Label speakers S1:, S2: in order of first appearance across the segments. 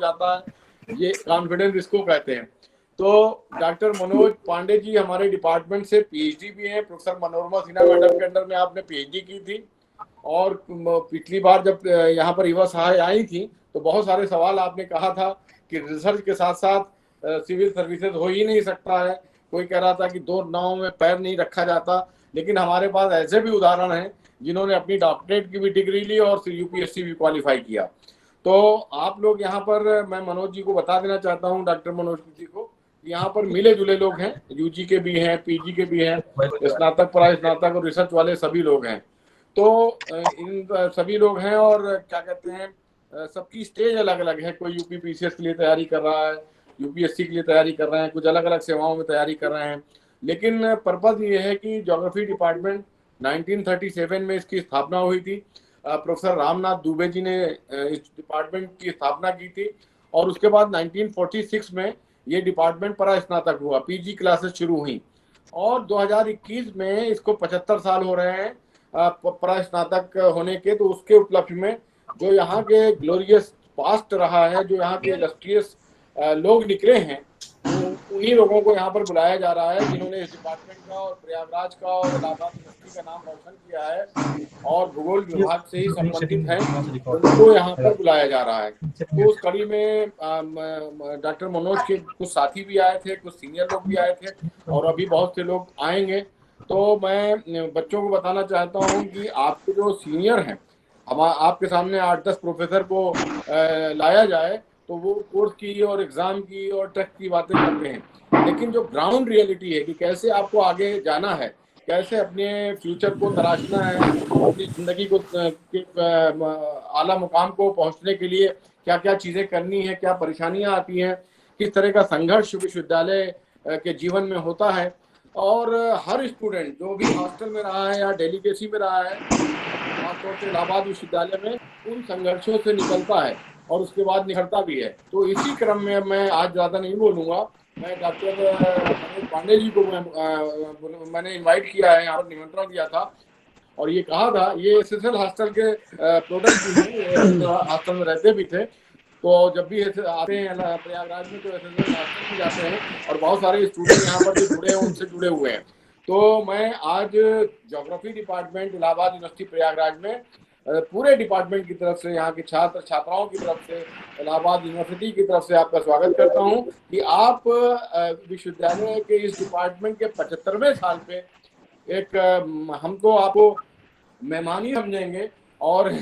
S1: जाता है, ये कॉन्फिडेंस इसको कहते हैं। तो डॉक्टर मनोज पांडे जी हमारे डिपार्टमेंट से पीएचडी भी हैं। प्रोफेसर मनोरमा सिन्हा मैडम के अंडर में आपने पीएचडी की थी, और पिछली बार जब यहाँ पर युवा सहाय आई थी तो बहुत सारे सवाल आपने कहा था कि रिसर्च के साथ साथ सिविल सर्विसेज हो ही नहीं सकता है। कोई कह रहा था कि दो नाव में पैर नहीं रखा जाता, लेकिन हमारे पास ऐसे भी उदाहरण हैं जिन्होंने अपनी डॉक्टरेट की भी डिग्री ली और यूपीएससी भी क्वालिफाई किया। तो आप लोग यहाँ पर, मैं मनोज जी को बता देना चाहता हूँ, डॉक्टर मनोज जी को, यहाँ पर मिले जुले लोग हैं, यूजी के भी हैं, पीजी के भी हैं, स्नातक परास्नातक और रिसर्च वाले सभी लोग हैं। तो इन सभी लोग हैं, और क्या कहते हैं, सबकी स्टेज अलग अलग है। कोई यूपी पीसीएस के लिए तैयारी कर रहा है, यूपीएससी के लिए तैयारी कर रहे हैं, कुछ अलग अलग सेवाओं में तैयारी कर रहे हैं। लेकिन पर्पज ये है कि ज्योग्राफी डिपार्टमेंट 1937 में इसकी स्थापना हुई थी। प्रोफेसर रामनाथ दुबे जी ने इस डिपार्टमेंट की स्थापना की थी, और उसके बाद 1946 में ये डिपार्टमेंट परास्नातक हुआ, पीजी क्लासेस शुरू हुई, और 2021 में इसको 75 साल हो रहे हैं परास्नातक होने के। तो उसके उपलक्ष्य में जो यहाँ के ग्लोरियस पास्ट रहा है, जो यहाँ के इलस्ट्रियस लोग निकले हैं, उन्हीं लोगों को यहाँ पर बुलाया जा रहा है जिन्होंने इस डिपार्टमेंट का और प्रयागराज का और इलाहाबाद यूनिवर्सिटी का नाम रोशन किया है और भूगोल विभाग से ही संबंधित हैं, उनको यहाँ पर बुलाया जा रहा है। तो उस कड़ी में डॉक्टर मनोज के कुछ साथी भी आए थे, कुछ सीनियर लोग भी आए थे, और अभी बहुत से लोग आएंगे। तो मैं बच्चों को बताना चाहता हूँ कि आपके जो सीनियर हैं, हम आपके सामने 8-10 प्रोफेसर को लाया जाए तो वो कोर्स की और एग्जाम की और टेस्ट की बातें करते हैं, लेकिन जो ग्राउंड रियलिटी है कि कैसे आपको आगे जाना है, कैसे अपने फ्यूचर को तराशना है, अपनी जिंदगी को आला मुकाम को पहुंचने के लिए क्या क्या चीजें करनी है, क्या परेशानियां आती हैं, किस तरह का संघर्ष विश्वविद्यालय के जीवन में होता है। और हर स्टूडेंट जो भी हॉस्टल में रहा है या डेलीगेसी में रहा है, खासतौर से इलाहाबाद विश्वविद्यालय में, उन संघर्षों से निकलता है और उसके बाद निखरता भी है। तो इसी क्रम में मैं आज ज़्यादा नहीं बोलूँगा। मैं डॉक्टर मनोज पांडे जी को मैंने इनवाइट किया है, यहाँ पर निमंत्रण दिया था, और ये कहा था, ये एसएसएल हॉस्टल के प्रोडक्ट भी हैं, हॉस्टल में रहते भी थे। तो जब भी आते हैं प्रयागराज में तो एसएसएल हॉस्टल में जाते हैं, और बहुत सारे स्टूडेंट यहाँ पर जो जुड़े हैं उनसे जुड़े हुए हैं। तो मैं आज geography department Allahabad university Prayagraj में पूरे डिपार्टमेंट की तरफ से, यहाँ के छात्र छात्राओं की तरफ से, इलाहाबाद यूनिवर्सिटी की तरफ से आपका स्वागत करता हूँ कि आप विश्वविद्यालय के इस डिपार्टमेंट के 75वें साल पे एक हमको आपको मेहमान ही समझेंगे, और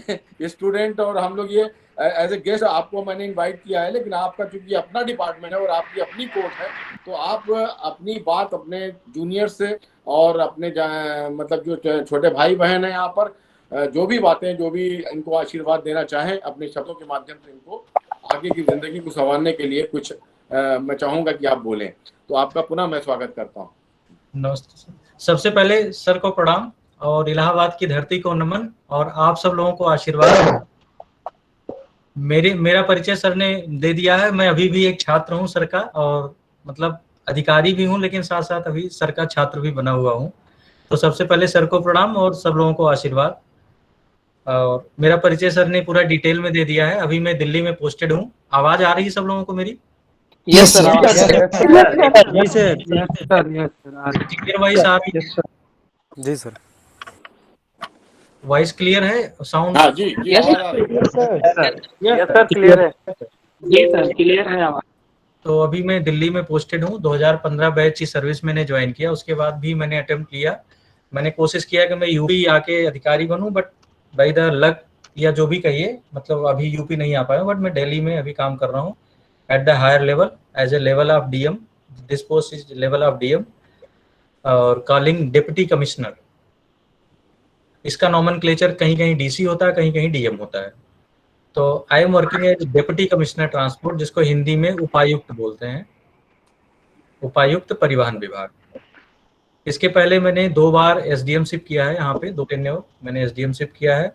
S1: स्टूडेंट और हम लोग ये एज ए गेस्ट आपको मैंने इनवाइट किया है, लेकिन आपका चूंकि अपना डिपार्टमेंट है और आपकी अपनी कोर्ट है, तो आप अपनी बात अपने जूनियर से और अपने मतलब जो छोटे भाई बहन हैं यहाँ पर, जो भी बातें, जो भी इनको आशीर्वाद देना चाहें, अपने शब्दों के माध्यम से इनको आगे की जिंदगी को संवारने के लिए कुछ मैं चाहूंगा कि आप बोलें। तो आपका पुनः मैं स्वागत करता हूँ।
S2: नमस्ते सर। सबसे पहले सर को प्रणाम और इलाहाबाद की धरती को नमन, और आप सब लोगों को आशीर्वाद। मेरा परिचय सर ने दे दिया है। मैं अभी भी एक छात्र हूं सर का, और मतलब अधिकारी भी हूं, लेकिन साथ साथ अभी सर का छात्र भी बना हुआ हूं। तो सबसे पहले सर को प्रणाम और सब लोगों को आशीर्वाद। और मेरा परिचय सर ने पूरा डिटेल में दे दिया है। अभी मैं दिल्ली में पोस्टेड हूँ। आवाज आ रही है सब लोगों को मेरी?
S3: Yes sir.
S2: वॉइस आ रही है?
S3: जी सर।
S2: वॉइस क्लियर है? साउंड?
S1: हाँ जी,
S3: यस सर, क्लियर है। जी सर, क्लियर है आवाज।
S2: तो अभी मैं दिल्ली में पोस्टेड हूँ। 2015 बैच की सर्विस मैंने ज्वाइन किया। उसके बाद भी मैंने अटेम्प्ट किया, मैंने कोशिश किया कि मैं यूपी आके अधिकारी बनूं, बट बाय द लक या जो भी कहिए, मतलब अभी यूपी नहीं आ पाया। बट मैं दिल्ली में अभी काम कर रहा हूँ at the higher level as a level of DM. This post is level of DM और कॉलिंग डिप्टी कमिश्नर। इसका नॉमेनक्लेचर कहीं कहीं डीसी होता है, कहीं कहीं डीएम होता है। तो I am working as deputy commissioner transport, जिसको हिंदी में उपायुक्त बोलते हैं, उपायुक्त परिवहन विभाग। इसके पहले मैंने 2 बार एसडीएमशिप किया है यहाँ पे, 2 टेन्योर मैंने एसडीएमशिप किया है।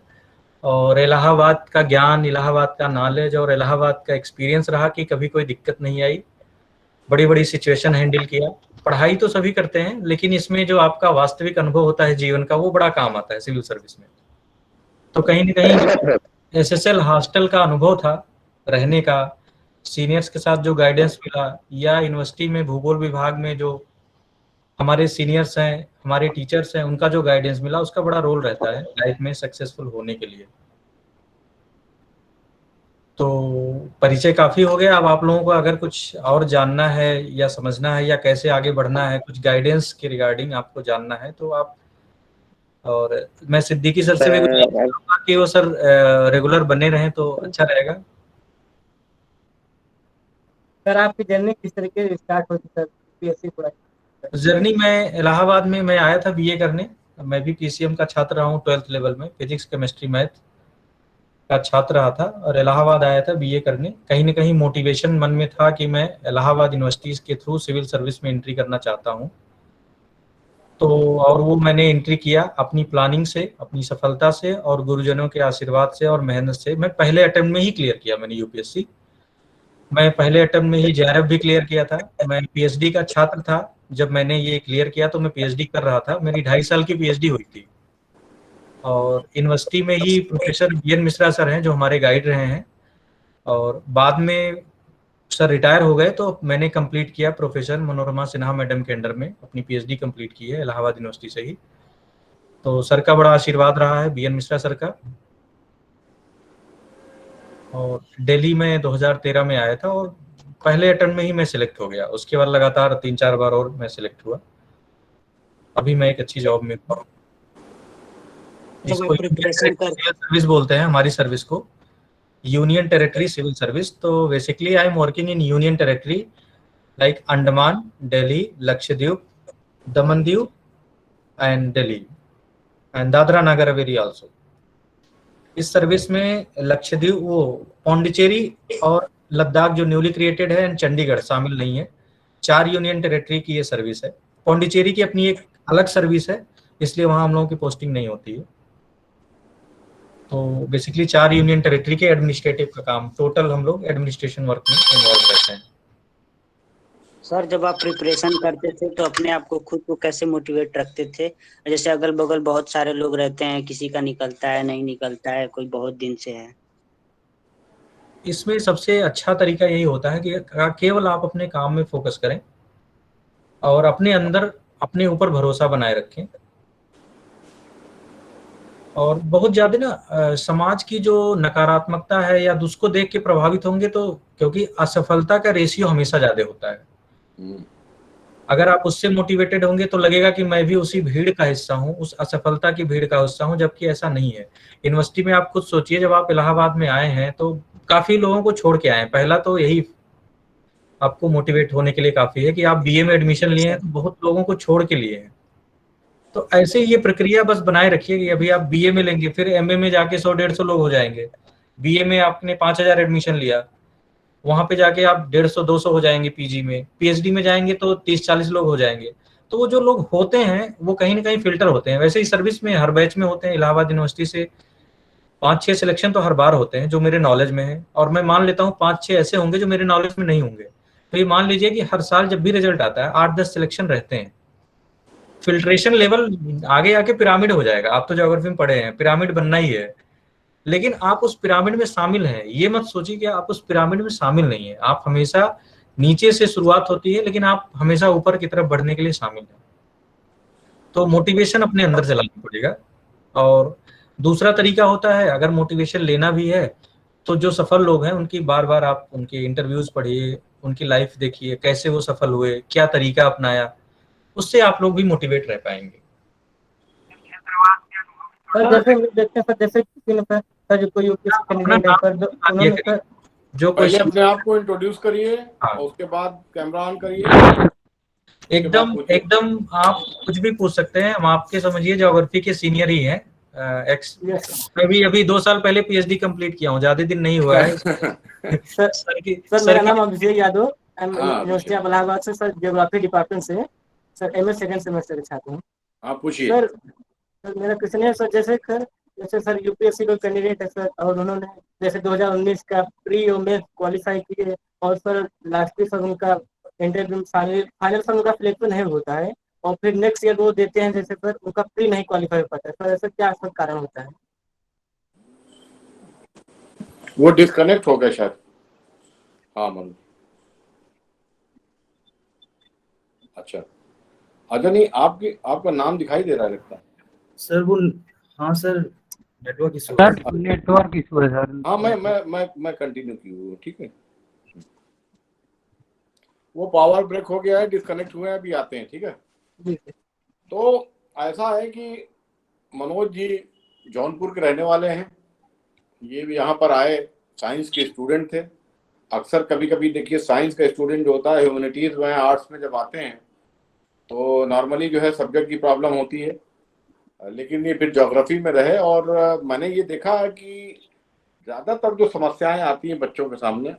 S2: और इलाहाबाद का ज्ञान, इलाहाबाद का नॉलेज और इलाहाबाद का एक्सपीरियंस रहा कि कभी कोई दिक्कत नहीं आई। बड़ी बड़ी सिचुएशन हैंडल किया। पढ़ाई तो सभी करते हैं, लेकिन इसमें जो आपका वास्तविक अनुभव होता है जीवन का, वो बड़ा काम आता है सिविल सर्विस में। तो कहीं ना कहीं एसएसएल हॉस्टल का अनुभव था रहने का, सीनियर्स के साथ जो गाइडेंस मिला, या यूनिवर्सिटी में भूगोल विभाग में जो हमारे सीनियर्स हैं, हमारे टीचर्स हैं, उनका जो गाइडेंस मिला, उसका बड़ा रोल रहता है लाइफ में सक्सेसफुल होने के लिए। तो परिचय काफी हो गया। अब आप लोगों को अगर कुछ और जानना है या समझना है या कैसे आगे बढ़ना है, कुछ गाइडेंस के रिगार्डिंग आपको जानना है, तो आप, और मैं सिद्दीकी सर से भी गुजारिश करूंगा कि वो सर रेगुलर बने रहें तो अच्छा रहेगा।
S4: सर आपकी जर्नी किस तरीके से स्टार्ट होती सर पीएससी पढ़ाई?
S2: जर्नी में इलाहाबाद में मैं आया था बीए करने। मैं भी पीसीएम का छात्र रहा हूँ, 12th लेवल में फिजिक्स केमिस्ट्री मैथ का छात्र रहा था, और इलाहाबाद आया था बीए करने। कहीं ना कहीं मोटिवेशन मन में था कि मैं इलाहाबाद यूनिवर्सिटीज के थ्रू सिविल सर्विस में एंट्री करना चाहता हूँ। तो और वो मैंने एंट्री किया अपनी प्लानिंग से, अपनी सफलता से, और गुरुजनों के आशीर्वाद से और मेहनत से। मैं पहले अटेम्प्ट में ही क्लियर किया मैंने यूपीएससी। मैं पहले अटेम्प्ट में ही जेआरएफ भी क्लियर किया था। मैं पीएचडी का छात्र था जब मैंने ये क्लियर किया, तो मैं पीएचडी कर रहा था। मेरी 2.5 साल की पीएचडी हुई थी, और यूनिवर्सिटी में ही प्रोफेसर बीएन मिश्रा सर हैं जो हमारे गाइड रहे हैं, और बाद में सर रिटायर हो गए, तो मैंने कंप्लीट किया प्रोफेसर मनोरमा सिन्हा मैडम के अंडर में अपनी पीएचडी कंप्लीट की है इलाहाबाद यूनिवर्सिटी से ही। तो सर का बड़ा आशीर्वाद रहा है, बीएन मिश्रा सर का। और दिल्ली में 2013 में आया था, और पहले अटेम्प्ट में ही मैं सिलेक्ट हो गया। उसके बाद लगातार 3-4 बार और मैं सिलेक्ट हुआ। अभी मैं एक अच्छी जॉब में हूँ। इसको सिविल सर्विस बोलते हैं, हमारी सर्विस को यूनियन टेरिटरी सिविल सर्विस। तो basically I am working in union territory like Andaman, Delhi, Lakshadweep, Daman Diu and Delhi and Dadra Nagar Haveli also. इस सर्विस में लक्षद्वीप, वो पौंडीचेरी और लद्दाख जो न्यूली क्रिएटेड है, एंड चंडीगढ़ शामिल नहीं है। 4 यूनियन टेरिटरी की ये सर्विस है। पौंडीचेरी की अपनी एक अलग सर्विस है, इसलिए वहां हम लोगों की पोस्टिंग नहीं होती है। तो बेसिकली 4 यूनियन टेरिटरी के एडमिनिस्ट्रेटिव का काम, टोटल हम लोग एडमिनिस्ट्रेशन वर्क में इन्वॉल्व रहते हैं।
S5: सर जब आप प्रिपरेशन करते थे तो अपने आप को खुद को कैसे मोटिवेट रखते थे? जैसे अगल बगल बहुत सारे लोग रहते हैं, किसी का निकलता है, नहीं निकलता है, कोई बहुत दिन से है।
S2: इसमें सबसे अच्छा तरीका यही होता है कि केवल आप अपने काम में फोकस करें और अपने अंदर, अपने ऊपर भरोसा बनाए रखें। और बहुत ज्यादा ना समाज की जो नकारात्मकता है या उसको देख के प्रभावित होंगे, तो क्योंकि असफलता का रेशियो हमेशा ज्यादा होता है। अगर आप उससे मोटिवेटेड होंगे तो लगेगा कि मैं भी उसी भीड़ का हिस्सा हूँ, उस असफलता की भीड़ का हिस्सा हूँ, जबकि ऐसा नहीं है। यूनिवर्सिटी में आप खुद सोचिए, जब आप इलाहाबाद में आए हैं तो काफी लोगों को छोड़ के आए हैं। पहला तो यही आपको मोटिवेट होने के लिए काफी है कि आप बीए में एडमिशन लिए हैं तो बहुत लोगों को छोड़ के लिए हैं। तो ऐसे ये प्रक्रिया बस बनाए रखिए कि अभी आप बीए में लेंगे, फिर एमए में जाके 100-150 लोग हो जाएंगे। बीए में आपने 5000 एडमिशन लिया, वहां पे जाके आप 150-200 हो जाएंगे। पीजी में, पीएचडी में जाएंगे तो 30-40 लोग हो जाएंगे। तो वो जो लोग होते हैं वो कहीं ना कहीं फिल्टर होते हैं। वैसे ही सर्विस में हर बैच में होते हैं। इलाहाबाद यूनिवर्सिटी से 5-6 सिलेक्शन तो हर बार होते हैं जो मेरे नॉलेज में है, और मैं मान लेता हूँ 5-6 ऐसे होंगे जो मेरे नॉलेज में नहीं होंगे। तो ये मान लीजिए कि हर साल जब भी रिजल्ट आता है 8-10 सिलेक्शन रहते हैं। फिल्ट्रेशन लेवल आगे आके पिरामिड हो जाएगा। आप तो ज्योग्राफी में पढ़े हैं, पिरामिड बनना ही है। लेकिन आप उस पिरामिड में शामिल हैं, ये मत सोचिए कि आप उस पिरामिड में शामिल नहीं है। आप हमेशा नीचे से शुरुआत होती है, लेकिन आप हमेशा ऊपर की तरफ बढ़ने के लिए शामिल हैं। तो मोटिवेशन अपने अंदर से लाना पड़ेगा। और दूसरा तरीका होता है, अगर मोटिवेशन लेना भी है तो जो सफल लोग हैं उनकी बार बार आप उनके इंटरव्यूज पढ़िए, उनकी लाइफ देखिए, कैसे वो सफल हुए, क्या तरीका अपनाया, उससे आप लोग भी मोटिवेट रह पाएंगे।
S4: सर जैसे देखते हैं सर, जैसे किसी ने सर जो कोई यूपीएससी कैंडिडेट है सर, उन्होंने सर
S2: जो
S1: पहले
S2: क्वेश्चन,
S1: अपने आप को इंट्रोड्यूस करिए
S2: हाँ।
S1: और उसके बाद कैमरा ऑन करिए।
S2: एकदम आप कुछ भी पूछ सकते हैं। हम आपके समझिए ज्योग्राफी के सीनियर ही हैं। मैं भी अभी 2 साल पहले पीएचडी कंप्लीट किया हूँ, ज्यादा दिन नहीं हुआ है।
S4: सर मेरा नाम अभिषेक यादव, यूनिवर्सिटी ऑफ इलाहाबाद से सर, ज्योग्राफी डिपार्टमेंट से सर, एमए सेकंड सेमेस्टर के छात्र हूँ।
S1: आप पूछिए
S4: सर। मेरा क्वेश्चन है सर, जैसे सर यूपीएससी का कैंडिडेट है सर, और उन्होंने जैसे 2019 का प्री और मेंस क्वालिफाई किए, और सर लास्ट सर उनका इंटरव्यू फाइनल सर उनका सिलेक्शन नहीं होता है, और फिर नेक्स्ट ईयर वो देते हैं, जैसे सर उनका प्री नहीं क्वालिफाई हो पाता है सर, ऐसा क्या सर कारण होता है?
S1: वो डिस्कनेक्ट हो गया शायद। हाँ मनोज, अच्छा अच्छा, नहीं आपका नाम दिखाई दे रहा है लगता है।
S2: सर वो, हाँ sir, network issue
S3: sir network issue है सर।
S1: हाँ मैं कंटिन्यू की हूँ, ठीक है। वो पावर ब्रेक हो गया है, डिस्कनेक्ट हुए हैं, अभी आते हैं, ठीक है।
S4: जी सर।
S1: तो ऐसा है कि मनोज जी जौनपुर के रहने वाले हैं, ये भी यहाँ पर आए, साइंस के स्टूडेंट थे। अक्सर कभी कभी देखिए साइंस का स्टूडेंट जो होता है ह्यूमैनिटीज में आर्ट्स में जब आते हैं तो नॉर्मली जो है सब्जेक्ट की प्रॉब्लम होती है, लेकिन ये फिर ज्योग्राफी में रहे और मैंने ये देखा है कि ज़्यादातर जो समस्याएं आती हैं बच्चों के सामने,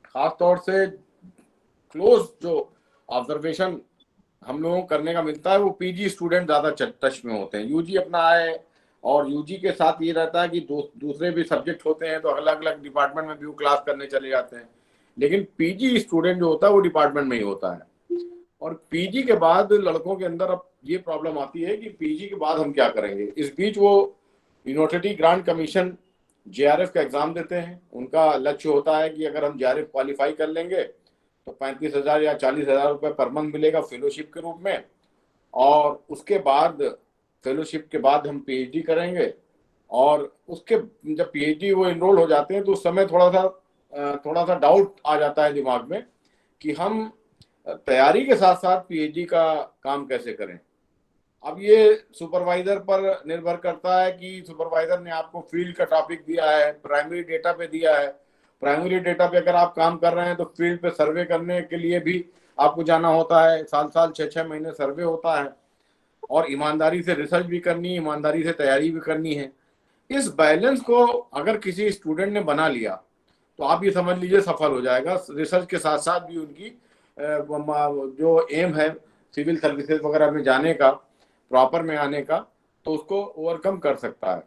S1: खास तौर से क्लोज जो ऑब्जर्वेशन हम लोगों को करने का मिलता है, वो पीजी स्टूडेंट ज़्यादा टच में होते हैं। यूजी अपना आए और यूजी के साथ ये रहता है कि दूसरे भी सब्जेक्ट होते हैं तो अलग अलग डिपार्टमेंट में भी वो क्लास करने चले जाते हैं, लेकिन पीजी स्टूडेंट जो होता है वो डिपार्टमेंट में ही होता है। और पीजी के बाद लड़कों के अंदर अब ये प्रॉब्लम आती है कि पीजी के बाद हम क्या करेंगे। इस बीच वो यूनिवर्सिटी ग्रांट कमीशन जेआरएफ का एग्जाम देते हैं। उनका लक्ष्य होता है कि अगर हम जेआरएफ क्वालिफाई कर लेंगे तो 35,000 या 40,000 रुपये पर मंथ मिलेगा फेलोशिप के रूप में, और उसके बाद फेलोशिप के बाद हम पीएचडी करेंगे। और उसके जब पीएचडी वो इनरोल हो जाते हैं तो उस समय थोड़ा सा डाउट आ जाता है दिमाग में कि हम तैयारी के साथ साथ पीएचडी का काम कैसे करें। अब ये सुपरवाइजर पर निर्भर करता है कि सुपरवाइजर ने आपको फील्ड का टॉपिक दिया है, प्राइमरी डेटा पे दिया है। प्राइमरी डेटा पे अगर आप काम कर रहे हैं तो फील्ड पे सर्वे करने के लिए भी आपको जाना होता है, साल 6-6 महीने सर्वे होता है, और ईमानदारी से रिसर्च भी करनी है, ईमानदारी से तैयारी भी करनी है। इस बैलेंस को अगर किसी स्टूडेंट ने बना लिया तो आप ये समझ लीजिए सफल हो जाएगा। रिसर्च के साथ साथ भी उनकी जो एम है सिविल सर्विसेज वगैरह में जाने का, प्रॉपर में आने का, तो उसको ओवरकम कर सकता है।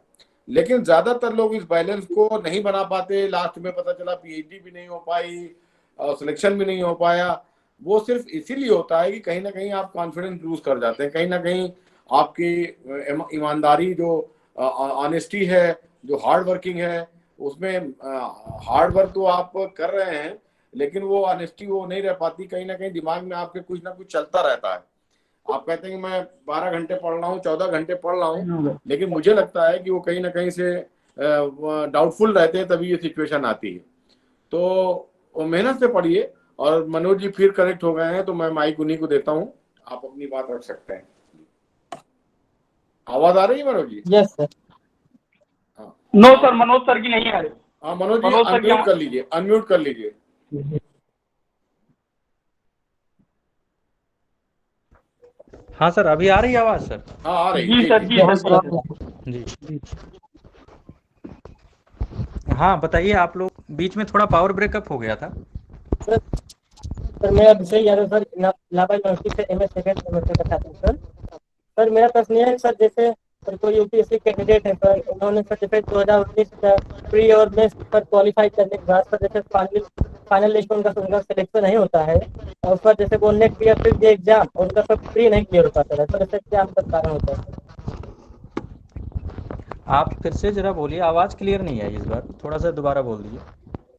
S1: लेकिन ज्यादातर लोग इस बैलेंस को नहीं बना पाते। लास्ट में पता चला पीएचडी भी नहीं हो पाई और सिलेक्शन भी नहीं हो पाया। वो सिर्फ इसीलिए होता है कि कहीं ना कहीं आप कॉन्फिडेंस लूज कर जाते हैं, कहीं ना कहीं आपकी ईमानदारी जो ऑनेस्टी है, जो हार्ड वर्किंग है, उसमें हार्ड वर्क तो आप कर रहे हैं लेकिन वो ऑनेस्टी वो नहीं रह पाती। कहीं ना कहीं दिमाग में आपके कुछ ना कुछ चलता रहता है। आप कहते हैं कि मैं 12 घंटे पढ़ रहा हूँ, 14 घंटे पढ़ रहा हूँ, लेकिन मुझे लगता है कि वो कहीं ना कहीं से डाउटफुल रहते हैं, तभी ये सिचुएशन आती है। तो मेहनत से पढ़िए। और मनोज जी फिर कनेक्ट हो गए हैं तो मैं माइक उन्हीं को देता हूँ, आप अपनी बात रख सकते हैं। आवाज आ रही है मनोज जी?
S4: Yes sir.
S1: हाँ
S3: नो सर, मनोज सर की नहीं आ रही।
S1: हाँ मनोज जी
S3: मनोज सर
S1: अनम्यूट कर लीजिए, अनम्यूट कर लीजिए।
S2: हाँ सर, अभी आ रही है आवाज सर?
S1: हाँ आ रही
S3: जी सर, जी
S2: जी जी। हाँ बताइए, आप लोग बीच में थोड़ा पावर ब्रेकअप हो गया था।
S4: सर मेरा विषय यादव सर, इलाहाबाद यूनिवर्सिटी से एमए सेकंड सेमेस्टर का छात्र हूं सर। सर मेरा प्रश्न यह है सर, जैसे सर कोई यूपीएससी कैंडिडेट है सर, उन्होंने सर जैसे 2019 का प्री और मेंस पर क्वालिफाई करने के बाद सर जैसे फाइनल लिस्ट में उनका सिलेक्शन नहीं होता है, और सर जैसे वो नेक्स्ट ईयर फिर दे एग्जाम और उनका सर प्री नहीं क्लियर हो पाता है, सर ऐसा क्या मतलब कारण होता है?
S2: आप फिर से जरा बोलिए, आवाज क्लियर नहीं है इस बार, थोड़ा सा दोबारा बोल दीजिए।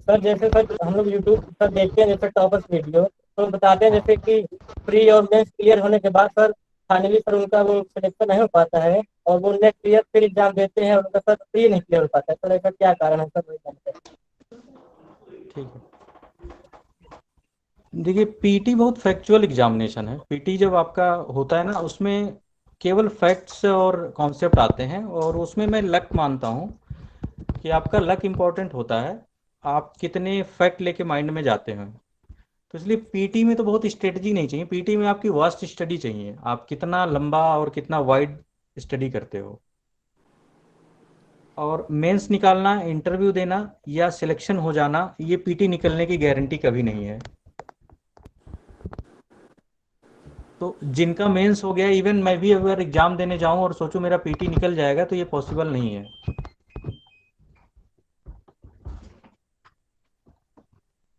S4: सर जैसे सर हम लोग यूट्यूब पर देखते हैं जैसे टॉपर्स वीडियो, तो बताते हैं जैसे कि प्री और मेंस क्लियर होने के बाद सर फाइनली सर उनका वो सिलेक्शन नहीं हो पाता है और वो नेक्स्ट ईयर फिर एग्जाम देते हैं और उनका सर प्री नहीं क्लियर हो पाता है। सर ऐसा क्या कारण है सर? वही जानते हैं।
S2: ठीक है, देखिए पीटी बहुत फैक्चुअल एग्जामिनेशन है। पीटी जब आपका होता है ना, उसमें केवल फैक्ट्स और कॉन्सेप्ट आते हैं, और उसमें मैं लक मानता हूँ कि आपका लक इम्पॉर्टेंट होता है, आप कितने फैक्ट लेके माइंड में जाते हैं। तो इसलिए पीटी में तो बहुत स्ट्रेटजी नहीं चाहिए, पीटी में आपकी वास्ट स्टडी चाहिए, आप कितना लंबा और कितना वाइड स्टडी करते हो। और मेंस निकालना, इंटरव्यू देना या सिलेक्शन हो जाना, ये पीटी निकलने की गारंटी कभी नहीं है। तो जिनका मेंस हो गया, इवन मैं भी अगर एग्जाम देने जाऊं और सोचूं मेरा पीटी निकल जाएगा, तो ये पॉसिबल नहीं है।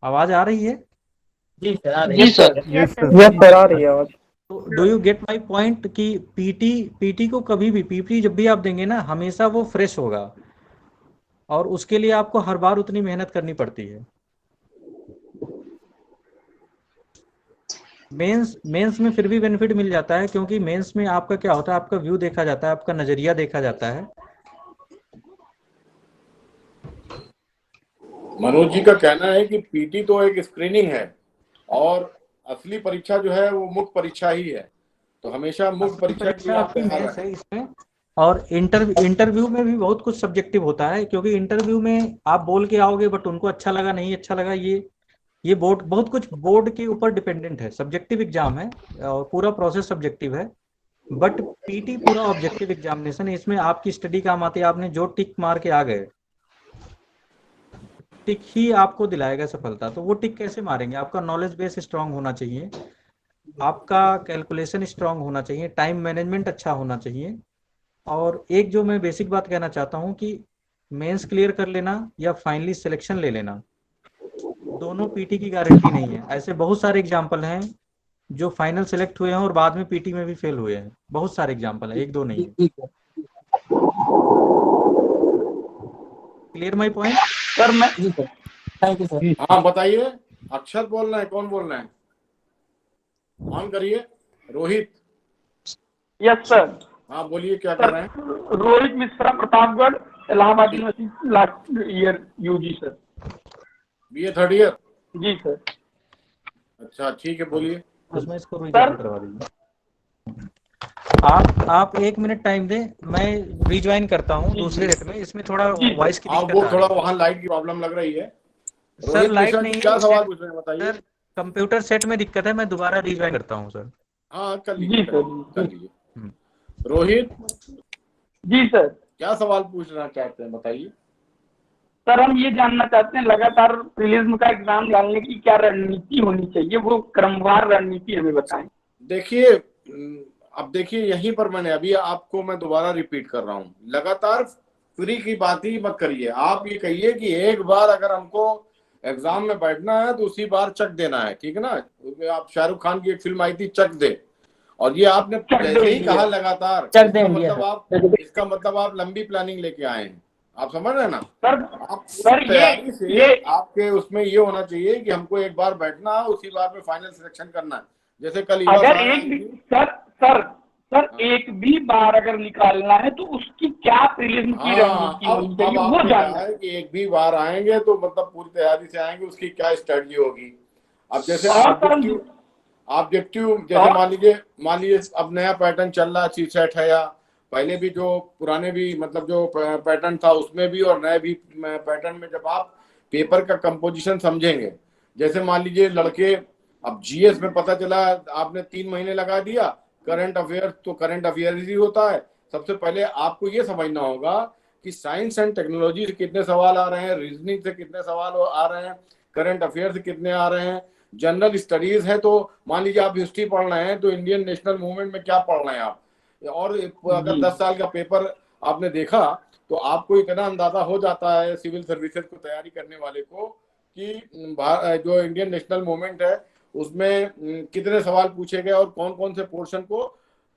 S2: आवाज आ रही है?
S4: जी सर आ रही है।
S3: जी सर, यस सर आ रही है आवाज।
S2: तो do you get my point कि पीटी को कभी भी, पीटी जब भी आप देंगे ना, हमेशा वो फ्रेश होगा, और उसके लिए आपको हर बार उतनी मेहनत करनी पड़ती है। मेंस मेंस में फिर भी बेनिफिट मिल जाता है, क्योंकि मेंस में आपका क्या होता है, आपका व्यू देखा जाता है, आपका नजरिया देखा जाता है।
S1: मनोज जी का कहना है कि पीटी तो एक स्क्रीनिंग है और असली परीक्षा जो है वो मुख्य परीक्षा ही है, तो हमेशा मुख्य परीक्षा के लिए आप
S2: आपकी
S1: तैयार
S2: मेंस
S1: रहें।
S2: है इसमें। और इंटरव्यू में भी बहुत कुछ सब्जेक्टिव होता है, क्योंकि इंटरव्यू में आप बोल के आओगे बट उनको अच्छा लगा नहीं अच्छा लगा, ये बोर्ड बहुत कुछ बोर्ड के ऊपर डिपेंडेंट है। सब्जेक्टिव एग्जाम है और पूरा प्रोसेस सब्जेक्टिव है, बट पीटी पूरा ऑब्जेक्टिव एग्जामिनेशन है। इसमें आपकी स्टडी काम आती है, आपने जो टिक मार के आ गए, टिक ही आपको दिलाएगा सफलता। तो वो टिक कैसे मारेंगे? आपका नॉलेज बेस स्ट्रांग होना चाहिए, आपका कैलकुलेशन स्ट्रांग होना चाहिए, टाइम मैनेजमेंट अच्छा होना चाहिए। और एक जो मैं बेसिक बात कहना चाहता हूँ कि मेंस क्लियर कर लेना या फाइनली सिलेक्शन ले लेना, दोनों पीटी की गारंटी नहीं है। ऐसे बहुत सारे एग्जाम्पल हैं जो फाइनल सेलेक्ट हुए हैं और बाद में पीटी में भी फेल हुए हैं। बहुत सारे एग्जाम्पल है, एक दो नहीं है। Clear my point?
S3: सर मैं
S4: जी सर, थैंक यू सर।
S1: हाँ बताइए, अक्षत बोल रहे हैं, कौन बोल रहे हैं? ऑन करिए। रोहित।
S3: Yes sir.
S1: हाँ बोलिए, क्या कर रहे हैं?
S3: Rohit Mishra, Pratapgarh, Allahabad university, last year UG sir.
S1: BA third year.
S3: जी सर।
S1: अच्छा ठीक है, बोलिए।
S2: उसमें इसको रिज्वाइन करवा दीजिए। आप 1 मिनट टाइम दें, मैं रिज्वाइन करता हूँ दूसरे रेट में। इसमें थोड़ा वॉइस की
S1: हाँ
S2: दिक्कत
S1: वो
S2: आ
S1: थोड़ा
S2: रही है।
S1: वहाँ लाइट की प्रॉब्लम लग रही है।
S2: सर
S1: रोहित
S2: लाइट
S1: मिश्रा
S2: नहीं
S1: जी
S2: है,
S1: क्या
S2: वो
S1: सवाल
S2: सेट,
S1: पूछ रहे हैं बताइए।
S2: सर कंप्यूटर सेट में दिक्कत है, मैं दोबारा रिज्वाइन करता हूँ सर।
S1: हाँ कर
S3: जी
S1: लीजिए,
S3: सर।
S1: कर लीजिए। रोहित
S3: जी सर।
S1: क्या सवाल पूछना चाहते हैं बताइए।
S3: सर हम ये जानना चाहते हैं, लगातार प्रीलिम्स का एग्जाम डालने की क्या रणनीति होनी चाहिए, वो क्रमवार रणनीति हमें बताएं।
S1: देखिए अब देखिए यहीं पर मैंने अभी आपको मैं दोबारा रिपीट कर रहा हूँ, लगातार फ्री की बात ही मत करिए। आप ये कहिए कि एक बार अगर हमको एग्जाम में बैठना है तो उसी बार चक देना है, ठीक है ना? उसमें आप शाहरुख खान की एक फिल्म आई थी चक दे, और ये आपने जैसे ही कहा लगातार,
S4: चक दे इंडिया
S1: इसका मतलब आप लंबी प्लानिंग लेके आए हैं। आप समझ रहे हैं ना?
S3: सर
S1: आप
S3: सर
S1: तैयारी से
S3: ये
S1: आपके उसमें ये होना चाहिए कि हमको एक बार बैठना है, उसी बार में फाइनल सिलेक्शन करना है। जैसे कल ईवा
S3: अगर
S1: साहब
S3: एक भी सर एक भी बार अगर निकालना है तो उसकी क्या प्रीलिम्स की रणनीति होनी
S1: अब
S3: चाहिए, वो
S1: आपने
S3: जानना
S1: कहा
S3: है।
S1: है कि एक भी बार आएंगे तो मतलब पूरी तैयारी से आएंगे, उसकी क्या स्ट्रेटजी होगी। अब जैसे
S3: और सर
S1: ऑब्जेक्टिव जैसे मान लीजिए अब नया पैटर्न चल रहा, ची सेट है, या पहले भी जो पुराने भी मतलब जो पैटर्न था उसमें भी और नए भी पैटर्न में जब आप पेपर का कंपोजिशन समझेंगे, जैसे मान लीजिए लड़के अब जीएस में पता चला आपने 3 महीने लगा दिया, करंट अफेयर तो करंट अफेयर ही होता है। सबसे पहले आपको ये समझना होगा कि साइंस एंड टेक्नोलॉजी से कितने सवाल आ रहे हैं, रीजनिंग से कितने सवाल आ रहे हैं, करंट अफेयर से कितने आ रहे हैं, जनरल स्टडीज है तो मान लीजिए आप हिस्ट्री पढ़ रहे हैं तो इंडियन नेशनल मूवमेंट में क्या पढ़ रहे हैं आप, और अगर 10 साल का पेपर आपने देखा तो आपको इतना अंदाजा हो जाता है सिविल सर्विसेज को तैयारी करने वाले को कि जो इंडियन नेशनल मूवमेंट है उसमें कितने सवाल पूछे गए और कौन कौन से पोर्शन को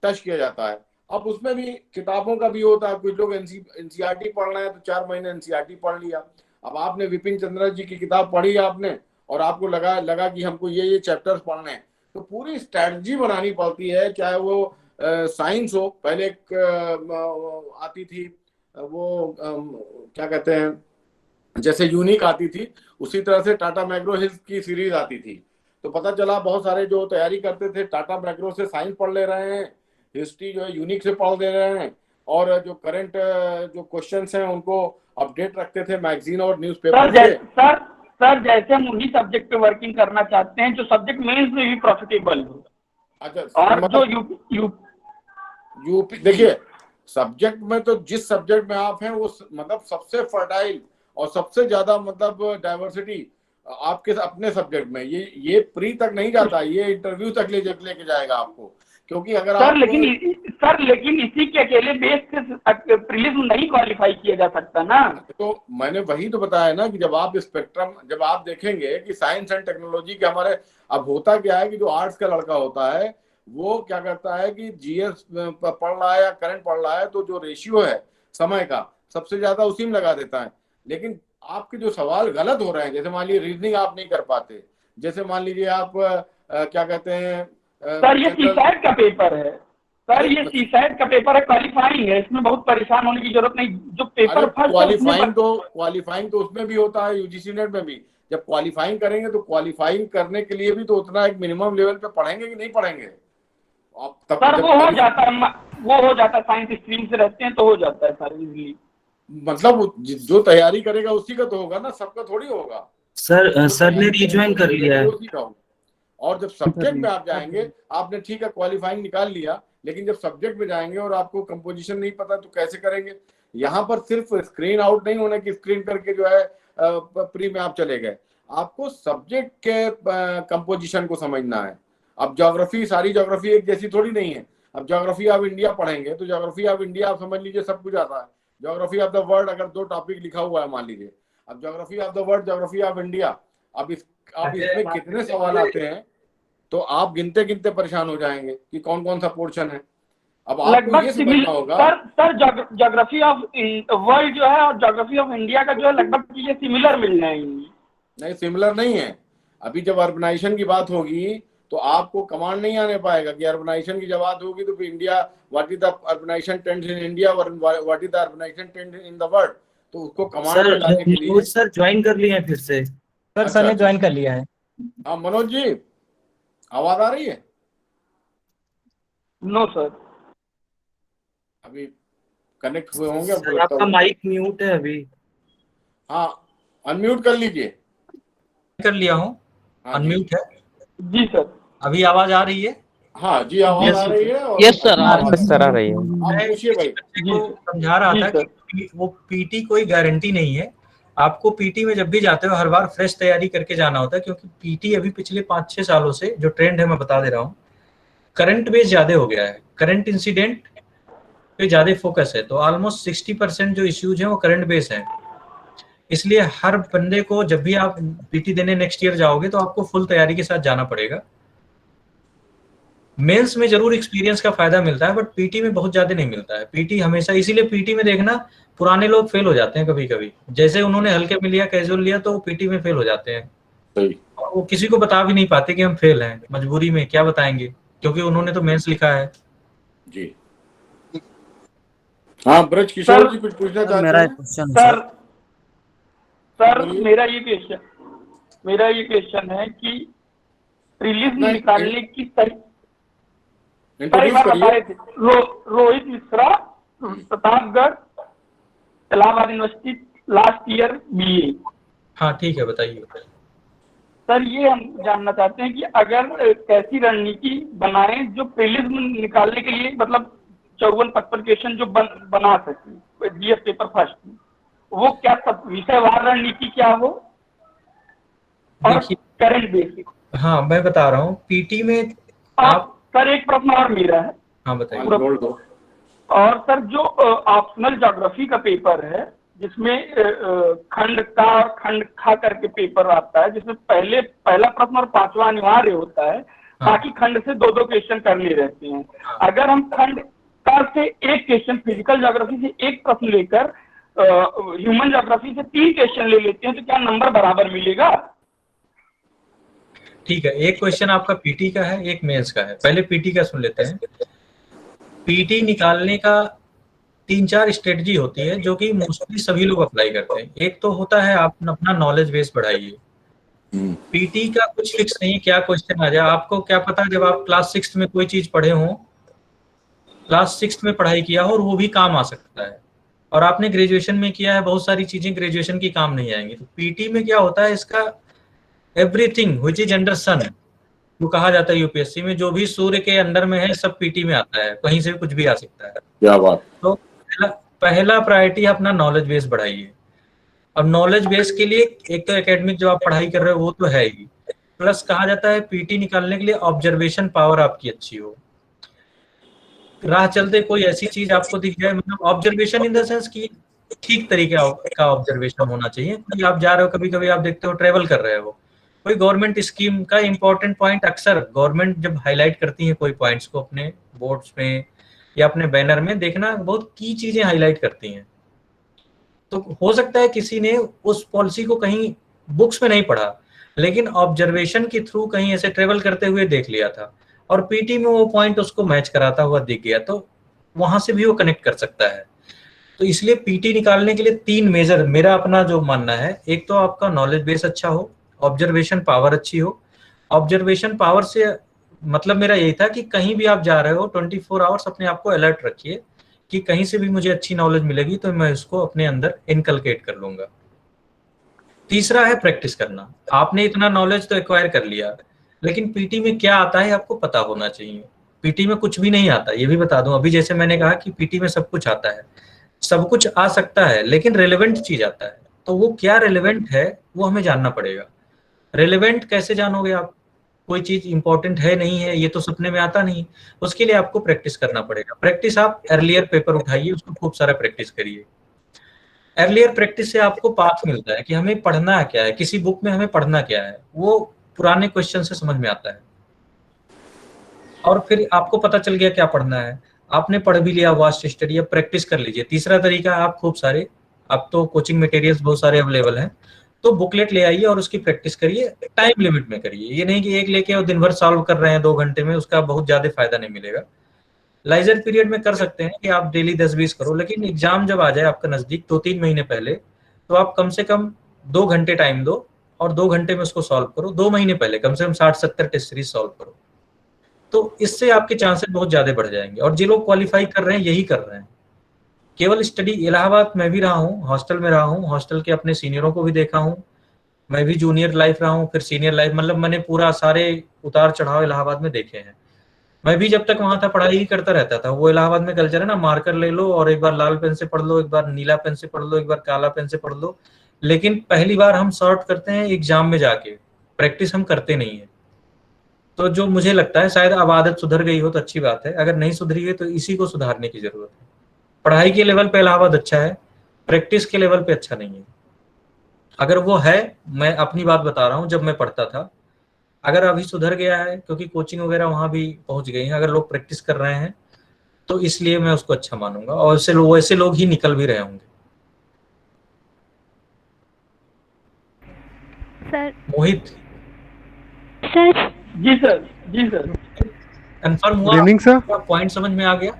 S1: टच किया जाता है। अब उसमें भी किताबों का भी होता है, कुछ लोग एनसीईआरटी पढ़ रहे हैं तो 4 महीने एनसीईआरटी पढ़ लिया। अब आपने विपिन चंद्र जी की किताब पढ़ी आपने और आपको लगा कि हमको ये चैप्टर्स पढ़ने हैं, तो पूरी स्ट्रैटेजी बनानी पड़ती है। चाहे वो साइंस हो, पहले एक आती थी वो क्या कहते हैं, जैसे यूनिक आती थी, उसी तरह से टाटा मैग्रो हिल्स की सीरीज आती थी। तो पता चला बहुत सारे जो तैयारी करते थे टाटा मैग्रो से साइंस पढ़ ले रहे हैं, हिस्ट्री जो है यूनिक से पढ़ दे रहे हैं, और जो करंट जो क्वेश्चंस हैं उनको अपडेट रखते थे मैगजीन और न्यूज़पेपर से।
S3: सर जैसे हम उन्हीं सब्जेक्ट पे वर्किंग करना चाहते हैं जो सब्जेक्ट मेंस में भी प्रॉफिटेबल हो।
S1: अच्छा
S3: और जो
S1: यूपी देखिए, सब्जेक्ट में तो जिस सब्जेक्ट में आप हैं वो मतलब सबसे फर्टाइल और सबसे ज्यादा मतलब डाइवर्सिटी आपके अपने सब्जेक्ट में, ये प्री तक नहीं जाता, ये इंटरव्यू तक लेके जाएगा आपको। क्योंकि अगर
S3: सर
S1: आप
S3: लेकिन इसी के अकेले बेस पे प्रीलिम्स नहीं क्वालिफाई किया जा सकता ना।
S1: तो मैंने वही तो बताया ना कि जब आप देखेंगे कि साइंस एंड टेक्नोलॉजी के हमारे, अब होता क्या है कि जो आर्ट्स का लड़का होता है वो क्या करता है कि जीएस पढ़ रहा है या करंट पढ़ रहा है तो जो रेशियो है समय का सबसे ज्यादा उसी में लगा देता है। लेकिन आपके जो सवाल गलत हो रहे हैं, जैसे मान लीजिए रीजनिंग आप नहीं कर पाते, जैसे मान लीजिए आप क्या कहते हैं
S3: सर ये सीसैट का पेपर है, सर ये सीसैट का पेपर है, क्वालिफाइंग है, इसमें बहुत परेशान होने की जरूरत नहीं। जो पेपर फर्स्ट
S1: क्वालिफाइंग तो उसमें भी होता है, यूजीसी नेट में भी। जब क्वालिफाइंग करेंगे तो क्वालिफाइंग करने के लिए भी तो उतना एक मिनिमम लेवल पे पढ़ेंगे कि नहीं पढ़ेंगे आप? तब
S3: सर वो हो जाता है, साइंस स्ट्रीम से रहते हैं तो हो जाता है सर इजीली।
S1: मतलब जो तैयारी करेगा उसी का तो होगा ना, सबका थोड़ी होगा।
S6: सर ने रिज्वाइन कर लिया है।
S1: और जब सब्जेक्ट में आप जाएंगे, आपने ठीक है क्वालिफाइंग निकाल लिया, लेकिन जब सब्जेक्ट में जाएंगे और आपको कंपोजिशन नहीं पता तो कैसे करेंगे? यहाँ पर सिर्फ स्क्रीन आउट नहीं होने की, स्क्रीन करके जो है प्री में आप चले गए, आपको सब्जेक्ट के कंपोजिशन को समझना है। अब ज्योग्राफी, सारी ज्योग्राफी एक जैसी थोड़ी नहीं है। अब ज्योग्राफी ऑफ इंडिया पढ़ेंगे तो ज्योग्राफी ऑफ इंडिया आप समझ लीजिए सब कुछ आता है। ज्योग्राफी ऑफ द वर्ल्ड अगर 2 टॉपिक लिखा हुआ है मान लीजिए, अब geography of the world, geography of India, अब इसमें कितने सवाल आते हैं तो आप गिनते गिनते परेशान हो जाएंगे कि कौन कौन सा पोर्शन है। अब आपको ये समझना होगा
S3: सर ज्योग्राफी ऑफ वर्ल्ड जो है और ज्योग्राफी ऑफ इंडिया का जो है लगभग चीजें सिमिलर मिल जाएंगी। नहीं,
S1: सिमिलर नहीं है। अभी जब अर्बनाइजेशन की बात होगी तो आपको कमांड नहीं आने पाएगा कि अर्बनाइजेशन की जब बात होगी तो India, what is the urbanisation trend in India, what is the urbanisation trend in the world, तो उसको कमांड लगाने के लिए।
S6: सर ज्वाइन कर लिए हैं फिर से?
S4: सर ने ज्वाइन कर लिया है।
S1: हाँ मनोज जी, आवाज आ रही है?
S3: नो सर,
S1: अभी कनेक्ट हुए होंगे।
S6: सर आपका माइक म्यूट है अभी।
S1: हाँ, अनम्यूट कर लीजिए।
S2: कर लिया हूँ, अनम्यूट है
S3: जी सर।
S2: अभी आवाज आ रही है?
S1: हाँ जी, आवाज आ रही है।
S7: यस सर, आ रही है।
S1: आप पूछिए भाई।
S2: समझा रहा था कि वो पीटी कोई गारंटी नहीं है। आपको पीटी में जब भी जाते हो हर बार फ्रेश तैयारी करके जाना होता है, क्योंकि पीटी अभी पिछले 5-6 सालों से जो ट्रेंड है मैं बता दे रहा हूँ, करंट बेस ज्यादा हो गया है, करंट इंसिडेंट पे ज्यादा फोकस है। तो ऑलमोस्ट 60% जो इश्यूज हैं वो करंट बेस है। इसलिए हर बंदे को जब भी आप पीटी देने नेक्स्ट ईयर जाओगे तो आपको फुल तैयारी के साथ जाना पड़ेगा। मेंस में जरूर एक्सपीरियंस का फायदा मिलता है, बट पीटी में बहुत ज्यादा नहीं मिलता है। पीटी हमेशा, इसीलिए पीटी में देखना पुराने लोग फेल हो जाते हैं कभी कभी। जैसे उन्होंने हल्के में लिया, कैजुअल लिया, तो पीटी में फेल हो जाते हैं। और वो किसी को बता भी नहीं पाते कि हम फेल हैं, मजबूरी में क्या बताएंगे, क्योंकि उन्होंने तो मेंस लिखा है। जी
S1: हाँ, ब्रज किशोर जी कुछ पूछना चाहते हैं?
S6: मेरा क्वेश्चन
S3: सर मेरा ये क्वेश्चन है कि रिलीज निकालने की बताए थे Rohit Mishra, Pratapgarh, Allahabad university, last year BA.
S2: हाँ ठीक है, बताइए।
S3: सर ये हम जानना चाहते हैं कि अगर कैसी रणनीति बनाएं जो प्रीलिम्स निकालने के लिए, मतलब 54-55 क्वेश्चन जो बना सके जीएस पेपर फर्स्ट में, वो क्या सब विषयवार रणनीति क्या हो और करंट बेसिक?
S2: हाँ मैं बता रहा हूँ। पीटी में आप
S3: सर एक प्रश्न और मेरा है।
S2: हाँ बताइए।
S3: और सर जो ऑप्शनल ज्योग्राफी का पेपर है जिसमें खंड का और खंड खा करके पेपर आता है, जिसमें पहला प्रश्न और 5वां अनिवार्य होता है, बाकी खंड से 2-2 क्वेश्चन करने रहते हैं। अगर हम खंड का से एक क्वेश्चन, फिजिकल ज्योग्राफी से एक प्रश्न लेकर ह्यूमन ज्योग्राफी से 3 क्वेश्चन ले लेते हैं तो क्या नंबर बराबर मिलेगा?
S2: ठीक है, एक क्वेश्चन आपका पीटी का है, एक मेंस का है। पहले पीटी का सुन लेते हैं। पीटी निकालने का 3-4 स्ट्रेटजी होती है जो कि मोस्टली सभी लोग अप्लाई करते हैं। एक तो होता है आप अपना नॉलेज बेस बढ़ाइए। पीटी का कुछ फिक्स नहीं क्या क्वेश्चन आ जाए। आपको क्या पता, जब आप क्लास 6 में कोई चीज पढ़े हो, क्लास 6 में पढ़ाई किया हो और वो भी काम आ सकता है, और आपने ग्रेजुएशन में किया है, बहुत सारी चीजें ग्रेजुएशन की काम नहीं आएंगी। तो पीटी में क्या होता है, इसका एवरीथिंग व्हिच इज अंडर सन, जो कहा जाता है यूपीएससी में, जो भी सूर्य के अंडर में है सब पीटी में आता है, कहीं से भी कुछ भी आ सकता है। क्या बात। तो पहला प्रायोरिटी अपना नॉलेज बेस बढ़ाइए। अब नॉलेज बेस के लिए एक तो एकेडमिक जो आप पढ़ाई कर रहे हो वो तो है ही, प्लस कहा जाता है पीटी निकालने के लिए ऑब्जर्वेशन पावर आपकी अच्छी हो। राह चलते कोई ऐसी चीज आपको दिख जाए, मतलब ऑब्जर्वेशन इन द सेंस कि ठीक तरीके का ऑब्जर्वेशन होना चाहिए। कि आप जा रहे हो, कभी कभी आप देखते हो ट्रेवल कर रहे हो, कोई गवर्नमेंट स्कीम का इंपॉर्टेंट पॉइंट, अक्सर गवर्नमेंट जब हाईलाइट करती है कोई पॉइंट्स को अपने बोर्ड्स में या अपने बैनर में, देखना बहुत की चीजें हाईलाइट करती हैं। तो हो सकता है किसी ने उस पॉलिसी को कहीं बुक्स में नहीं पढ़ा, लेकिन ऑब्जर्वेशन के थ्रू कहीं ऐसे ट्रेवल करते हुए देख लिया था और पीटी में वो पॉइंट उसको मैच कराता हुआ दिख गया, तो वहां से भी वो कनेक्ट कर सकता है। तो इसलिए पीटी निकालने के लिए 3 मेजर मेरा अपना जो मानना है, एक तो आपका नॉलेज बेस अच्छा हो, ऑब्जर्वेशन पावर अच्छी हो। ऑब्जर्वेशन पावर से मतलब मेरा यही था कि कहीं भी आप जा रहे हो 24 आवर्स अपने आप को अलर्ट रखिए कि कहीं से भी मुझे अच्छी नॉलेज मिलेगी तो मैं उसको अपने अंदर इनकलकेट कर लूंगा। तीसरा है प्रैक्टिस करना। आपने इतना नॉलेज तो एक्वायर कर लिया, लेकिन पीटी में क्या आता है आपको पता होना चाहिए। पीटी में कुछ भी नहीं आता, ये भी बता दूं। अभी जैसे मैंने कहा कि पीटी में सब कुछ आता है, सब कुछ आ सकता है, लेकिन रेलेवेंट चीज आता है। तो वो क्या रेलेवेंट है वो हमें जानना पड़ेगा। रेलेवेंट कैसे जानोगे आप? कोई चीज इंपॉर्टेंट है नहीं है, ये तो सपने में आता नहीं। उसके लिए आपको प्रैक्टिस करना पड़ेगा। प्रैक्टिस आप अर्लियर पेपर उठाइए, उसको खूब सारा प्रैक्टिस करिए। अर्लियर प्रैक्टिस से आपको पाथ मिलता है कि हमें पढ़ना क्या है, किसी बुक में हमें पढ़ना क्या है, वो पुराने क्वेश्चन से समझ में आता है। और फिर आपको पता चल गया क्या पढ़ना है, आपने पढ़ भी लिया वास्ट स्टडी, अब प्रैक्टिस कर लीजिए। तीसरा तरीका, आप खूब सारे, अब तो कोचिंग मटेरियल्स बहुत सारे अवेलेबल हैं, तो बुकलेट ले आइए और उसकी प्रैक्टिस करिए। टाइम लिमिट में करिए, ये नहीं कि एक लेके और दिन भर सॉल्व कर रहे हैं 2 घंटे में, उसका बहुत ज्यादा फायदा नहीं मिलेगा। लाइजर पीरियड में कर सकते हैं कि आप डेली 10-20 करो, लेकिन एग्जाम जब आ जाए आपका नजदीक 2-3 महीने पहले, तो आप कम से कम 2 घंटे टाइम दो और 2 घंटे में उसको सॉल्व करो। 2 महीने पहले कम से कम 60-70 टेस्ट सीरीज सॉल्व करो, तो इससे आपके चांसेस बहुत ज्यादा बढ़ जाएंगे। और जो लोग क्वालिफाई कर रहे हैं यही कर रहे हैं। केवल स्टडी, इलाहाबाद मैं भी रहा हूँ, हॉस्टल में रहा हूँ, हॉस्टल के अपने सीनियरों को भी देखा हूँ, मैं भी जूनियर लाइफ रहा हूँ, फिर सीनियर लाइफ, मतलब मैंने पूरा सारे उतार चढ़ाव इलाहाबाद में देखे हैं। मैं भी जब तक वहां था पढ़ाई ही करता रहता था। वो इलाहाबाद में कल्चर है ना, मार्कर ले लो और एक बार लाल पेन से पढ़ लो, एक बार नीला पेन से पढ़ लो, एक बार काला पेन से पढ़ लो। लेकिन पहली बार हम सॉर्ट करते हैं एग्जाम में जाके, प्रैक्टिस हम करते नहीं है। तो जो मुझे लगता है, शायद अब आदत सुधर गई हो तो अच्छी बात है, अगर नहीं सुधरी है तो इसी को सुधारने की जरूरत है। पढ़ाई के लेवल पे इलाहाबाद अच्छा है, प्रैक्टिस के लेवल पे अच्छा नहीं है। अगर वो है, मैं अपनी बात बता रहा हूँ, जब मैं पढ़ता था, अगर अभी सुधर गया है क्योंकि कोचिंग वगैरह वहां भी पहुंच गई है, अगर लोग प्रैक्टिस कर रहे हैं तो इसलिए मैं उसको अच्छा मानूंगा, और वैसे लोग ही निकल भी रहे होंगे।
S8: सर।
S2: मोहित
S8: सर।
S3: जी सर, जी सर,
S2: कंफर्म हुआ?
S9: Evening sir.
S2: पॉइंट समझ में आ गया?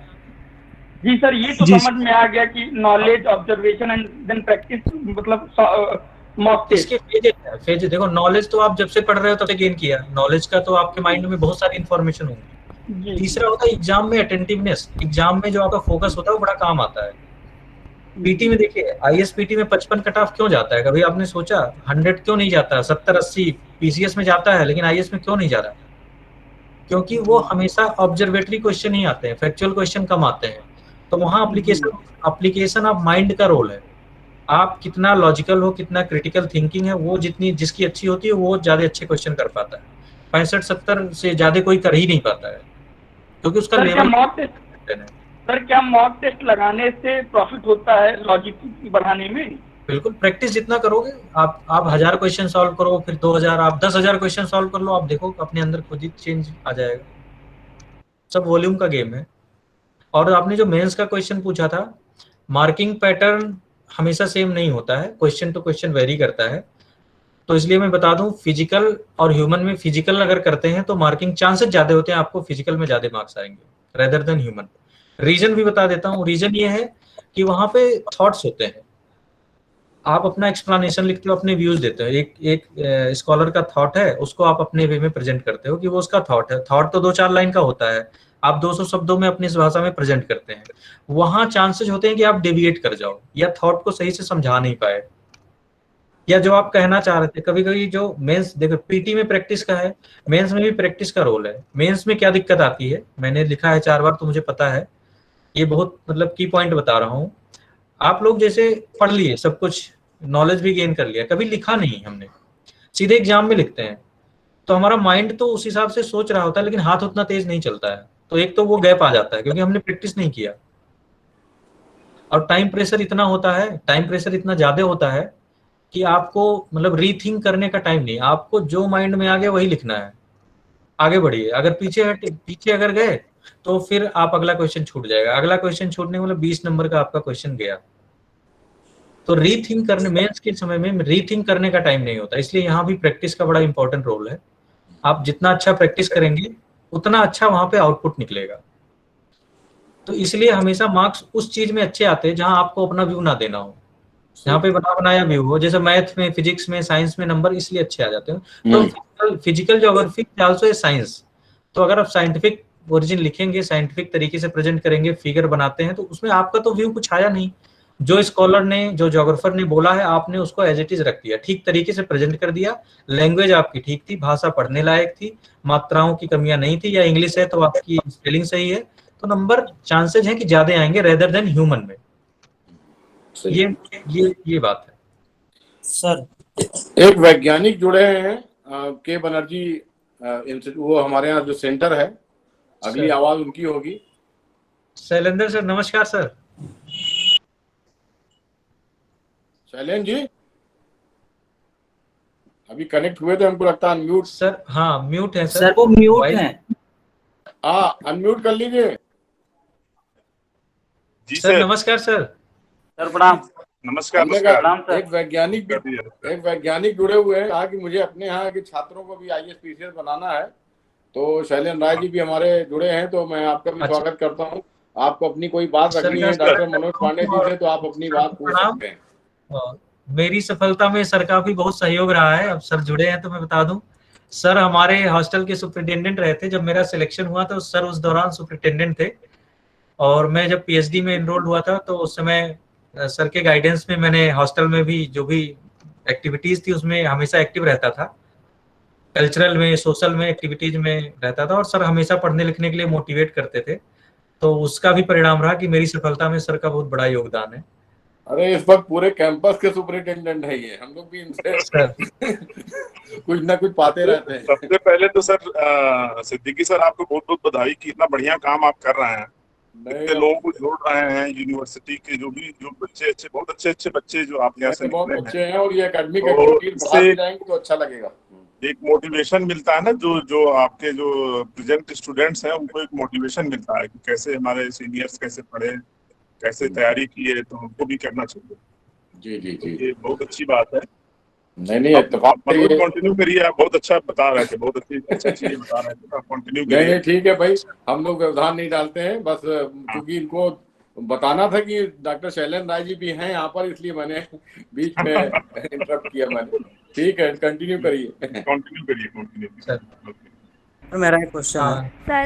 S3: जी सर, ये तो
S9: जी
S3: समझ में आ गया कि knowledge, observation and then practice, मतलब मॉक टेस्ट।
S2: इसके फेज देखो, नॉलेज तो आप जब से पढ़ रहे हो तब से गेन किया, नॉलेज का तो आपके माइंड में बहुत सारी इंफॉर्मेशन होंगी। तीसरा होता है एग्जाम में अटेंटिवनेस, एग्जाम में जो आपका फोकस होता है वो बड़ा काम आता है। पीटी में देखिए, आईएसपीटी में 55 कट ऑफ क्यों जाता है? कभी आपने सोचा 100 क्यों नहीं जाता? 70-80 पीसीएस में जाता है, लेकिन आईएएस में क्यों नहीं जा रहा? क्योंकि वो हमेशा ऑब्जर्वेटरी क्वेश्चन ही आते हैं, फैक्चुअल क्वेश्चन कम आते हैं। तो वहां एप्लीकेशन ऑफ माइंड का रोल है। आप कितना लॉजिकल हो, कितना क्रिटिकल थिंकिंग है, वो जितनी जिसकी अच्छी होती है वो ज्यादा अच्छे क्वेश्चन कर पाता है। 65-70 से ज्यादा कोई कर ही नहीं पाता है, क्योंकि उसका लेवल।
S3: सर, क्या मॉक टेस्ट लगाने से प्रॉफिट होता है लॉजिक बढ़ाने में?
S2: बिल्कुल, प्रैक्टिस जितना करोगे, आप 1000 क्वेश्चन सॉल्व करो, फिर 2000, आप 10,000 क्वेश्चन सॉल्व कर लो, आप देखो अपने अंदर खुद ही चेंज आ जाएगा। सब वॉल्यूम का गेम है। और आपने जो मेंस का क्वेश्चन पूछा था, मार्किंग पैटर्न हमेशा सेम नहीं होता है, क्वेश्चन टू क्वेश्चन वेरी करता है। तो इसलिए मैं बता दूं, फिजिकल और ह्यूमन में, फिजिकल अगर करते हैं तो मार्किंग चांसेस ज्यादा होते हैं, आपको फिजिकल में ज्यादा मार्क्स आएंगे रेदर देन ह्यूमन। रीजन भी बता देता हूँ। रीजन ये है कि वहां पे थॉट्स होते हैं, आप अपना एक्सप्लेनेशन लिखते हो, अपने व्यूज देते हो। एक स्कॉलर का थॉट है, उसको आप अपने वे में प्रेजेंट करते हो कि वो उसका थॉट है। थॉट तो 2-4 लाइन का होता है, आप 200 शब्दों में अपनी भाषा में प्रेजेंट करते हैं। वहां चांसेस होते हैं कि आप डेविएट कर जाओ या थॉट को सही से समझा नहीं पाए, या जो आप कहना चाह रहे थे। कभी कभी जो मेंस, देखो पीटी में प्रैक्टिस का है, मेंस में भी प्रैक्टिस का रोल है। मेंस में क्या दिक्कत आती है, मैंने लिखा है 4 बार तो मुझे पता है, ये बहुत मतलब की पॉइंट बता रहा हूँ। आप लोग जैसे पढ़ लिए सब कुछ, नॉलेज भी गेन कर लिया, कभी लिखा नहीं हमने, सीधे एग्जाम में लिखते हैं, तो हमारा माइंड तो उस हिसाब से सोच रहा होता है, लेकिन हाथ उतना तेज नहीं चलता है। तो एक तो वो गैप आ जाता है क्योंकि हमने प्रैक्टिस नहीं किया। और टाइम प्रेशर इतना होता है, टाइम प्रेशर इतना ज्यादा होता है कि आपको मतलब रीथिंक करने का टाइम नहीं, आपको जो माइंड में आ गया वही लिखना है, आगे बढ़िए। अगर पीछे अगर गए तो फिर आप अगला क्वेश्चन छूट जाएगा, अगला क्वेश्चन छूटने मतलब 20 नंबर का आपका क्वेश्चन गया। तो रीथिंक करने, मेंस के समय में रीथिंक करने का टाइम नहीं होता, इसलिए यहाँ भी प्रैक्टिस का बड़ा इंपॉर्टेंट रोल है। आप जितना अच्छा प्रैक्टिस करेंगे उतना अच्छा वहां पे आउटपुट निकलेगा। तो इसलिए हमेशा मार्क्स उस चीज में अच्छे आते हैं जहां आपको अपना व्यू ना देना हो, जहाँ पे बना बनाया व्यू हो। जैसे मैथ में, फिजिक्स में, साइंस में नंबर इसलिए अच्छे आ जाते हैं। तो physical geography also a science. तो अगर आप साइंटिफिक ओरिजिन लिखेंगे, साइंटिफिक तरीके से प्रेजेंट करेंगे, फिगर बनाते हैं, तो उसमें आपका तो व्यू कुछ आया नहीं। जो स्कॉलर ने, जो ज्योग्राफर ने बोला है, आपने उसको एज इट इज रख दिया, ठीक तरीके से प्रेजेंट कर दिया। लैंग्वेज आपकी ठीक थी, भाषा पढ़ने लायक थी, मात्राओं की कमियां नहीं थी, या इंग्लिश है तो आपकी स्पेलिंग सही है, तो नंबर चांसेज है कि ज्यादा आएंगे रेदर देन ह्यूमन में। ये बात है
S6: सर।
S1: एक वैज्ञानिक जुड़े हैं के बनर्जी इंस्टीट्यूट, वो हमारे यहाँ जो सेंटर है, अगली आवाज उनकी होगी।
S2: शैलेंद्र सर, नमस्कार सर।
S1: शैलेंद्र जी अभी कनेक्ट हुए थे, हमको लगता है अनम्यूट।
S2: सर हाँ म्यूट है
S6: सर वो म्यूट है।
S1: हाँ अनम्यूट कर लीजिए।
S9: जी
S2: सर नमस्कार सर।
S3: सर प्रणाम।
S9: नमस्कार।
S3: प्रणाम सर।
S1: एक वैज्ञानिक जुड़े हुए हैं, कहा कि मुझे अपने यहाँ के छात्रों को भी IAS-PCS बनाना है। तो शैलेंद्र राय जी भी हमारे जुड़े हैं, तो मैं आपका भी स्वागत करता हूँ। आपको अपनी कोई बात रखनी है डॉक्टर मनोज पांडे जी से, तो आप अपनी बात पूछ सकते हैं।
S2: मेरी सफलता में सर का भी बहुत सहयोग रहा है। अब सर जुड़े हैं तो मैं बता दूं, सर हमारे हॉस्टल के सुपरिटेंडेंट रहे थे। जब मेरा सिलेक्शन हुआ तो सर उस दौरान सुपरिटेंडेंट थे, और मैं जब PhD में एनरोल्ड हुआ था तो उस समय सर के गाइडेंस में मैंने हॉस्टल में भी जो भी एक्टिविटीज थी उसमें हमेशा एक्टिव रहता था, कल्चरल में, सोशल में एक्टिविटीज में रहता था, और सर हमेशा पढ़ने लिखने के लिए मोटिवेट करते थे। तो उसका भी परिणाम रहा कि मेरी सफलता में सर का बहुत बड़ा योगदान है।
S1: अरे इस वक्त पूरे कैंपस के सुपरिटेंडेंट है ये, हम लोग भी इनसे कुछ ना कुछ पाते रहते हैं।
S9: सबसे पहले तो सर सिद्दीकी सर आपको बहुत बहुत बधाई कि इतना बढ़िया काम आप कर रहे हैं, इतने लोगों को जोड़ रहे हैं। यूनिवर्सिटी के जो बच्चे अच्छे, बहुत अच्छे बच्चे जो आप यहाँ से
S1: बहुत
S9: निकले
S1: अच्छे हैं, और ये एकेडमिक
S9: तो
S1: एक्टिविटीज बढ़ाते जाएंगे तो अच्छा लगेगा।
S9: एक मोटिवेशन मिलता है ना, जो आपके जो प्रेजेंट स्टूडेंट्स हैं उनको एक मोटिवेशन मिलता है कि कैसे हमारे सीनियर्स कैसे पढ़े, कैसे तैयारी किए, तो हमको भी करना चाहिए।
S1: जी जी जी,
S9: ये बहुत अच्छी बात है।
S1: नहीं
S9: कंटिन्यू करिए, आप बहुत अच्छा बता रहे थे, बहुत अच्छी चीजें बता रहे थे, आप कंटिन्यू करिए।
S1: नहीं ठीक है भाई, हम लोग व्यवधान नहीं डालते हैं, बस क्योंकि इनको बताना था कि डॉक्टर शैलेंद्र राय जी भी हैं यहाँ पर, इसलिए मैंने बीच में इंटरप्ट किया मैंने। ठीक है, कंटिन्यू करिए।
S6: सर मेरा एक क्वेश्चन है।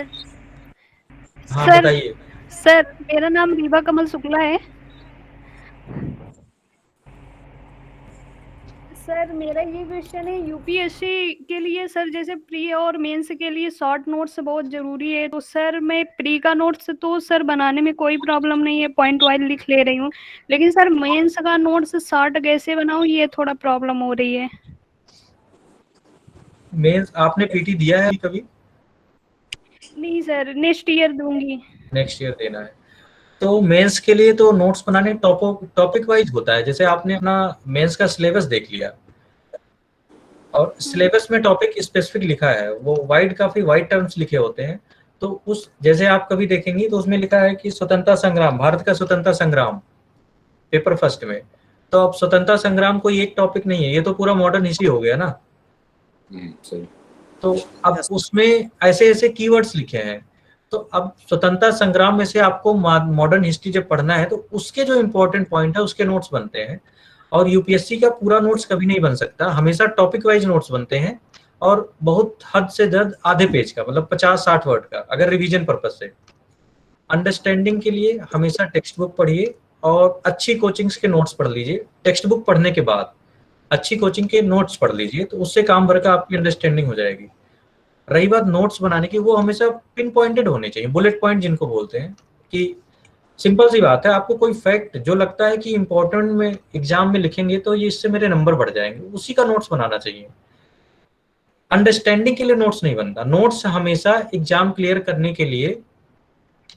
S2: हाँ बताइए।
S8: सर मेरा नाम रीवा कमल शुक्ला है। सर मेरा ये क्वेश्चन है, UPSC के लिए सर जैसे प्री और मेंस के लिए शॉर्ट नोट्स बहुत जरूरी है, तो सर मैं प्री का नोट्स तो सर बनाने में कोई प्रॉब्लम नहीं है, पॉइंट वाइज लिख ले रही हूँ, लेकिन सर मेंस का नोट्स शॉर्ट कैसे बनाऊँ, ये थोड़ा प्रॉब्लम हो रही है।
S2: मेंस आपने PT दिया है कभी?
S8: नहीं सर, नेक्स्ट ईयर दूंगी।
S2: नेक्स्ट ईयर देना है। तो मेंस के लिए तो नोट्स बनाने टॉपिक वाइज होता है। जैसे आपने अपना मेंस का सिलेबस देख लिया और सिलेबस में टॉपिक स्पेसिफिक लिखा है, वो काफी वाइड टर्म्स लिखे होते हैं। तो उस जैसे आप कभी देखेंगे तो उसमें लिखा है कि स्वतंत्रता संग्राम, भारत का स्वतंत्रता संग्राम, पेपर फर्स्ट में। तो अब स्वतंत्रता संग्राम कोई एक टॉपिक नहीं है, ये तो पूरा मॉडर्न हिस्ट्री हो गया ना।
S1: सही।
S2: तो अब उसमें ऐसे ऐसे कीवर्ड्स लिखे हैं। तो अब स्वतंत्रता संग्राम में से आपको मॉडर्न हिस्ट्री जब पढ़ना है तो उसके जो इंपॉर्टेंट पॉइंट है उसके नोट्स बनते हैं। और UPSC का पूरा नोट्स कभी नहीं बन सकता, हमेशा टॉपिक वाइज नोट्स बनते हैं, और बहुत हद से ज्यादा आधे पेज का, मतलब 50-60 वर्ड का, अगर रिवीजन पर्पज से। अंडरस्टैंडिंग के लिए हमेशा टेक्स्ट बुक पढ़िए और अच्छी कोचिंग्स के नोट्स पढ़ लीजिए। टेक्स्ट बुक पढ़ने के बाद अच्छी कोचिंग के नोट्स पढ़ लीजिए, तो उससे काम भर का आपकी अंडरस्टैंडिंग हो जाएगी। रही बात नोट्स बनाने की, वो हमेशा पिन पॉइंटेड होने चाहिए, बुलेट पॉइंट जिनको बोलते हैं। कि सिंपल सी बात है, आपको कोई फैक्ट जो लगता है कि इंपॉर्टेंट में एग्जाम में लिखेंगे तो ये इससे मेरे नंबर बढ़ जाएंगे, उसी का नोट्स बनाना चाहिए। अंडरस्टैंडिंग के लिए नोट्स नहीं बनता। नोट्स हमेशा एग्जाम क्लियर करने के लिए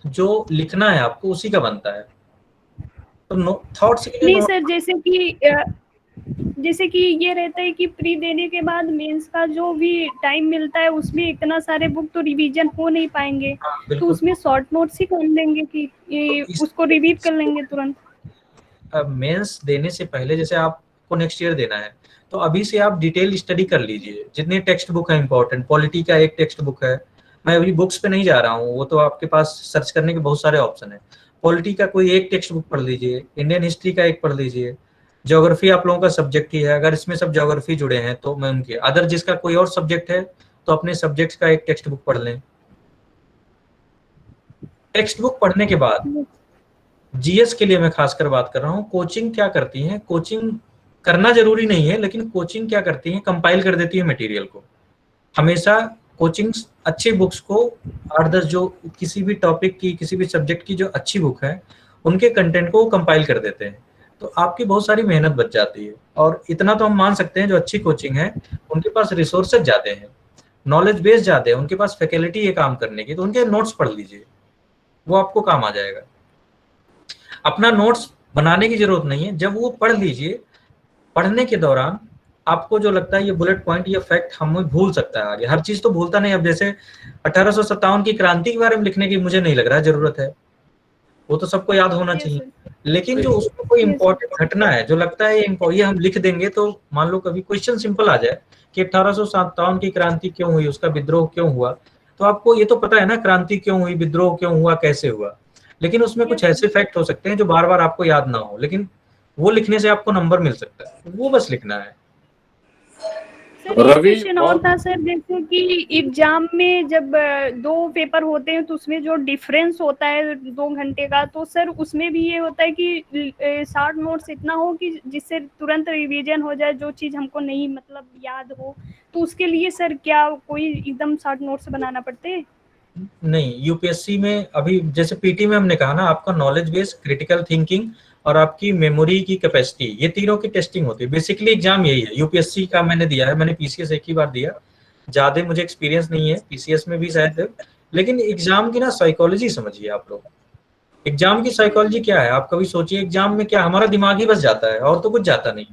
S2: जो लिखना है आपको उसी का बनता है। तो थॉट्स के लिए
S8: नहीं सर, जैसे कि ये रहता है कि प्री देने के बाद मेंस का जो भी टाइम मिलता है उसमें इतना सारे बुक तो रिवीजन हो नहीं पाएंगे, तो उसमें शॉर्ट नोट्स ही कर लेंगे कि ये उसको रिवीट कर लेंगे तुरंत।
S2: मेंस देने से पहले, जैसे आपको नेक्स्ट ईयर देना है, तो अभी से आप डिटेल स्टडी कर लीजिए। जितने टेक्स्ट बुक है इंपॉर्टेंट, पॉलिटी का एक टेक्स्ट बुक है, मैं अभी बुक्स पे नहीं जा रहा हूँ, वो तो आपके पास सर्च करने के बहुत सारे ऑप्शन है। पॉलिटी का कोई एक टेक्स्ट बुक पढ़ लीजिए, इंडियन हिस्ट्री का एक पढ़ लीजिए, ज्योग्राफी आप लोगों का सब्जेक्ट ही है, अगर इसमें सब ज्योग्राफी जुड़े हैं तो मैं उनके, अदर जिसका कोई और सब्जेक्ट है तो अपने सब्जेक्ट्स का एक टेक्स्ट बुक पढ़ लें। टेक्स्ट बुक पढ़ने के बाद जीएस के लिए मैं खासकर बात कर रहा हूँ, कोचिंग क्या करती है, कोचिंग करना जरूरी नहीं है, लेकिन कोचिंग क्या करती है, कंपाइल कर देती है मटेरियल को। हमेशा कोचिंग अच्छी बुक्स को 8-10 जो किसी भी टॉपिक की, किसी भी सब्जेक्ट की जो अच्छी बुक है, उनके कंटेंट को कंपाइल कर देते हैं, तो आपकी बहुत सारी मेहनत बच जाती है। और इतना तो हम मान सकते हैं, जो अच्छी कोचिंग है उनके पास रिसोर्सेज ज्यादा हैं, नॉलेज बेस ज्यादा है, उनके पास फैकल्टी है काम करने की, तो उनके नोट्स पढ़ लीजिए, वो आपको काम आ जाएगा। अपना नोट्स बनाने की जरूरत नहीं है, जब वो पढ़ लीजिए, पढ़ने के दौरान आपको जो लगता है ये बुलेट पॉइंट, ये फैक्ट हमें भूल सकता है, आगे हर चीज तो भूलता नहीं। अब जैसे 1857 की क्रांति के बारे में लिखने की मुझे नहीं लग रहा जरूरत है, वो तो सबको याद होना चाहिए, लेकिन जो उसमें कोई इंपॉर्टेंट घटना है जो लगता है ये हम लिख देंगे, तो मान लो कभी क्वेश्चन सिंपल आ जाए कि 1857 की क्रांति क्यों हुई, उसका विद्रोह क्यों हुआ, तो आपको ये तो पता है ना क्रांति क्यों हुई, विद्रोह क्यों हुआ, कैसे हुआ, लेकिन उसमें कुछ ऐसे फैक्ट हो सकते हैं जो बार बार आपको याद ना हो, लेकिन वो लिखने से आपको नंबर मिल सकता है, वो बस लिखना है।
S8: रवि और था सर, जैसे कि एग्जाम में जब 2 पेपर होते हैं तो उसमें जो डिफरेंस होता है 2 घंटे का, तो सर उसमें भी ये होता है कि शॉर्ट नोट्स इतना हो कि जिससे तुरंत रिवीजन हो जाए, जो चीज हमको नहीं मतलब याद हो, तो उसके लिए सर क्या कोई एकदम शॉर्ट नोट्स बनाना पड़ते हैं?
S2: नहीं, यूपीएससी में अभी जैसे पीटी में हमने कहा ना, आपका नॉलेज बेस, क्रिटिकल थिंकिंग और आपकी मेमोरी की कैपेसिटी, ये तीनों की टेस्टिंग होती है। बेसिकली एग्जाम यही है। यूपीएससी का मैंने दिया है, मैंने पीसीएस एक ही बार दिया, ज्यादा मुझे एक्सपीरियंस नहीं है, पीसीएस में भी शायद, लेकिन एग्जाम की ना साइकोलॉजी समझिए आप लोग। एग्जाम की साइकोलॉजी क्या है, आप कभी सोचिए एग्जाम में क्या, हमारा दिमाग ही बस जाता है और तो कुछ जाता नहीं।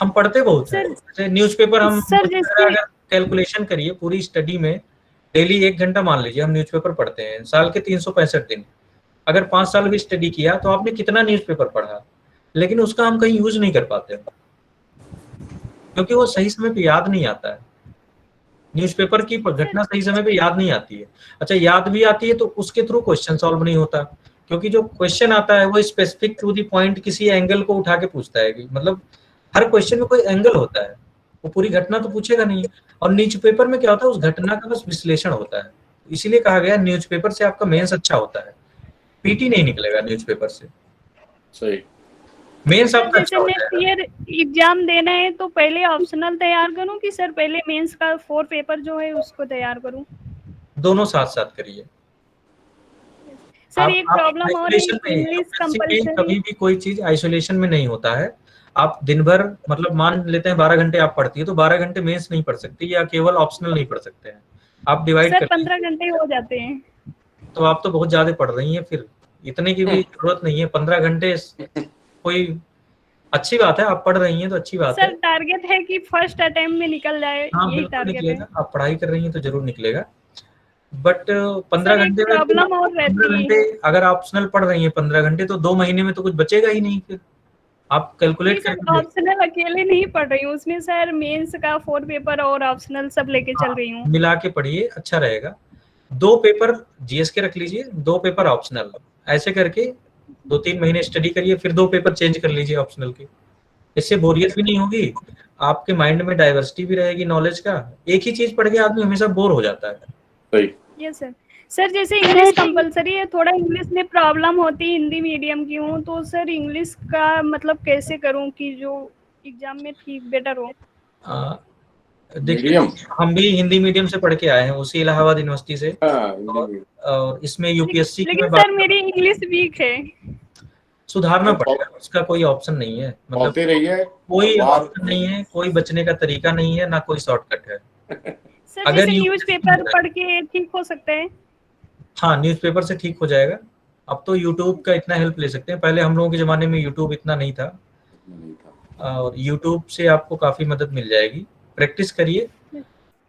S2: हम पढ़ते बहुत है, न्यूज़पेपर हम कैलकुलेशन करिए, पूरी स्टडी में डेली 1 घंटा मान लीजिए हम न्यूज़पेपर पढ़ते हैं, साल के 365 दिन, अगर 5 साल भी स्टडी किया तो आपने कितना न्यूज़पेपर पढ़ा, लेकिन उसका हम कहीं यूज नहीं कर पाते क्योंकि वो सही समय पे याद नहीं आता है। न्यूज़पेपर की घटना सही समय पे याद नहीं आती है। अच्छा, याद भी आती है तो उसके थ्रू क्वेश्चन सॉल्व नहीं होता, क्योंकि जो क्वेश्चन आता है वो स्पेसिफिक टू द पॉइंट किसी एंगल को उठा के पूछता है, मतलब हर क्वेश्चन में कोई एंगल होता है, वो पूरी घटना तो पूछेगा नहीं। और न्यूज़पेपर में क्या होता है, उस घटना का बस विश्लेषण होता है, इसीलिए कहा गया न्यूज़पेपर से आपका मेंस अच्छा होता है, पीटी नहीं निकलेगा न्यूज़पेपर से।
S1: सही।
S2: मेंस आपका अच्छा होता है।
S8: नेक्स्ट ईयर एग्जाम देना है तो पहले ऑप्शनल तैयार करूं कि सर पहले मेंस का 4 पेपर जो है उसको तैयार करूं?
S2: दोनों साथ साथ करिए
S8: सर। एक प्रॉब्लम और है, इंग्लिश कंपलसरी,
S2: कभी भी कोई चीज आइसोलेशन में नहीं होता है। आप दिन भर, मतलब मान लेते हैं 12 घंटे आप पढ़ती है, तो 12 घंटे मेंस नहीं पढ़ सकती, या केवल ऑप्शनल नहीं पढ़ सकते हैं, आप डिवाइड कर
S8: 15 घंटे हो जाते हैं।
S2: तो आप तो बहुत ज्यादा पढ़ रही हैं, फिर इतने की भी जरूरत नहीं है। 15 घंटे कोई अच्छी बात है, आप पढ़ रही हैं तो अच्छी बात है।
S8: सर टारगेट है कि फर्स्ट अटेम्प्ट में निकल जाए,
S2: हाँ,
S8: यही टारगेट है।
S2: आप पढ़ाई कर रही हैं तो जरूर निकलेगा, बट 15 घंटे में,
S8: प्रॉब्लम और रहती है,
S2: अगर ऑप्शनल पढ़ रही हैं 15 घंटे तो 2 महीने में तो कुछ बचेगा ही नहीं, फिर आप कैलकुलेट करके।
S8: ऑप्शनल अकेले नहीं पढ़ रही हूँ, उसमें सर मेंस का 4 पेपर और ऑप्शनल सब लेके चल रही हूँ।
S2: मिला के पढ़िए, अच्छा रहेगा। 2 पेपर जीएस के रख लीजिए, 2 पेपर ऑप्शनल, ऐसे करके 2-3 महीने स्टडी करिए, फिर 2 पेपर चेंज कर लीजिए ऑप्शनल के। इससे बोरियत भी नहीं होगी, आपके माइंड में डाइवर्सिटी भी रहेगी नॉलेज का। एक ही चीज पढ़ के आदमी हमेशा बोर हो जाता है।
S1: सही।
S8: Yes sir. सर जैसे इंग्लिश कंपलसरी है, थोड़ा इंग्लिश में प्रॉब्लम होती है, हिंदी मीडियम की हूँ, तो सर इंग्लिश का मतलब कैसे करूँ कि जो एग्जाम में ठीक बेटर हो?
S2: देखिए, हम भी हिंदी मीडियम से पढ़ के आए हैं, उसी इलाहाबाद यूनिवर्सिटी से, और इसमें यूपीएससी की
S8: लेकिन सर मेरी इंग्लिश वीक है,
S2: सुधारना पड़ेगा, उसका कोई ऑप्शन नहीं है, मतलब कोई ऑप्शन नहीं है, कोई बचने का तरीका नहीं है, ना कोई शॉर्टकट है।
S8: सर अगर न्यूज़पेपर पढ़ के ठीक हो सकते हैं?
S2: हाँ, न्यूज़पेपर से ठीक हो जाएगा। अब तो यूट्यूब का इतना हेल्प ले सकते हैं, पहले हम लोगों के जमाने में यूट्यूब इतना नहीं था, और यूट्यूब से आपको काफी मदद मिल जाएगी। प्रैक्टिस करिए,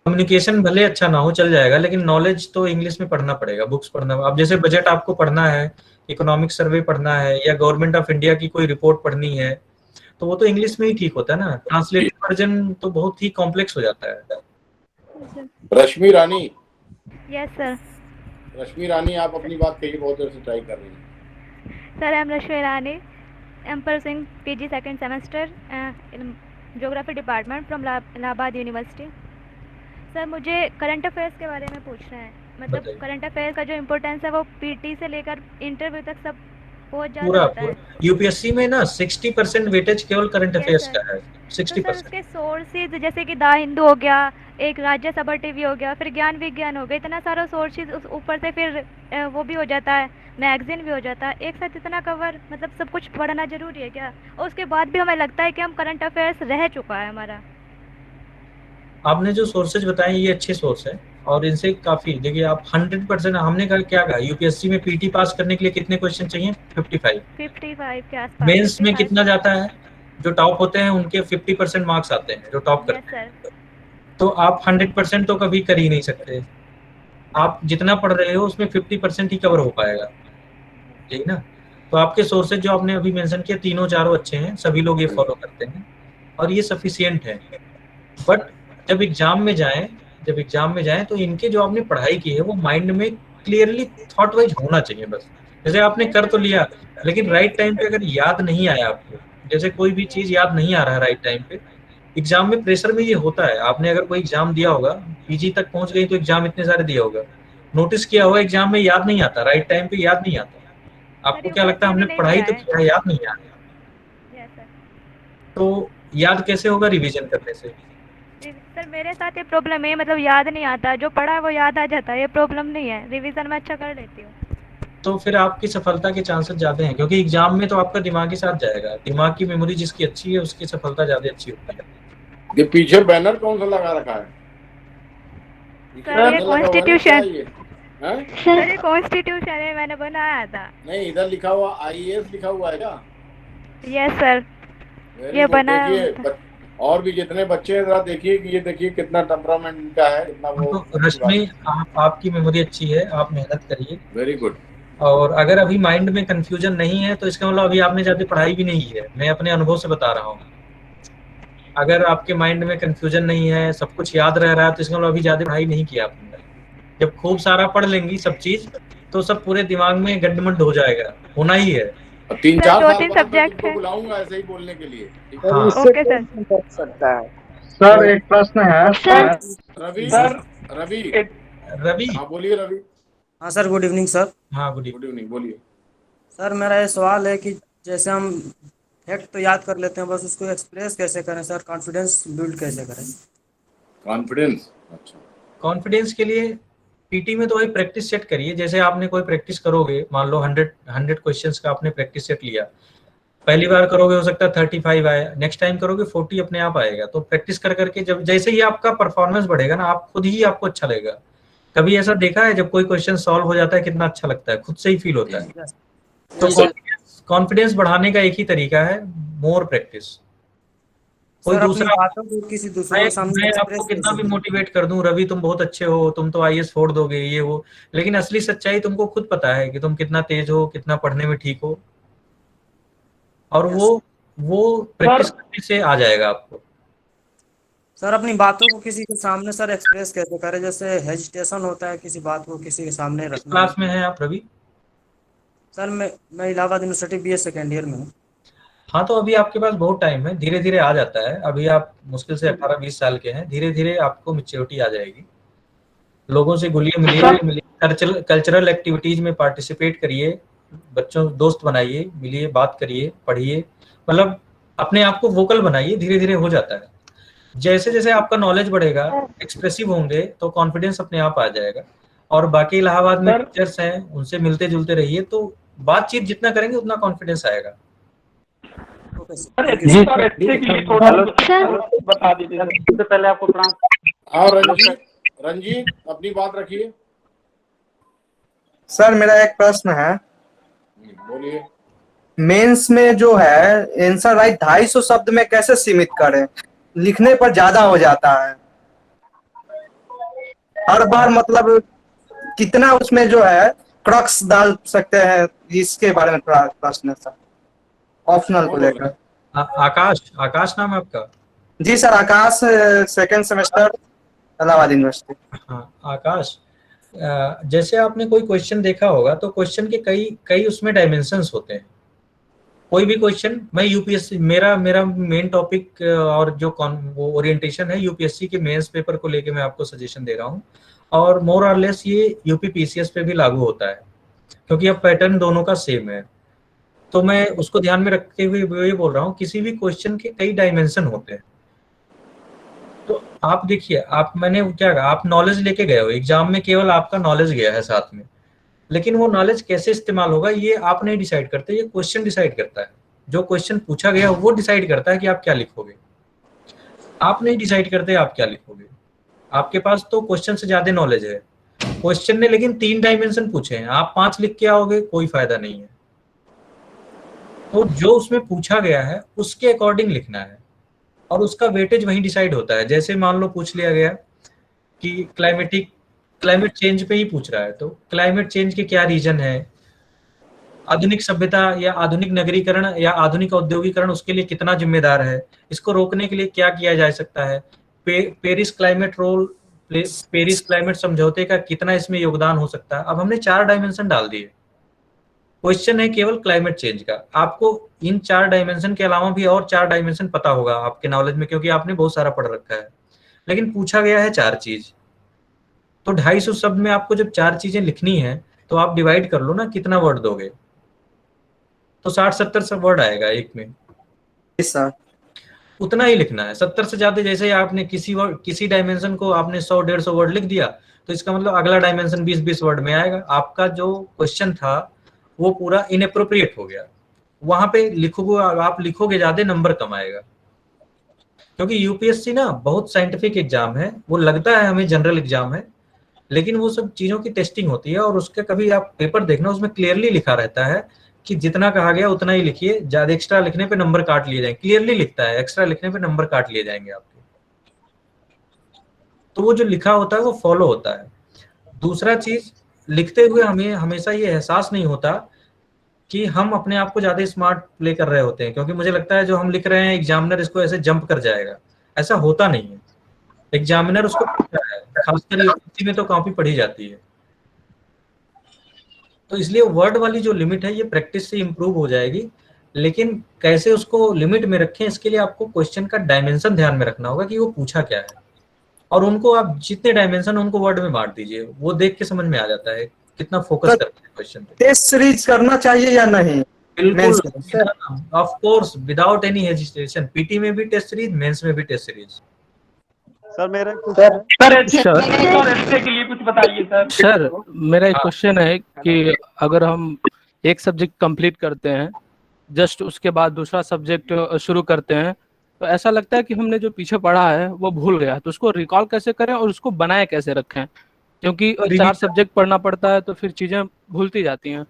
S2: कम्युनिकेशन भले अच्छा ना हो चल जाएगा, लेकिन नॉलेज तो इंग्लिश में पढ़ना पड़ेगा, बुक्स पढ़ना। अब जैसे बजट आपको पढ़ना है, इकोनॉमिक सर्वे पढ़ना है, या गवर्नमेंट ऑफ इंडिया की कोई रिपोर्ट पढ़नी है, तो वो तो इंग्लिश में ही ठीक होता है ना। ट्रांसलेटेड वर्जन तो बहुत ही कॉम्प्लेक्स हो जाता है।
S1: रश्मि रानी।
S8: Yes sir.
S1: रश्मि रानी, आप अपनी बात कहिए, बहुत देर से ट्राई कर रही हैं।
S8: Sir, I M Rashmi Rani, I am pursuing PG second semester in geography department from Allahabad university. Sir, मुझे करंट अफेयर्स के बारे में पूछना है। मतलब करंट अफेयर्स का जो इम्पोर्टेंस है वो PT से लेकर इंटरव्यू तक सब बहुत ज्यादा होता है।
S2: यूपीएससी में ना 60% वेटेज केवल करंट अफेयर्स का है। 60%।
S8: तो सर, उसके सोर्सेज जैसे कि द हिंदू हो गया, एक राज्यसभा TV हो गया, फिर ज्ञान विज्ञान हो गया, इतना सारा सोर्सेज, ऊपर से फिर वो भी हो जाता है, मैगजीन भी हो जाता है, एक साथ इतना कवर, मतलब सब कुछ पढ़ना जरूरी है क्या? और उसके बाद भी हमें लगता है कि हम करंट अफेयर्स रह चुका है हमारा।
S2: आपने जो सोर्सेज बताए ये अच्छे सोर्स है, और इनसे काफी, देखिए आप 100%, हमने कहा क्या कहा, यूपीएससी में PT पास करने के लिए कितने क्वेश्चन चाहिए? 55
S8: के आसपास।
S2: मेंस में कितना जाता है? जो टॉप होते हैं उनके 50% मार्क्स आते हैं, जो टॉप करते हैं। तो आप 100% तो कभी कर ही नहीं सकते। आप जितना पढ़ रहे हो उसमें 50% ही कवर हो पाएगा, ठीक ना? तो आपके सोर्सेज जो आपने अभी मेंशन किए, तीनों चारों अच्छे हैं, सभी लोग ये फॉलो करते हैं और ये सफिशिएंट है। बट जब एग्जाम में जाएं तो इनके जो आपने पढ़ाई की है वो माइंड में क्लियरली थॉट वाइज होना चाहिए। बस जैसे आपने कर तो लिया, लेकिन राइट टाइम पे अगर याद नहीं आया आपको, जैसे कोई भी चीज याद नहीं आ रहा है राइट टाइम पे, एग्जाम में प्रेशर में ये होता है। आपने अगर कोई एग्जाम दिया होगा, PG तक पहुंच गई तो एग्जाम इतने सारे दिया होगा, नोटिस किया होगा एग्जाम में याद नहीं आता, राइट टाइम पे याद नहीं आता। आपको क्या लगता है हमने पढ़ाई तो किया, याद नहीं आया? तो याद कैसे होगा? रिवीजन करने से।
S8: सर, मेरे साथ ये प्रॉब्लम है, मतलब याद नहीं आता, जो पढ़ा है वो याद आ जाता है, ये प्रॉब्लम नहीं है, रिवीजन में अच्छा कर लेती हूँ।
S2: तो फिर आपकी सफलता के चांसेस ज्यादा हैं, क्योंकि एग्जाम में तो आपका दिमाग ही साथ जाएगा। दिमाग की मेमोरी जिसकी अच्छी है उसकी सफलता ज्यादा अच्छी होती है।
S1: ये पीछे बैनर कौन सा लगा रखा है?
S8: सर, ये कॉन्स्टिट्यूशन। सर, ये कॉन्स्टिट्यूशन है, मैंने बनाया था।
S1: नहीं, इधर लिखा हुआ IAS लिखा हुआ है क्या?
S8: यस सर, ये बनाया।
S1: और भी जितने बच्चे हैं जरा देखिए कि ये देखिए कितना टेम्परामेंट का है, कितना वो।
S2: तो रश्मि, आपकी मेमोरी अच्छी है, आप मेहनत करिए।
S1: Very good.
S2: और अगर अभी माइंड में कंफ्यूजन नहीं है तो इसका मतलब अभी आपने ज्यादा पढ़ाई भी नहीं है। मैं अपने अनुभव से बता रहा हूँ, अगर आपके माइंड में कंफ्यूजन नहीं है, सब कुछ याद रह रहा है, तो इसका मतलब अभी ज्यादा पढ़ाई नहीं किया आपने। जब खूब सारा पढ़ लेंगी सब चीज, तो सब पूरे दिमाग में गड्ढमड्ढ हो जाएगा, होना ही है।
S1: 3-4 साल सब्जेक्ट है, बुलाऊंगा ऐसे ही बोलने के लिए।
S2: हाँ।
S3: Okay sir. सर, एक प्रश्न है।
S1: रवि, हाँ बोलिए रवि।
S6: हाँ सर, गुड इवनिंग सर।
S2: हाँ, गुड
S1: इवनिंग, बोलिए।
S6: सर, मेरा ये सवाल है कि जैसे हम फैक्ट तो याद कर लेते हैं, बस उसको एक्सप्रेस कैसे करें सर? कॉन्फिडेंस बिल्ड कैसे करें?
S1: कॉन्फिडेंस, अच्छा।
S2: कॉन्फिडेंस के लिए PT में तो वही प्रैक्टिस सेट करिए। जैसे आपने कोई प्रैक्टिस करोगे, मान लो 100 क्वेश्चंस का आपने प्रैक्टिस सेट लिया, पहली बार करोगे हो सकता है 35 आए, नेक्स्ट टाइम करोगे 40 अपने आप आएगा। तो प्रैक्टिस कर करके जब जैसे ही आपका परफॉर्मेंस बढ़ेगा ना, आप खुद ही आपको अच्छा लगेगा। कभी ऐसा देखा है जब कोई क्वेश्चन सॉल्व हो जाता है कितना अच्छा लगता है, खुद से ही फील होता है। तो कॉन्फिडेंस बढ़ाने का एक ही तरीका है, मोर प्रैक्टिस। कोई दूसरा,
S6: किसी दूसरे के सामने
S2: मैं आपको कितना भी मोटिवेट कर दूं, रवि तुम बहुत अच्छे हो, तुम तो IAS फोड़ दोगे, ये वो, लेकिन असली सच्चाई तुमको खुद पता है कि तुम कितना तेज हो, कितना पढ़ने में ठीक हो, और वो प्रैक्टिस करने से आ जाएगा आपको।
S6: सर, अपनी बातों को किसी के सामने सर एक्सप्रेस कैसे करें? जैसे हेजिटेशन होता है किसी बात को किसी के सामने रखना।
S2: क्लास में है आप रवि?
S6: सर, मैं Allahabad university BA second year में हूँ।
S2: हाँ, तो अभी आपके पास बहुत टाइम है, धीरे धीरे आ जाता है। अभी आप मुश्किल से 18-20 साल के हैं, धीरे धीरे आपको मैच्योरिटी आ जाएगी। लोगों से घुलिए मिलिए, कल्चरल एक्टिविटीज में पार्टिसिपेट करिए, बच्चों दोस्त बनाइए, मिलिए, बात करिए, पढ़िए, मतलब अपने आप को वोकल बनाइए, धीरे धीरे हो जाता है। जैसे जैसे आपका नॉलेज बढ़ेगा, एक्सप्रेसिव होंगे, तो कॉन्फिडेंस अपने आप आ जाएगा। और बाकी इलाहाबाद में टीचर्स हैं, उनसे मिलते जुलते रहिए, तो बातचीत जितना करेंगे उतना कॉन्फिडेंस आएगा।
S3: बता दीजिए सबसे पहले आपको प्रणाम।
S1: और रंजीत अपनी बात रखिए।
S10: सर, मेरा एक प्रश्न है।
S1: बोलिए।
S10: मेंस में जो है आंसर राइट 250 शब्द में कैसे सीमित करें? लिखने पर ज्यादा हो जाता है। हर बार मतलब कितना उसमें जो है क्रक्स डाल सकते हैं, इसके बारे में थोड़ा प्रश्न है सर, ऑप्शनल को लेकर।
S2: आकाश, आकाश नाम है आपका?
S10: जी सर, आकाश, सेकंड सेमेस्टर, इलाहाबाद यूनिवर्सिटी।
S2: हाँ आकाश, जैसे आपने कोई क्वेश्चन देखा होगा तो क्वेश्चन के कई कई उसमें डायमेंशंस होते हैं। कोई भी क्वेश्चन, मैं यूपीएससी, मेरा मेन टॉपिक और जो वो ओरिएंटेशन है यूपीएससी के मेंस पेपर को लेके मैं आपको सजेशन दे रहा हूँ, और मोर और लेस ये यूपी पीसीएस पे भी लागू होता है, क्योंकि अब पैटर्न दोनों का सेम है। तो मैं उसको ध्यान में रखते हुए ये बोल रहा हूँ, किसी भी क्वेश्चन के कई डायमेंशन होते हैं। तो आप देखिए, मैंने क्या कहा, आप नॉलेज लेके गए हो एग्जाम में, केवल आपका नॉलेज गया है साथ में, लेकिन वो नॉलेज कैसे इस्तेमाल होगा ये आप नहीं डिसाइड करते, ये क्वेश्चन डिसाइड करता है। जो क्वेश्चन पूछा गया वो डिसाइड करता है कि आप क्या लिखोगे। आप नहीं डिसाइड करते आप क्या लिखोगे। आपके पास तो क्वेश्चन से ज्यादा नॉलेज है। क्वेश्चन ने लेकिन 3 डायमेंशन पूछे हैं, आप 5 लिख के आओगे, कोई फायदा नहीं है। तो जो उसमें पूछा गया है उसके अकॉर्डिंग लिखना है, और उसका वेटेज वहीं डिसाइड होता है। जैसे मान लो पूछ लिया गया कि क्लाइमेट चेंज पे ही पूछ रहा है, तो क्लाइमेट चेंज के क्या रीजन है, आधुनिक सभ्यता या आधुनिक नगरीकरण या आधुनिक औद्योगिकरण उसके लिए कितना जिम्मेदार है, इसको रोकने के लिए क्या किया जा सकता है, पेरिस क्लाइमेट समझौते का कितना इसमें योगदान हो सकता है। अब हमने 4 डायमेंशन डाल दिए। क्वेश्चन है केवल क्लाइमेट चेंज का, आपको इन 4 डायमेंशन के अलावा भी और 4 डायमेंशन पता होगा आपके नॉलेज में, क्योंकि आपने बहुत सारा पढ़ रखा है, लेकिन पूछा गया है 4 चीज। तो 250 शब्द में आपको जब 4 चीजें लिखनी है तो आप डिवाइड कर लो ना, कितना वर्ड दोगे, तो 60-70 सब वर्ड आएगा एक में।
S10: सर
S2: उतना ही लिखना है, 70 से ज्यादा। जैसे आपने किसी डायमेंशन को आपने 100-150 वर्ड लिख दिया, तो इसका मतलब अगला डायमेंशन 20-20 वर्ड में आएगा। आपका जो क्वेश्चन था वो पूरा इनएप्रोप्रिएट हो गया। वहां पे आप लिखोगे ज्यादा, नंबर कम आएगा। क्योंकि यूपीएससी ना बहुत साइंटिफिक एग्जाम है, वो लगता है हमें जनरल एग्जाम है, लेकिन वो सब चीजों की टेस्टिंग होती है। और उसका कभी आप पेपर देखना, उसमें क्लियरली लिखा रहता है कि जितना कहा गया उतना ही लिखिए, ज्यादा एक्स्ट्रा लिखने पे नंबर काट लिए जाएंगे। क्लियरली लिखता है, एक्स्ट्रा लिखने पे नंबर काट लिए जाएंगे आपके। तो वो जो लिखा होता है वो फॉलो होता है। दूसरा चीज, लिखते हुए हमें हमेशा ये एहसास नहीं होता कि हम अपने आप को ज्यादा स्मार्ट प्ले कर रहे होते हैं, क्योंकि मुझे लगता है जो हम लिख रहे हैं एग्जामिनर इसको ऐसे जंप कर जाएगा। ऐसा होता नहीं है। एग्जामिनर उसको पढ़ता है, खासकर यूपीएससी में तो कॉपी पढ़ी जाती है। तो इसलिए वर्ड वाली जो लिमिट है ये प्रैक्टिस से इंप्रूव हो जाएगी, लेकिन कैसे उसको लिमिट में रखें, इसके लिए आपको क्वेश्चन का डायमेंशन ध्यान में रखना होगा कि वो पूछा क्या है, और उनको आप जितने डायमेंशन उनको वर्ड में बांट दीजिए, वो देख के समझ में आ जाता है कितना फोकस करते हैं क्वेश्चन पे।
S10: टेस्ट सीरीज करना चाहिए या नहीं?
S2: बिल्कुल, of course, without any hesitation. PT में भी टेस्ट सीरीज, मेंस में भी टेस्ट सीरीज।
S11: सर मेरा
S3: एसए के लिए कुछ बताइए सर।
S11: सर मेरा एक क्वेश्चन है कि अगर हम एक सब्जेक्ट कंप्लीट करते हैं, जस्ट उसके बाद दूसरा सब्जेक्ट शुरू करते हैं, तो ऐसा लगता है कि हमने जो पीछे पढ़ा है वो भूल गया, तो उसको रिकॉल कैसे करें और उसको बनाए कैसे रखें? क्योंकि 4 सब्जेक्ट पढ़ना पड़ता है तो फिर चीजें भूलती जाती हैं।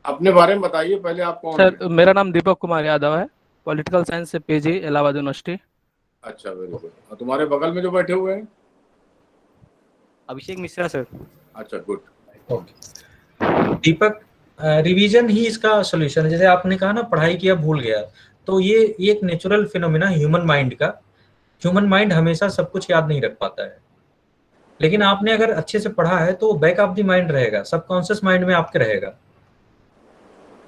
S1: अपने बारे में बताइए पहले, आप कौन
S11: सर है? मेरा नाम दीपक कुमार यादव है, पॉलिटिकल साइंस से पीजी, इलाहाबाद यूनिवर्सिटी।
S1: अच्छा, वेरी गुड। और तुम्हारे बगल में जो बैठे हुए हैं?
S11: अभिषेक मिश्रा सर।
S1: अच्छा, गुड।
S2: ओके दीपक, रिवीजन ही इसका सोल्यूशन है। जैसे आपने कहा ना पढ़ाई किया भूल गया, तो ये एक नेचुरल फिनोमेना ह्यूमन माइंड का। ह्यूमन माइंड हमेशा सब कुछ याद नहीं रख पाता है, लेकिन आपने अगर अच्छे से पढ़ा है तो बैक ऑफ द माइंड रहेगा, सबकॉन्शियस माइंड में आपके रहेगा,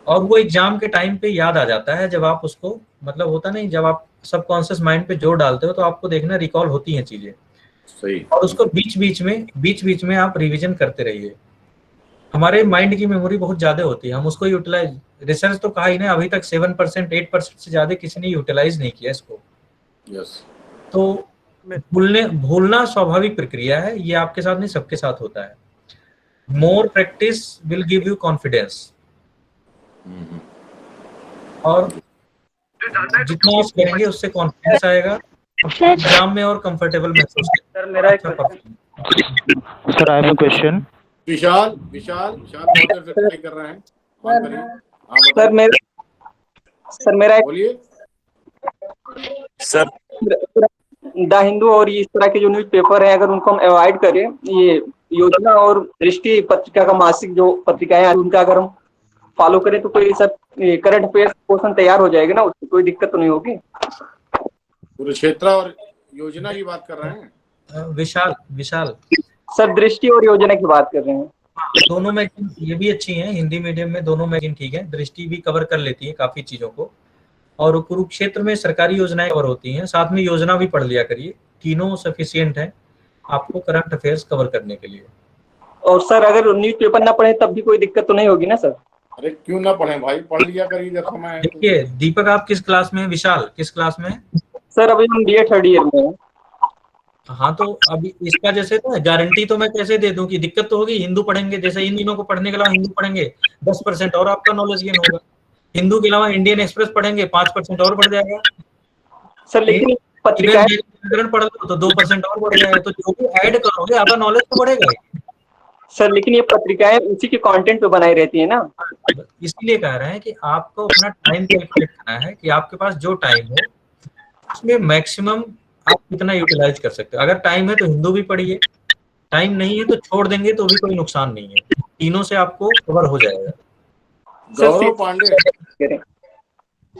S2: और वो एग्जाम के टाइम पे याद आ जाता है। जब आप उसको, मतलब होता नहीं, जब आप सबकॉन्शियस माइंड पे जोर डालते हो तो आपको देखना रिकॉल होती हैं चीजें।
S1: सही।
S2: और उसको बीच बीच में आप रिवीजन करते रहिए। हमारे माइंड की मेमोरी बहुत ज्यादा होती है, हम उसको यूटिलाइज, रिसर्च तो कहा ही ना, अभी तक 7%, 8% से ज्यादा किसी ने यूटिलाइज नहीं किया इसको।
S1: यस।
S2: तो भूलना स्वाभाविक प्रक्रिया है, ये आपके साथ नहीं सबके साथ होता है। More practice will give you confidence, और जितना आप करेंगे उससे कॉन्फिडेंस आएगा, एग्जाम में और कंफर्टेबल महसूस करेंगे।
S3: सर मेरा एक
S11: sir I have a question.
S1: Vishal बहुत देर से ट्राई कर रहे हैं, कॉल करिए।
S3: सर मेरा
S1: बोलिए।
S11: सर
S3: द हिंदू और इस तरह के जो न्यूज पेपर है, अगर उनको हम अवॉइड करें, ये योजना और दृष्टि पत्रिका का मासिक जो पत्रिकाएं हैं उनका अगर हम फॉलो करें तो कोई सब करंट अफेयर्स पोर्शन तैयार हो जाएगा ना, उसकी कोई दिक्कत तो नहीं होगी।
S1: कुरुक्षेत्र और योजना की बात कर रहे हैं?
S2: विशाल
S3: सर दृष्टि और योजना की बात कर रहे हैं।
S2: दोनों मैगजीन ये भी अच्छी हैं, हिंदी मीडियम में दोनों मैगजीन ठीक है। दृष्टि भी कवर कर लेती है काफी चीजों को, और कुरुक्षेत्र में सरकारी योजनाएं कवर होती हैं, साथ में योजना भी पढ़ लिया करिए। तीनों सफिशिएंट है आपको करंट अफेयर्स कवर करने के लिए।
S3: और सर अगर न्यूज पेपर ना पढ़े तब भी कोई दिक्कत तो नहीं होगी ना सर?
S1: अरे क्यों ना पढ़े भाई, पढ़ लिया करिए जब समय।
S2: देखिए दीपक आप किस क्लास में हैं? विशाल किस क्लास में है?
S3: सर अभी हम BA 3rd ईयर में हैं।
S2: हाँ तो अभी इसका जैसे तो गारंटी तो मैं कैसे दे दूं कि दिक्कत तो होगी। हिंदू पढ़ेंगे, जैसे इन दिनों को पढ़ने के अलावा हिंदू पढ़ेंगे 10% और आपका नॉलेज गेन होगा। हिंदू के अलावा इंडियन एक्सप्रेस पढ़ेंगे 5% और बढ़ जाएगा।
S3: सर लेकिन पत्रिकाएं
S2: पढ़ लो तो 2% और बढ़ जाएगा। तो जो भी ऐड करोगे आपका नॉलेज तो बढ़ेगा।
S3: सर लेकिन ये पत्रिकाएं उसी के कंटेंट पे बनाई रहती है ना,
S2: इसलिए कह रहे हैं कि आपको अपना टाइम कैलकुलेट करना है कि आपके पास जो टाइम हो उसमें मैक्सिमम आप कितना यूटिलाइज कर सकते हो। अगर टाइम है तो हिंदू भी पढ़िए, टाइम नहीं है तो छोड़ देंगे तो भी कोई नुकसान नहीं है। तीनों से आपको कवर हो जाएगा।
S1: गौरव पांडे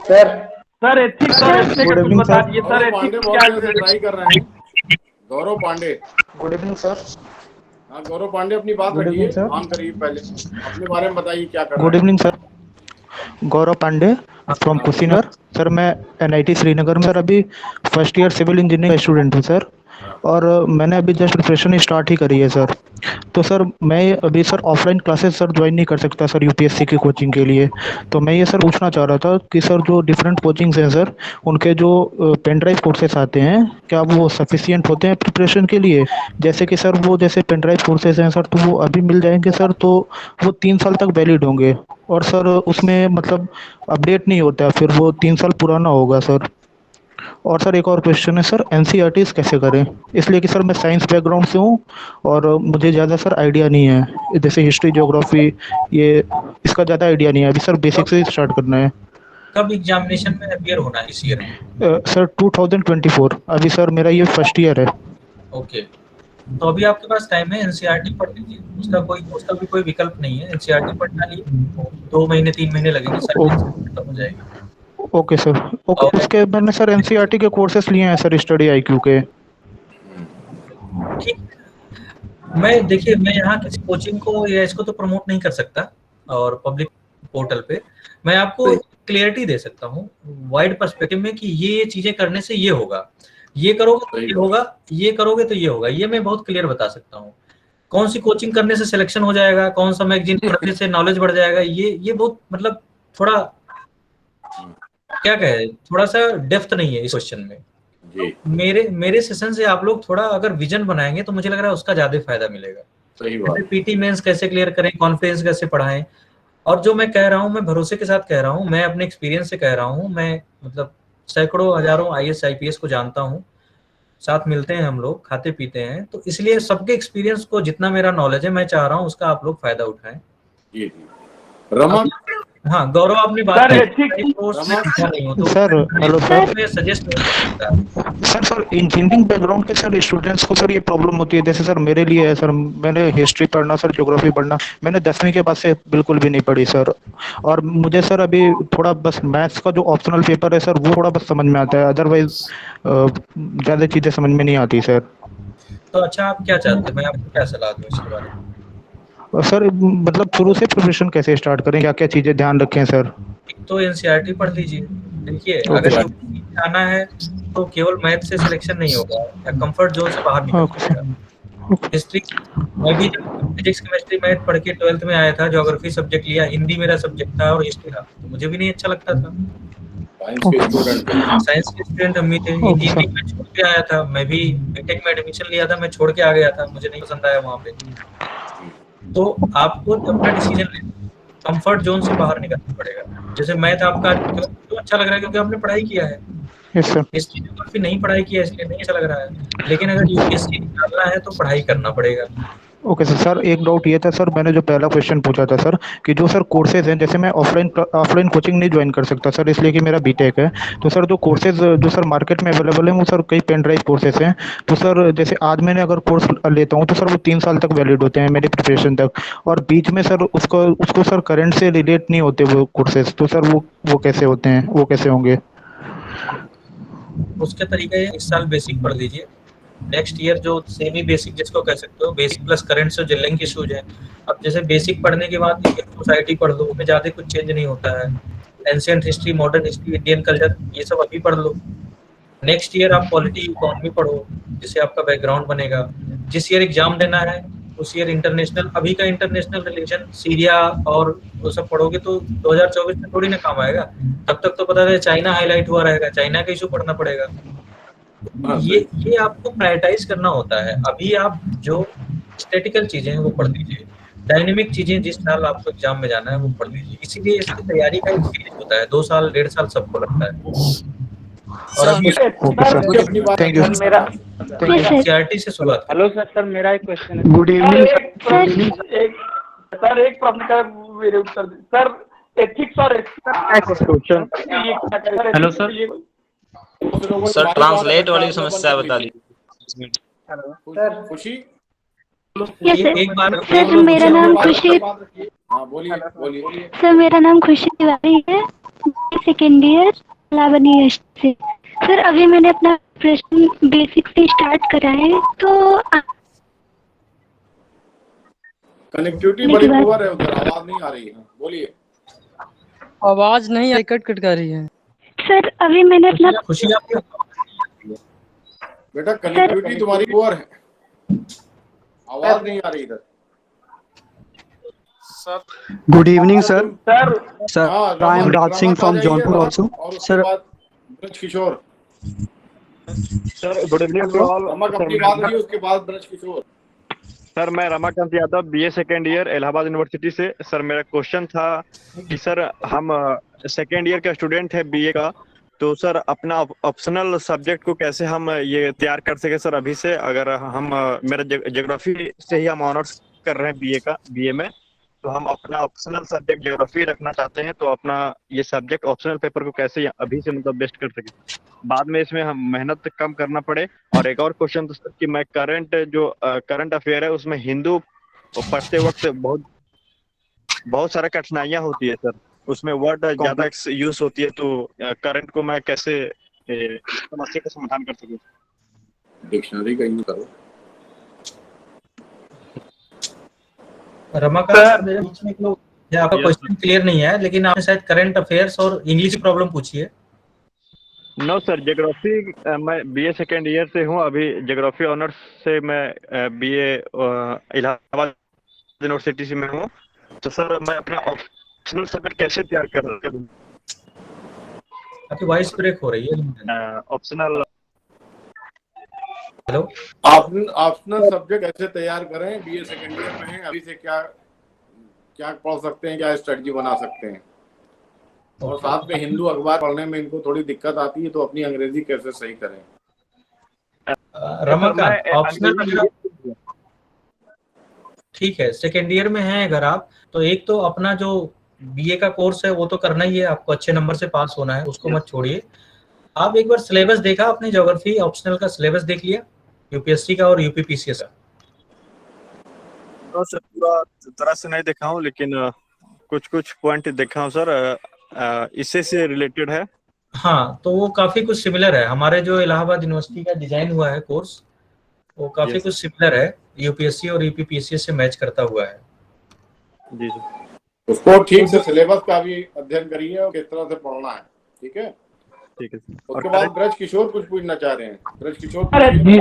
S3: सर एथिक्स और एथिक्स का कुछ बता दीजिए सर।
S1: पांडे बहुत ट्राई कर रहे हैं। गौरव पांडे,
S10: गुड इवनिंग सर।
S1: हाँ गौरव पांडे अपनी बात रखिए, ऑन करिए, पहले अपने बारे में बताइए क्या कर रहे हैं।
S12: Good evening sir, Gaurav Pandey from Kushinagar. Sir मैं NIT श्रीनगर में सर अभी फर्स्ट ईयर सिविल इंजीनियरिंग का स्टूडेंट हूँ सर, और मैंने अभी जस्ट प्रिपरेशन स्टार्ट ही करी है सर। तो सर मैं अभी sir offline classes sir join नहीं कर सकता सर UPSC की कोचिंग के लिए। तो मैं ये सर पूछना चाह रहा था कि सर जो डिफरेंट कोचिंग्स हैं सर, उनके जो पेन ड्राइव कोर्सेस आते हैं क्या वो सफिशिएंट होते हैं प्रिपरेशन के लिए? जैसे कि सर वो जैसे पेन ड्राइव कोर्सेज हैं सर तो वो अभी मिल जाएंगे सर, तो वो 3 साल तक वैलिड होंगे, और सर उसमें मतलब अपडेट नहीं होता है, फिर वो 3 साल पुराना होगा सर। और सर एक और क्वेश्चन है सर, NCERTs कैसे करें? इसलिए कि सर मैं साइंस बैकग्राउंड से हूँ और मुझे ज़्यादा सर आइडिया नहीं है, जैसे हिस्ट्री ज्योग्राफी ये इसका ज़्यादा आइडिया नहीं है। अभी सर बेसिक से स्टार्ट करना है।
S2: कब एग्जामिनेशन में अपीयर होना है इस ईयर में?
S12: सर 2024, अभी सर मेरा ये फर्स्ट ईयर है।
S2: ओके, तो अभी आपके पास टाइम है, NCERT पढ़ लीजिए, उसका भी कोई विकल्प नहीं है। NCERT पढ़ना लिए 2 महीने 3 महीने लगेंगे सर, खत्म हो जाएगा।
S12: Okay sir, okay. उसके मैंने सर NCERT के कोर्सेस लिए हैं सर, स्टडी IQ के।
S2: देखिए मैं यहाँ किसी कोचिंग को या इसको तो प्रमोट नहीं कर सकता, और पब्लिक पोर्टल पे मैं आपको क्लियरिटी दे सकता हूँ वाइड पर्सपेक्टिव में कि ये चीजें करने से ये होगा, ये करोगे तो ये होगा, ये करोगे तो ये होगा। ये मैं बहुत क्लियर बता सकता हूँ। कौन सी कोचिंग करने से सिलेक्शन हो जाएगा, कौन सा मैगजीन पढ़ने से नॉलेज बढ़ जाएगा, ये बहुत मतलब थोड़ा क्या कहे, थोड़ा सा डेप्थ नहीं है इस क्वेश्चन में जी। मेरे सेशन से आप लोग थोड़ा अगर विजन बनाएंगे तो मुझे लग रहा है उसका ज्यादा फायदा मिलेगा।
S1: सही बात।
S2: PT मेंस कैसे क्लियर करें, कॉन्फ्रेंस कैसे पढ़ाएं, और जो मैं कह रहा हूँ मैं भरोसे के साथ कह रहा हूँ, मैं अपने एक्सपीरियंस से कह रहा हूँ। मैं मतलब सैकड़ों हजारों IAS IPS को जानता हूँ, साथ मिलते हैं हम लोग, खाते पीते हैं, तो इसलिए सबके एक्सपीरियंस को जितना मेरा नॉलेज है मैं चाह रहा हूँ उसका आप लोग फायदा उठाएं।
S1: जी रमा।
S2: हाँ गौरव आपने बात
S12: sir hello sir,
S2: suggest
S12: sir engineering background के सर स्टूडेंट्स को सर ये प्रॉब्लम होती है, जैसे सर मेरे लिए है सर, मैंने हिस्ट्री पढ़ना सर, ज्योग्राफी पढ़ना मैंने 10वीं के बाद से बिल्कुल भी नहीं पढ़ी सर, और मुझे सर अभी थोड़ा बस मैथ्स का जो ऑप्शनल पेपर है सर वो थोड़ा बस समझ में आता है, अदरवाइज ज़्यादा चीज़ें समझ में नहीं आती सर।
S2: तो अच्छा आप क्या चाहते हैं, मैं आपको क्या सलाह दूं इसके बारे में?
S12: सर मतलब शुरू से प्रिपरेशन कैसे स्टार्ट करें, क्या क्या चीजें ध्यान रखें सर?
S2: तो NCERT पढ़ लीजिए। देखिए अगर आना है तो केवल मैथ से सिलेक्शन नहीं होगा, या कंफर्ट जोन से बाहर निकलना पड़ेगा। हिस्ट्री मैं भी फिजिक्स केमिस्ट्री मैथ पढ़ के 12th में आया था, ज्योग्राफी सब्जेक्ट लिया, हिंदी मेरा सब्जेक्ट था और हिस्ट्री था, तो मुझे भी नहीं अच्छा लगता था। साइंस के स्टूडेंट हम भी थे, इंजीनियरिंग में छोड़ के आया था, मैं भी बीटेक में एडमिशन लिया था, मैं छोड़ के आ गया था, मुझे नहीं पसंद आया वहाँ पे। तो आपको अपना डिसीजन लेना, कंफर्ट जोन से बाहर निकलना पड़ेगा। जैसे मैथ आपका क्यों अच्छा लग रहा है, क्योंकि आपने पढ़ाई किया है। हिस्ट्री ज्योग्राफी नहीं पढ़ाई किया इसलिए नहीं अच्छा लग रहा है, लेकिन अगर UPSC निकालना है तो पढ़ाई करना पड़ेगा।
S12: ओके सर, एक डाउट ये था सर, मैंने जो पहला क्वेश्चन पूछा था सर कि जो सर कोर्सेज हैं, जैसे मैं ऑफलाइन कोचिंग नहीं ज्वाइन कर सकता सर, इसलिए कि मेरा बीटेक है। तो सर जो कोर्सेज जो सर मार्केट में अवेलेबल हैं वो सर कई पेन ड्राइव कोर्सेज हैं। तो सर जैसे आज मैंने अगर कोर्स लेता हूँ तो सर वो 3 साल तक वैलिड होते हैं मेरी प्रिपरेशन तक, और बीच में सर उसको सर करंट से रिलेट नहीं होते वो कोर्सेज। तो सर वो कैसे होते हैं, वो कैसे होंगे?
S2: उसके तरीका ये, इस साल बेसिक पढ़ लीजिए, नेक्स्ट ईयर जो सेमी बेसिक जिसको कह सकते हो, बेसिक प्लस करंट से जो लिंक इश्यूज है। अब जैसे बेसिक पढ़ने के बाद सोसाइटी पढ़ लो, उसमें ज्यादा कुछ चेंज नहीं होता है। Ancient history, modern history, Indian culture, ये सब अभी पढ़ लो। नेक्स्ट ईयर आप पॉलिटी इकोनॉमी पढ़ो, जिससे आपका बैकग्राउंड बनेगा। जिस ईयर एग्जाम देना है उस ईयर इंटरनेशनल, अभी का इंटरनेशनल रिलेशन, सीरिया और वो सब पढ़ोगे तो 2024 में थोड़ी ना काम आएगा। तब तक तो पता है चाइना हाईलाइट हुआ रहेगा, चाइना का इशू पढ़ना पड़ेगा। ये आपको प्रायोरिटाइज करना होता है। अभी आप जो स्टैटिकल चीजें हैं वो पढ़ लीजिए, डायनेमिक चीजें जिस साल आपको एग्जाम में जाना है वो पढ़ लीजिए। इसीलिए इसकी तैयारी का एक फेज होता है, 2 साल 1.5 साल सबको लगता है। और अभी
S12: थैंक यू
S2: सीआरटी से शुरुआत।
S3: हेलो सर, मेरा एक क्वेश्चन है। Good evening sir. एक प्रश्न का मेरे उत्तर सर, एथिक्स और क्वेश्चन।
S7: हेलो सर, ट्रांसलेट वाली समस्या बता दीजिए।
S1: सर खुशी,
S2: एक बार
S8: सर मेरा नाम खुशी,
S1: हाँ बोलिए।
S8: सर मेरा नाम खुशी तिवारी है, सेकेंड ईयर इलाहाबाद यूनिवर्सिटी से। सर अभी मैंने अपना प्रश्न बेसिक से स्टार्ट करा है, तो
S1: कनेक्टिविटी बड़ी पुअर है उधर, आवाज नहीं आ रही है, बोलिए।
S6: आवाज नहीं आई, कट कर रही है
S8: सर अभी मैंने अपना
S2: खुशी आपकी
S1: बेटा कनेक्टिविटी तुम्हारी पुअर है, आवाज नहीं आ रही इधर।
S13: Good evening sir.
S1: Sir
S13: I am Raj Singh from Jaunpur also.
S1: Sir Braj Kishore.
S14: Sir good evening to all.
S1: अपनी बात रही, उसके बाद ब्रज किशोर।
S14: सर मैं Ramakant Yadav, BA second year Allahabad university से। सर मेरा क्वेश्चन था कि सर हम सेकेंड ईयर का स्टूडेंट है बीए का, तो सर अपना ऑप्शनल सब्जेक्ट को कैसे हम ये तैयार कर सके सर अभी से? अगर हम मेरा ज्योग्राफी से ही हम ऑनर्स कर रहे हैं बीए में, तो हम अपना ऑप्शनल सब्जेक्ट ज्योग्राफी रखना चाहते हैं, तो अपना ये सब्जेक्ट ऑप्शनल पेपर को कैसे अभी से मतलब बेस्ट कर सके, बाद में इसमें हम मेहनत कम करना पड़े। और एक और क्वेश्चन तो सर कि मैं करंट अफेयर है उसमें हिंदू पढ़ते वक्त बहुत सारा कठिनाइयां होती है सर, उसमें वर्ड ज्यादा यूज होती है, तो करंट को मैं कैसे समस्या का समाधान कर सकूं?
S1: डिक्शनरी का यूज करो।
S2: रमाकांत, बीच में आपका क्वेश्चन क्लियर नहीं है, लेकिन आपने शायद करंट अफेयर्स और इंग्लिश की प्रॉब्लम पूछी है।
S14: नो सर, ज्योग्राफी मैं बीए सेकेंड ईयर से हूँ अभी, ज्योग्राफी ऑनर्स से मैं बीए इलाहाबाद यूनिवर्सिटी से में हूँ। तो सर मैं अपना ऑप्शनल सब्जेक्ट कैसे तैयार कर सकता हूँ?
S2: आपकी वॉइस ब्रेक हो रही है।
S14: ऑप्शनल
S2: हेलो,
S1: ऑप्शनल सब्जेक्ट ऐसे तैयार करें, बीए सेकेंड ईयर में है अभी से क्या पढ़ सकते हैं, क्या स्ट्रेटजी बना सकते हैं। और साथ में हिंदू अखबार पढ़ने में इनको थोड़ी दिक्कत आती है, तो अपनी अंग्रेजी कैसे सही करें।
S2: रमाकांत, ऑप्शनल ठीक है, सेकेंड ईयर में है अगर आप, तो एक तो अपना जो बीए का कोर्स है वो तो करना ही है, आपको अच्छे नंबर से पास होना है, उसको मत छोड़िए। आप एक बार सिलेबस देखा अपने ज्योग्राफी ऑप्शनल का सिलेबस देख लिया, यूपीएससी का और यूपीपीसीएस का?
S14: तो सर पूरा तरह से नहीं देखा हूँ, लेकिन कुछ पॉइंट देखा हूँ सर, इससे से रिलेटेड है।
S2: हाँ, तो वो काफी कुछ सिमिलर है, हमारे जो इलाहाबाद यूनिवर्सिटी का डिजाइन हुआ है कोर्स, वो काफी कुछ सिमिलर है, यूपीएससी और यूपीपीसीएस से मैच करता हुआ है।
S14: जी सर,
S1: उसको ठीक से सिलेबस का भी अध्ययन करिए और किस तरह से पढ़ना है, ठीक है। उसके बाद ब्रज किशोर कुछ पूछना चाह रहे हैं। ब्रज किशोर
S3: भी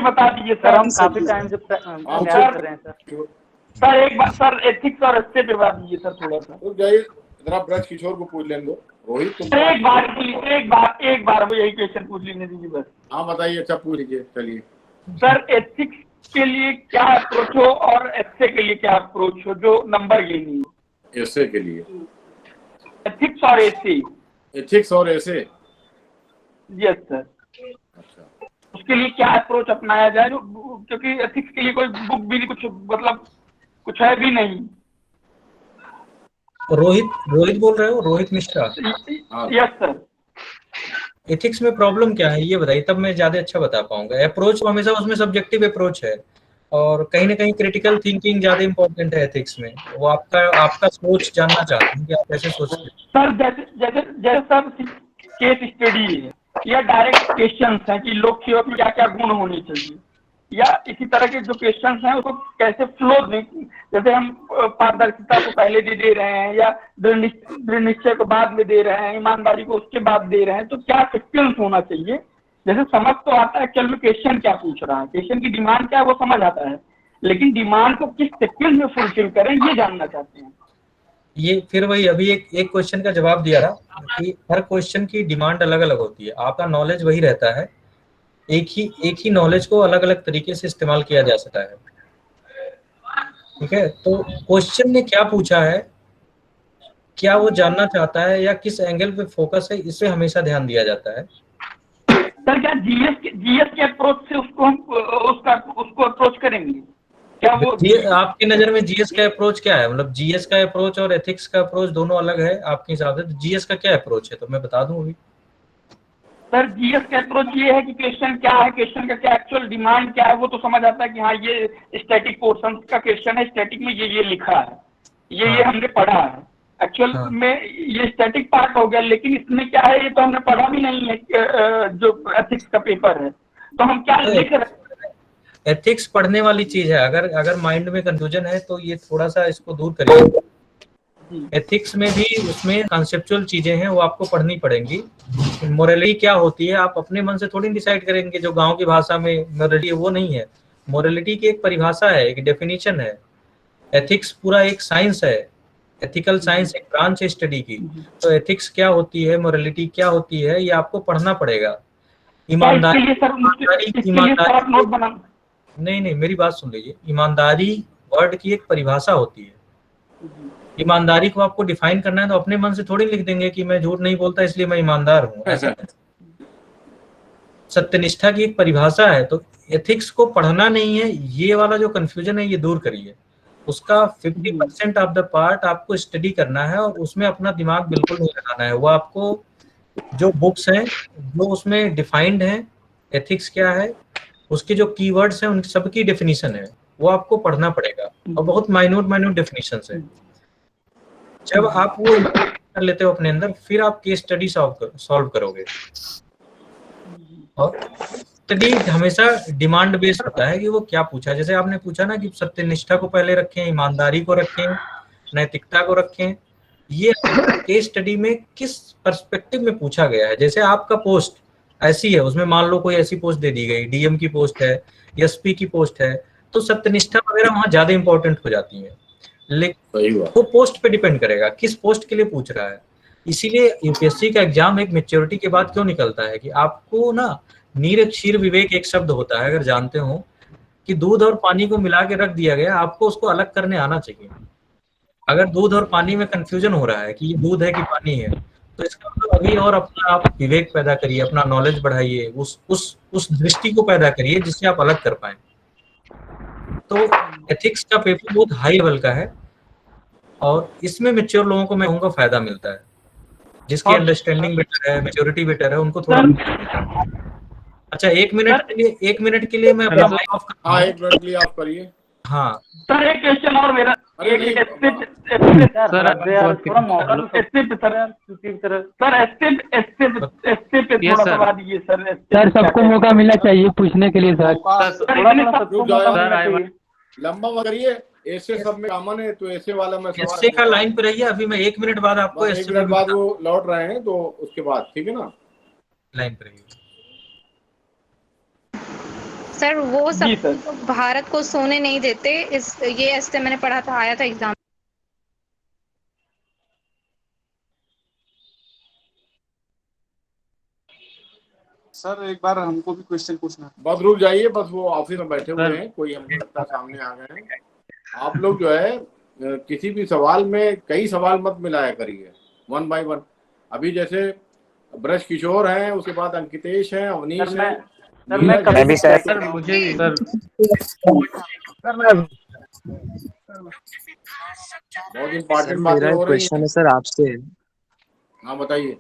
S3: बता दीजिए सर, हम काफी टाइम से तैयार कर रहे हैं सर। एक बार सर एथिक्स और एस्से पे बात दीजिए सर, थोड़ा सा
S1: रुक जाइए, जरा ब्रज किशोर को पूछ लेने दो। रोहित तुम
S3: एक बार वो यही क्वेश्चन पूछ लेने दीजिए बस।
S1: हाँ बताइए, अच्छा पूछ लीजिए। चलिए
S3: सर, एथिक्स के लिए क्या अप्रोच हो और एस्से के लिए क्या अप्रोच हो, जो नंबर लेनी है?
S1: एस्से के लिए
S3: एथिक्स और एस्से।
S1: एथिक्स और एस्से,
S3: यस सर।
S1: अच्छा
S3: उसके लिए क्या अप्रोच अपनाया जाए, जो क्योंकि एथिक्स के लिए कोई बुक भी कुछ मतलब कुछ है भी नहीं।
S2: रोहित बोल रहे हो, Rohit Mishra?
S3: Yes sir.
S2: Ethics में प्रॉब्लम क्या है ये बताइए, तब मैं ज्यादा अच्छा बता पाऊंगा। अप्रोच हमेशा उसमें सब्जेक्टिव अप्रोच है, और कहीं ना कहीं क्रिटिकल थिंकिंग ज्यादा इंपॉर्टेंट है एथिक्स में। वो आपका सोच जानना चाहते हैं कि आप कैसे सोचते हैं।
S3: सर जैसे सर केस स्टडी है या डायरेक्ट क्वेश्चंस हैं कि लोक सेवा में क्या क्या गुण होने चाहिए, या इसी तरह के जो क्वेश्चंस हैं उसको कैसे फ्लो दें, जैसे हम पारदर्शिता को पहले दे रहे हैं या दृढ़ निश्चय को बाद में दे रहे हैं, ईमानदारी को उसके बाद दे रहे हैं, तो क्या सिक्वेंस होना चाहिए। जैसे समझ तो आता है एक्चुअल में क्वेश्चन क्या पूछ रहा है, क्वेश्चन की डिमांड क्या है वो समझ आता है, लेकिन डिमांड को किस सिक्वेंस में फुलफिल करें ये जानना चाहते हैं।
S2: ये फिर वही अभी एक क्वेश्चन का जवाब दिया था कि हर क्वेश्चन की डिमांड अलग अलग होती है। आपका नॉलेज वही रहता है, एक ही नॉलेज को अलग अलग तरीके से इस्तेमाल किया जा सकता है। ठीक है, तो क्वेश्चन ने क्या पूछा है, क्या वो जानना चाहता है, या किस एंगल पे फोकस है, इससे हमेशा ध्यान दिया जाता है।
S3: सर क्या जीएस के अप्रोच से उसको हम उसको अप्रोच करेंगे क्या? वो
S2: आपकी नजर में जीएस का अप्रोच क्या है? मतलब जीएस का अप्रोच और एथिक्स का अप्रोच दोनों अलग है आपके हिसाब से, तो जीएस का क्या अप्रोच है तो मैं बता दूं अभी।
S3: सर जीएस का अप्रोच ये है कि क्वेश्चन क्या है, क्वेश्चन का क्या एक्चुअल डिमांड क्या है, वो तो समझ आता है कि हाँ ये स्टैटिक पोर्शन का क्वेश्चन है, स्टैटिक में ये लिखा है, ये हमने पढ़ा है, एक्चुअल में ये स्टैटिक पार्ट हो गया, लेकिन इसमें क्या है ये तो हमने पढ़ा भी नहीं है। जो एथिक्स का पेपर है तो हम क्या लिख रहे हैं?
S2: एथिक्स पढ़ने वाली चीज है। अगर माइंड में कंफ्यूजन है तो ये थोड़ा सा इसको दूर करिए। एथिक्स में भी उसमें कॉन्सेप्चुअल चीजें हैं, वो आपको पढ़नी पड़ेंगी। मोरलिटी क्या होती है आप अपने मन से थोड़ी डिसाइड करेंगे, जो गांव की भाषा में मोरलिटी है वो नहीं है। मोरलिटी की एक परिभाषा है, एक डेफिनेशन है। एथिक्स पूरा एक साइंस है, एथिकल साइंस एक ब्रांच है स्टडी की। तो एथिक्स क्या होती है, मोरलिटी क्या होती है, ये आपको पढ़ना पड़ेगा। ईमानदारी नहीं, मेरी बात सुन लीजिए। ईमानदारी वर्ड की एक परिभाषा होती है। ईमानदारी को आपको डिफाइन करना है तो अपने मन से थोड़ी लिख देंगे कि मैं झूठ नहीं बोलता इसलिए मैं ईमानदार हूँ, ऐसा सत्यनिष्ठा की एक परिभाषा है। तो एथिक्स को पढ़ना नहीं है, ये वाला जो कंफ्यूजन है ये दूर करिए। उसका 50% ऑफ द पार्ट आपको स्टडी करना है और उसमें अपना दिमाग बिल्कुल नहीं लगाना है। वो आपको जो बुक्स हैं जो उसमें डिफाइंड है एथिक्स क्या है, उसके जो कीवर्ड्स हैं उन सबकी डेफिनेशन है, वो आपको पढ़ना पड़ेगा, और बहुत माइन्यूट डेफिनेशंस है। जब आप वो कर लेते हो अपने अंदर, फिर आप केस स्टडी सॉल्व करोगे। और स्टडी हमेशा डिमांड बेस्ड होता है कि वो क्या पूछा। जैसे आपने पूछा ना कि सत्यनिष्ठा को पहले रखें, ईमानदारी को रखें, नैतिकता को रखें, ये केस स्टडी में किस पर्सपेक्टिव में पूछा गया है। जैसे आपका पोस्ट ऐसी है, उसमें मान लो कोई ऐसी पोस्ट दे दी गई, डीएम की पोस्ट है, एसपी की पोस्ट है, तो सत्यनिष्ठा वगैरह वहां ज्यादा इंपॉर्टेंट हो जाती है। लेकिन वो पोस्ट पे डिपेंड करेगा किस पोस्ट के लिए पूछ रहा है। इसीलिए यूपीएससी का एग्जाम एक मैच्योरिटी के बाद क्यों निकलता है कि आपको ना नीर क्षीर विवेक एक शब्द होता है, अगर जानते हो कि दूध और पानी को मिला के रख दिया गया, आपको उसको अलग करने आना चाहिए। अगर दूध और पानी में कंफ्यूजन हो रहा है कि ये दूध है कि पानी है, तो इसका मतलब अभी और अपना आप विवेक पैदा करिए, अपना नॉलेज बढ़ाइए, उस दृष्टि को पैदा करिए जिससे आप अलग कर पाए। तो एथिक्स का पेपर बहुत हाई लेवल का है और इसमें मैच्योर लोगों को मैं कहूँगा फायदा मिलता है। जिसकी अंडरस्टैंडिंग बेटर है, मैच्योरिटी बेटर है, उनको थोड़ा। अच्छा, एक मिनट के लिए मैं अपना माइक ऑफ करता हूं।
S1: 1 मिनट के लिए ऑफ करिए।
S2: हाँ
S3: सर एक क्वेश्चन और मेरा,
S15: सर सबको मौका मिलना चाहिए पूछने के लिए सर।
S1: लंबा करिए, ऐसे सब में कॉमन है, तो ऐसे वाला मैं
S2: ऐसे का लाइन पे रहिए। अभी मैं 1 मिनट बाद आपको
S1: 1 मिनट बाद वो लौट रहे हैं, तो उसके बाद ठीक है ना,
S2: लाइन पे रहिए।
S16: सर वो सब भारत को सोने नहीं देते, ये ऐसे मैंने पढ़ा था, आया था एग्जाम।
S17: सर एक बार हमको भी क्वेश्चन पूछना।
S1: बस रुक जाइए, बस वो ऑफिस में बैठे हुए हैं, कोई हमको लगता सामने आ गए हैं। आप लोग जो है किसी भी सवाल में कई सवाल मत मिलाया करिए, 1 बाय 1। अभी जैसे ब्रज किशोर हैं, उसके बाद अंकितेश हैं, अवनीश हैं,
S3: सर मैं
S7: मैं भी सर
S11: सर मुझे सर
S1: बहुत
S7: सर
S1: इम्पोर्टेंट
S7: मेरा
S1: बातें
S7: एक
S1: हो रही
S7: क्वेश्चन
S1: हैं।
S7: है सर आपसे।
S1: हाँ बताइए।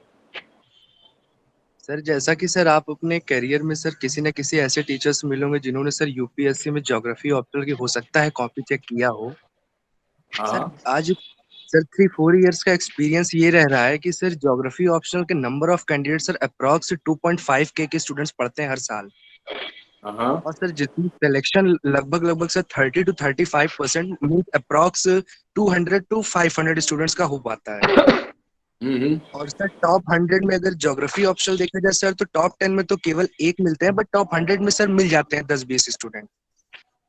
S18: सर जैसा कि सर आप अपने करियर में सर किसी न किसी ऐसे टीचर्स मिलोगे जिन्होंने सर यूपीएससी में ज्योग्राफी ऑप्शनल की हो सकता है कॉपी चेक किया हो। सर
S1: हाँ
S18: आज सर 3-4 इयर्स का एक्सपीरियंस ये रह रहा है कि सर ज्योग्राफी ऑप्शनल के number of candidate sir approx 2.5 के स्टूडेंट्स पढ़ते हैं हर साल।
S1: हाँ
S18: और सर जितनी सिलेक्शन लगभग sir 30 to 35% mean approx 200 to 500 students का हो पाता है। और सर टॉप 100 में अगर ज्योग्राफी ऑप्शनल देखा जाए सर तो टॉप 10 में तो केवल 1 मिलते हैं, बट टॉप 100 में सर मिल जाते हैं 10-20 स्टूडेंट।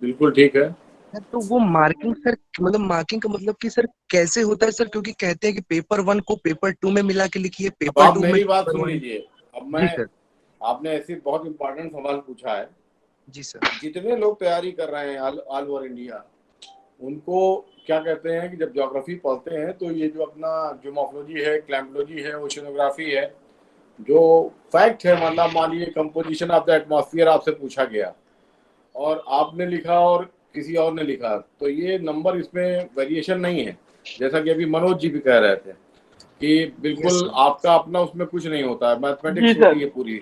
S1: बिल्कुल ठीक है।
S18: सर तो वो मार्किंग सर मतलब मार्किंग का मतलब कि सर कैसे होता है सर, क्योंकि कहते हैं कि पेपर 1 को पेपर 2 में मिला के लिखिए,
S1: अब
S18: पेपर
S1: आप
S18: 2 में
S1: मेरी बात
S18: पेपर
S1: सुन
S18: 1।
S1: लीजिए। अब
S18: जी
S1: मैं
S18: सर।
S1: आपने ऐसी बहुत इम्पोर्टेंट सवाल पूछा है।
S18: जी सर।
S1: जितने लोग तैयारी कर रहे हैं ऑल ओवर इंडिया, उनको क्या कहते हैं कि जब ज्योग्राफी पढ़ते हैं तो ये जो अपना ज्योमोफोलॉजी है, क्लाइमेटोलॉजी है, ओशियनोग्राफी है, जो फैक्ट है, मतलब मान लीजिए कंपोजिशन ऑफ द एटमॉस्फेयर आपसे पूछा गया और आपने लिखा और किसी और ने लिखा, तो ये नंबर इसमें वेरिएशन नहीं है। जैसा कि अभी मनोज जी भी कह रहे थे कि बिल्कुल आपका अपना उसमें कुछ नहीं होता है, मैथमेटिक्स होती है पूरी।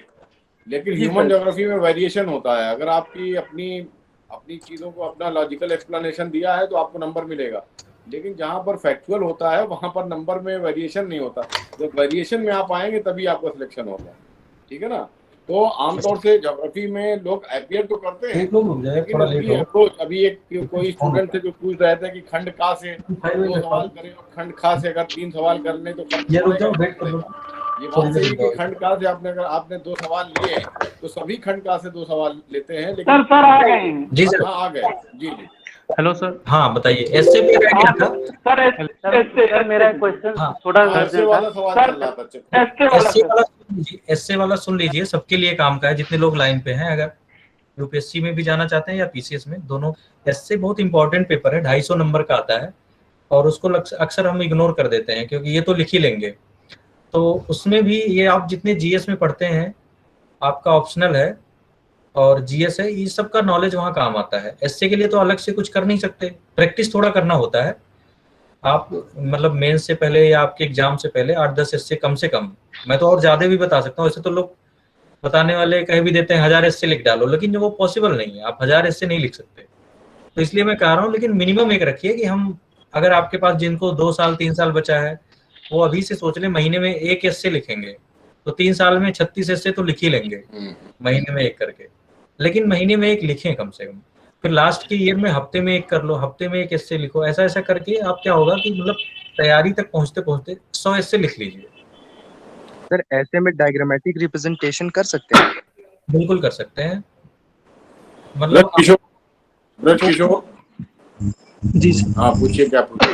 S1: लेकिन ह्यूमन ज्योग्राफी में वेरिएशन होता है। अगर आपकी अपनी चीज़ों को अपना लॉजिकल एक्सप्लेनेशन दिया है तो आपको नंबर मिलेगा, लेकिन जहाँ पर फैक्चुअल होता है वहाँ पर नंबर में वेरिएशन नहीं होता। जब वेरिएशन में आप आएंगे तभी आपका सिलेक्शन होगा, ठीक है ना। तो आमतौर से ज्योग्राफी में लोग अपियर तो करते हैं, लेकिन उसकी अप्रोच, अभी एक कोई स्टूडेंट थे जो पूछ रहे थे कि खंड का से 2 सवाल करें और खंड खा से अगर 3 सवाल कर लें तो फर्क पड़ेगा। ये बात सही है कि खंड का से आपने 2 सवाल लिए तो सभी खंड का से 2 सवाल लेते हैं, लेकिन
S3: सर आ गए हैं।
S2: जी सर।
S1: हाँ आ गए। जी जी
S11: हेलो सर।
S2: हाँ बताइए, एससे पे क्या था?
S3: सर मेरा क्वेश्चन थोड़ा
S1: ऐसे वाला सवाल चल रहा था।
S2: एससे वाला सुन लीजिए, सबके लिए काम का है जितने लोग लाइन पे हैं। अगर यूपीएससी में भी जाना चाहते हैं या पीसीएस में, दोनों। एससे बहुत इंपॉर्टेंट पेपर है, 250 नंबर का आता है और उसको अक्सर हम इग्नोर कर देते हैं क्योंकि ये तो लिख ही लेंगे। तो उसमें भी ये आप जितने जीएस में पढ़ते हैं आपका ऑप्शनल है और जीएस है, ये सब का नॉलेज वहाँ काम आता है। एससे के लिए तो अलग से कुछ कर नहीं सकते, प्रैक्टिस थोड़ा करना होता है। आप मतलब मेंस से पहले या आपके एग्जाम से पहले 8-10 एससे कम से कम, मैं तो और ज्यादा भी बता सकता हूँ। ऐसे तो लोग बताने वाले कह भी देते हैं 1000 एससे लिख डालो, लेकिन वो पॉसिबल नहीं है, आप 1000 एससे नहीं लिख सकते। तो इसलिए मैं कह रहा हूँ, लेकिन मिनिमम एक रखिए कि हम, अगर आपके पास जिनको 2 साल 3 साल बचा है वो अभी से सोच ले महीने में 1 एससे लिखेंगे तो 3 साल में 36 एससे तो लिख ही लेंगे महीने में 1 करके। लेकिन महीने में 1 लिखें कम से कम, फिर लास्ट के ईयर में हफ्ते में 1 कर लो, हफ्ते में 1 एससे लिखो। ऐसा ऐसा करके आप क्या होगा कि मतलब तैयारी तक पहुंचते पहुंचते 100 एससे लिख लीजिए।
S18: सर ऐसे में डायग्रामेटिक रिप्रेजेंटेशन कर सकते हैं?
S2: बिल्कुल कर सकते हैं। मतलब
S13: जी सर।
S1: हाँ पूछिए, क्या पूछिए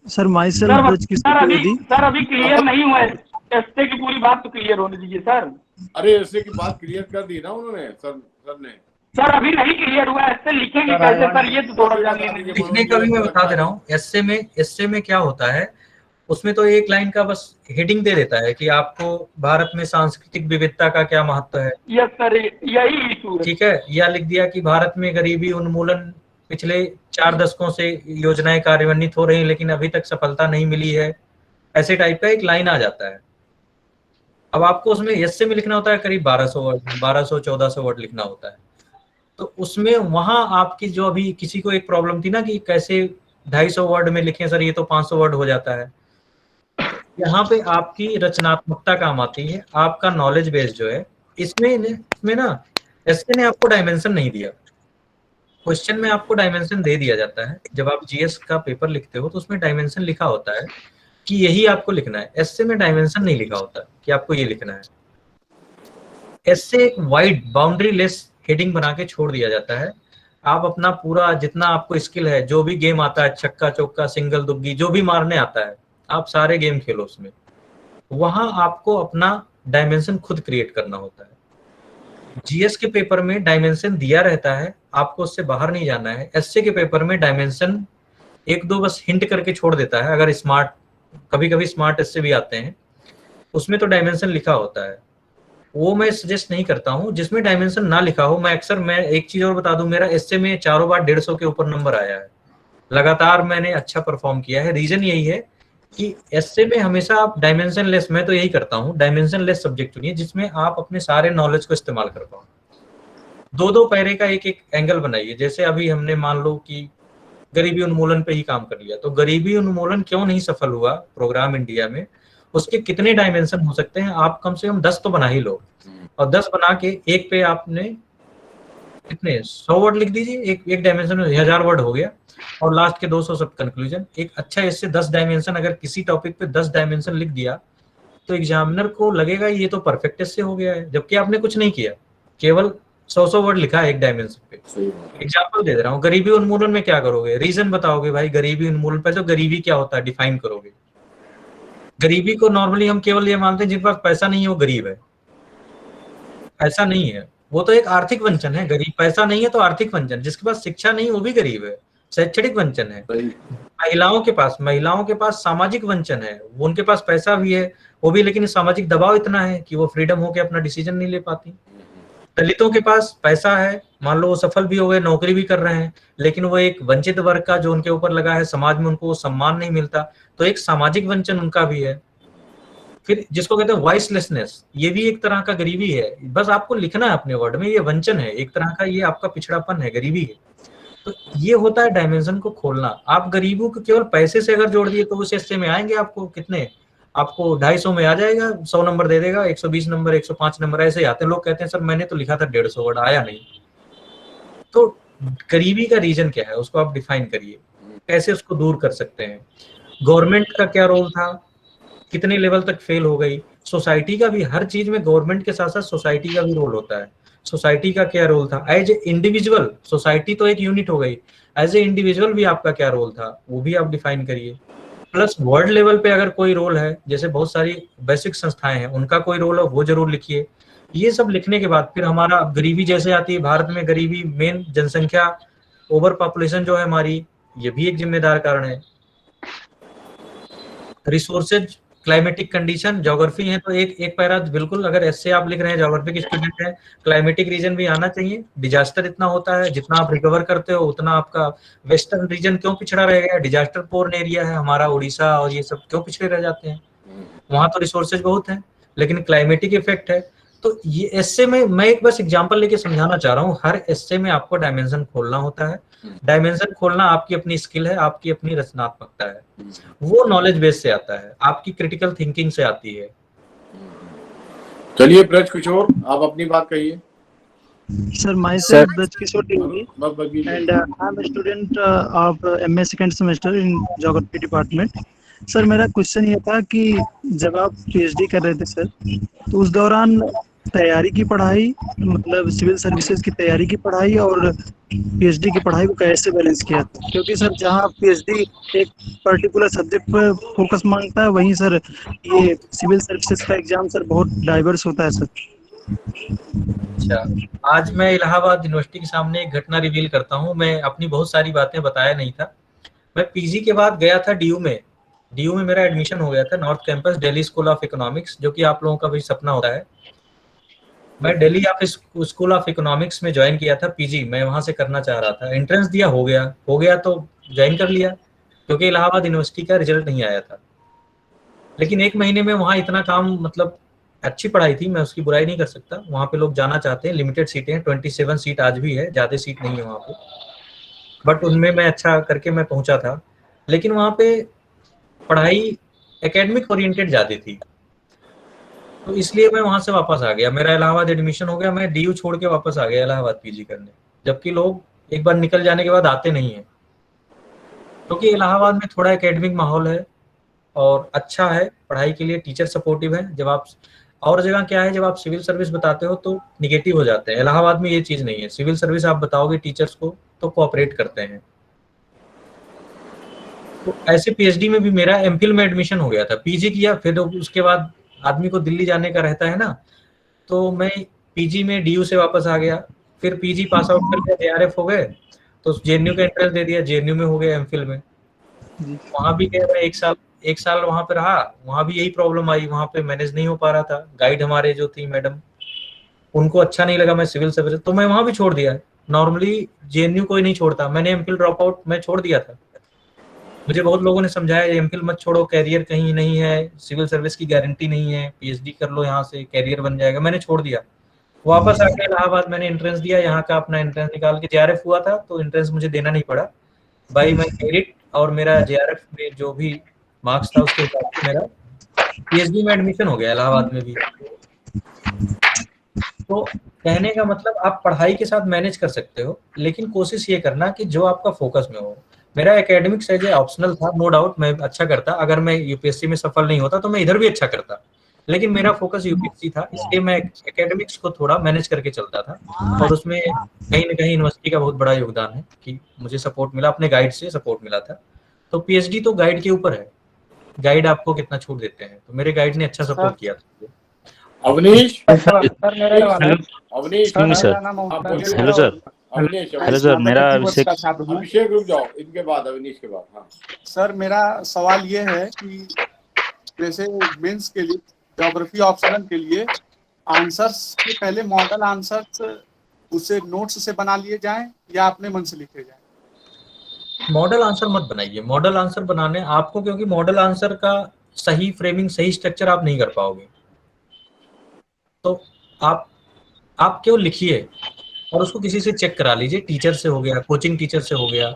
S13: सर माई सेल्फ
S3: सर अभी क्लियर नहीं हुआ है, एससे की पूरी बात तो क्लियर होने दीजिए सर।
S1: अरे एससे की बात क्लियर कर दी ना उन्होंने, सर ने।
S3: सर अभी नहीं क्लियर हुआ, एससे लिखेंगे कैसे सर, ये तो थोड़ा जान लेने दीजिए।
S2: लिखने का भी मैं बता दे रहा हूँ। एससे में क्या होता है, उसमें तो 1 लाइन का बस हेडिंग दे देता है कि आपको भारत में सांस्कृतिक विविधता का क्या महत्व है।
S3: यस सर, यही इशू है।
S2: ठीक है, या लिख दिया कि भारत में गरीबी उन्मूलन पिछले 4 दशकों से योजनाएं कार्यान्वित हो रही हैं लेकिन अभी तक सफलता नहीं मिली है। ऐसे टाइप का 1 लाइन आ जाता है। अब आपको उसमें एससे में लिखना होता है करीब 1200 वर्ड, 1200-1400 वर्ड लिखना होता है। तो उसमें वहां आपकी जो अभी किसी को एक प्रॉब्लम थी ना कि कैसे 250 वर्ड में लिखें सर, ये तो 500 वर्ड हो जाता है। यहाँ पे आपकी रचनात्मकता काम आती है, आपका नॉलेज बेस जो है। इसमें ना एससे ने आपको डायमेंशन नहीं दिया, क्वेश्चन में आपको डायमेंशन दे दिया जाता है। जब आप जीएस का पेपर लिखते हो तो उसमें डायमेंशन लिखा होता है कि यही आपको लिखना है। एससे में डायमेंशन नहीं लिखा होता कि आपको ये लिखना है। एससे एक वाइड बाउंड्री लेस हेडिंग बना के छोड़ दिया जाता है। आप अपना पूरा जितना आपको स्किल है, जो भी गेम आता है, छक्का चौका सिंगल दुग्गी जो भी मारने आता है, आप सारे गेम खेलो उसमें। वहां आपको अपना डायमेंशन खुद क्रिएट करना होता है। जीएस के पेपर में डायमेंशन दिया रहता है, आपको उससे बाहर नहीं जाना है। एससे के पेपर में डायमेंशन 1-2 बस हिंट करके छोड़ देता है। अगर स्मार्ट, कभी कभी स्मार्ट एससे भी आते हैं, उसमें तो डायमेंशन लिखा होता है। वो मैं सजेस्ट नहीं करता हूँ। जिसमें डायमेंशन ना लिखा हो, मैं एक चीज और बता दूं, मेरा एसए में चारों बार 150 के ऊपर नंबर आया है, लगातार मैंने अच्छा परफॉर्म किया है। रीजन यही है कि एसए में हमेशा आप डायमेंशन लेस, मैं तो यही करता हूँ, डायमेंशन लेस सब्जेक्ट चुनिए जिसमें आप अपने सारे नॉलेज को इस्तेमाल कर पाओ। 2-2 पैरे का एक एंगल बनाइए। जैसे अभी हमने मान लो कि गरीबी उन्मूलन पे ही काम कर लिया, तो गरीबी उन्मूलन क्यों नहीं सफल हुआ प्रोग्राम इंडिया में, उसके कितने डायमेंशन हो सकते हैं, आप कम से कम 10 तो बना ही लो। और 10 बना के एक पे आपने कितने 100 वर्ड लिख दीजिए, एक डायमेंशन में 1000 वर्ड हो गया, और लास्ट के 200 सब कंक्लूजन। एक अच्छा इससे 10 डायमेंशन, अगर किसी टॉपिक पे 10 डायमेंशन लिख दिया तो एग्जामिनर को लगेगा ये तो परफेक्ट इससे हो गया है, जबकि आपने कुछ नहीं किया, केवल 100 वर्ड लिखा है एक डायमेंशन पे। एग्जाम्पल दे रहा हूँ, गरीबी उन्मूलन में क्या करोगे, रीजन बताओगे भाई गरीबी उन्मूलन पे, तो गरीबी क्या होता है डिफाइन करोगे। गरीबी को नॉर्मली हम केवल ये मानते हैं जिनके पास पैसा नहीं है वो गरीब है, ऐसा नहीं है, वो तो एक आर्थिक वंचन है। गरीब पैसा नहीं है तो आर्थिक वंचन, जिसके पास शिक्षा नहीं वो भी गरीब है, शैक्षणिक वंचन है। महिलाओं के पास सामाजिक वंचन है, वो उनके पास पैसा भी है वो भी, लेकिन सामाजिक दबाव इतना है कि वो फ्रीडम होकर अपना डिसीजन नहीं ले पाती। दलितों के पास पैसा है, मान लो वो सफल भी हो गए, नौकरी भी कर रहे हैं, लेकिन वो एक वंचित वर्ग का जो उनके ऊपर लगा है, समाज में उनको सम्मान नहीं मिलता, तो एक सामाजिक वंचन उनका भी है। फिर जिसको कहते हैं वॉइसलेसनेस, ये भी एक तरह का गरीबी है, बस आपको लिखना है अपने वर्ड में, ये वंचन है एक तरह का, ये आपका पिछड़ापन है, गरीबी है। तो ये होता है डायमेंशन को खोलना। आप गरीबों को केवल पैसे से अगर जोड़ दिए तो उस हिस्से में आएंगे आपको कितने, आपको 250 में आ जाएगा, 100 नंबर दे देगा, 120 नंबर 105 नंबर ऐसे आते हैं। लोग कहते हैं सर मैंने तो लिखा था 150 वर्ड, आया नहीं। तो गरीबी का रीजन क्या है उसको आप डिफाइन करिए, कैसे उसको दूर कर सकते हैं। गवर्नमेंट का क्या रोल था, कितने लेवल तक फेल हो गई। सोसाइटी का भी, हर चीज में गवर्नमेंट के साथ साथ सोसाइटी का भी रोल होता है। सोसाइटी का क्या रोल था एज ए इंडिविजुअल, सोसाइटी तो एक यूनिट हो गई, एज ए इंडिविजुअल भी आपका क्या रोल था वो भी आप डिफाइन करिए। प्लस वर्ल्ड लेवल पे अगर कोई रोल है, जैसे बहुत सारी वैश्विक संस्थाएं हैं उनका कोई रोल है वो जरूर लिखिए। ये सब लिखने के बाद फिर हमारा गरीबी जैसे आती है, भारत में गरीबी मेन जनसंख्या ओवर पॉपुलेशन जो है हमारी, ये भी एक जिम्मेदार कारण है। रिसोर्सेज, क्लाइमेटिक कंडीशन, ज्योग्राफी है, तो एक पैरा बिल्कुल, अगर ऐसे आप लिख रहे हैं ज्योग्राफी के स्टूडेंट हैं, क्लाइमेटिक रीजन भी आना चाहिए। डिजास्टर इतना होता है, जितना आप रिकवर करते हो उतना आपका वेस्टर्न रीजन क्यों पिछड़ा रह गया, डिजास्टर पोर्न एरिया है हमारा उड़ीसा और ये सब क्यों पिछड़े रह जाते हैं, वहां तो रिसोर्सेज बहुत हैं लेकिन क्लाइमेटिक इफेक्ट है। तो ये एस्से में मैं एक बस एग्जांपल लेके समझाना चाह रहा हूँ, हर एस्से में आपको डायमेंशन खोलना होता है। डायमेंशन खोलना आपकी अपनी स्किल है, आपकी अपनी रचनात्मकता है, वो नॉलेज बेस से आता है, आपकी क्रिटिकल थिंकिंग से आती है।
S1: चलिए ब्रज किशोर आप अपनी बात कहिए।
S13: Sir, myself Braj Kishore Tiwari, and I'm a student of MA second semester in Geography department. Sir मेरा क्वेश्चन ये था कि जब आप PhD कर रहे थे सर, तो उस दौरान तैयारी की पढ़ाई, मतलब सिविल सर्विसेज की तैयारी की पढ़ाई और PhD की पढ़ाई को कैसे बैलेंस किया था? क्योंकि सर जहाँ PhD एक पर्टिकुलर सब्जेक्ट पर फोकस मांगता है, वहीं सर ये सिविल सर्विसेज का एग्जाम सर बहुत डाइवर्स होता है सर।
S2: अच्छा, आज मैं इलाहाबाद यूनिवर्सिटी के सामने एक घटना रिवील करता हूँ। मैं अपनी बहुत सारी बातें बताया नहीं था। मैं पीजी के बाद गया था डीयू में मेरा एडमिशन हो गया था, north campus Delhi school of economics, जो कि आप लोगों का भी सपना होता है। मैं दिल्ली स्कूल ऑफ इकोनॉमिक्स में ज्वाइन किया था पीजी, मैं वहां से करना चाह रहा था। एंट्रेंस दिया, हो गया तो ज्वाइन कर लिया, क्योंकि इलाहाबाद यूनिवर्सिटी का रिजल्ट नहीं आया था। लेकिन 1 महीने में वहाँ इतना काम, मतलब अच्छी पढ़ाई थी, मैं उसकी बुराई नहीं कर सकता। वहाँ पे लोग जाना चाहते हैं, लिमिटेड सीटें हैं, 27 सीट आज भी है, ज्यादा सीट नहीं है वहाँ पे, बट उनमें मैं अच्छा करके मैं पहुंचा था। लेकिन वहाँ पे पढ़ाई एकेडमिक ओरिएंटेड ज्यादा थी, तो इसलिए मैं वहां से वापस आ गया। मेरा इलाहाबाद एडमिशन हो गया, मैं डीयू छोड़ के वापस आ गया इलाहाबाद पीजी करने, जबकि लोग एक बार निकल जाने के बाद आते नहीं है, क्योंकि इलाहाबाद में थोड़ा एकेडमिक माहौल है और अच्छा है पढ़ाई के लिए, टीचर सपोर्टिव है। जब आप और जगह क्या है, जब आप सिविल सर्विस बताते हो तो निगेटिव हो जाते हैं, इलाहाबाद में ये चीज नहीं है। सिविल सर्विस आप बताओगे टीचर्स को तो कोऑपरेट करते हैं। तो ऐसे पीएचडी में भी मेरा एमफिल में एडमिशन हो गया था, पीजी किया, फिर उसके बाद आदमी को दिल्ली जाने का रहता है ना, तो मैं पीजी में डीयू से वापस आ गया। फिर पीजी पास आउट कर लिया, जेआरएफ हो गए, तो जेएनयू का एंट्रेंस दे दिया, जेएनयू में हो गया एमफिल में। वहां भी गया मैं, एक साल वहां पे रहा, वहां भी यही प्रॉब्लम आई, वहां पे मैनेज नहीं हो पा रहा था। गाइड हमारे जो थी मैडम, उनको अच्छा नहीं लगा मैं सिविल सर्विस, तो मैं वहां भी छोड़ दिया। नॉर्मली जेएनयू कोई नहीं छोड़ता, मैंने एमफिल ड्रॉप आउट मैं छोड़ दिया था। मुझे बहुत लोगों ने समझाया एमफिल मत छोड़ो, कैरियर कहीं नहीं है, सिविल सर्विस की गारंटी नहीं है, पीएचडी कर लो यहाँ से कैरियर बन जाएगा। मैंने छोड़ दिया। वापस आके इलाहाबाद मैंने एंट्रेंस दिया, यहाँ का अपना एंट्रेंस निकाल के जेआरएफ हुआ था तो एंट्रेंस मुझे देना नहीं पड़ा भाई। मैं मेरिट और मेरा जेआरएफ में जो भी मार्क्स था उसके हिसाब से मेरा पीएचडी में एडमिशन हो गया इलाहाबाद में भी। तो कहने का मतलब आप पढ़ाई के साथ मैनेज कर सकते हो, लेकिन कोशिश ये करना कि जो आपका फोकस में हो। मेरा एकेडमिक्स एज ए ऑप्शनल था, नो डाउट मैं अच्छा करता, अगर मैं यूपीएससी में सफल नहीं होता तो मैं इधर भी अच्छा करता, लेकिन मेरा फोकस यूपीएससी था, इसलिए मैं एकेडमिक्स को थोड़ा मैनेज करके चलता था। और उसमें कहीं ना कहीं यूनिवर्सिटी का बहुत बड़ा योगदान है कि मुझे सपोर्ट मिला, अपने गाइड से सपोर्ट मिला था। तो पीएचडी तो गाइड के ऊपर है, गाइड आपको कितना छूट देते हैं, तो मेरे गाइड ने अच्छा सपोर्ट किया था।
S1: Avneesh,
S7: hello sir. Hello sir, मेरा
S1: अभिषेक रुक जाओ, इनके बाद अवनीश के बाद। हाँ
S17: सर, मेरा सवाल ये है कि जैसे मेंस के लिए ज्योग्राफी ऑप्शनल के लिए आंसर्स के पहले मॉडल आंसर्स उसे नोट्स से बना लिए जाएं या अपने मन से लिखे जाएं?
S2: मॉडल आंसर मत बनाइए। मॉडल आंसर बनाने आपको, क्योंकि मॉडल आंसर का सही फ्रेमिंग, सही स्ट्रक्चर आप नहीं कर पाओगे, तो आप केवल लिखिए और उसको किसी से चेक करा लीजिए, टीचर से हो गया, कोचिंग टीचर से हो गया,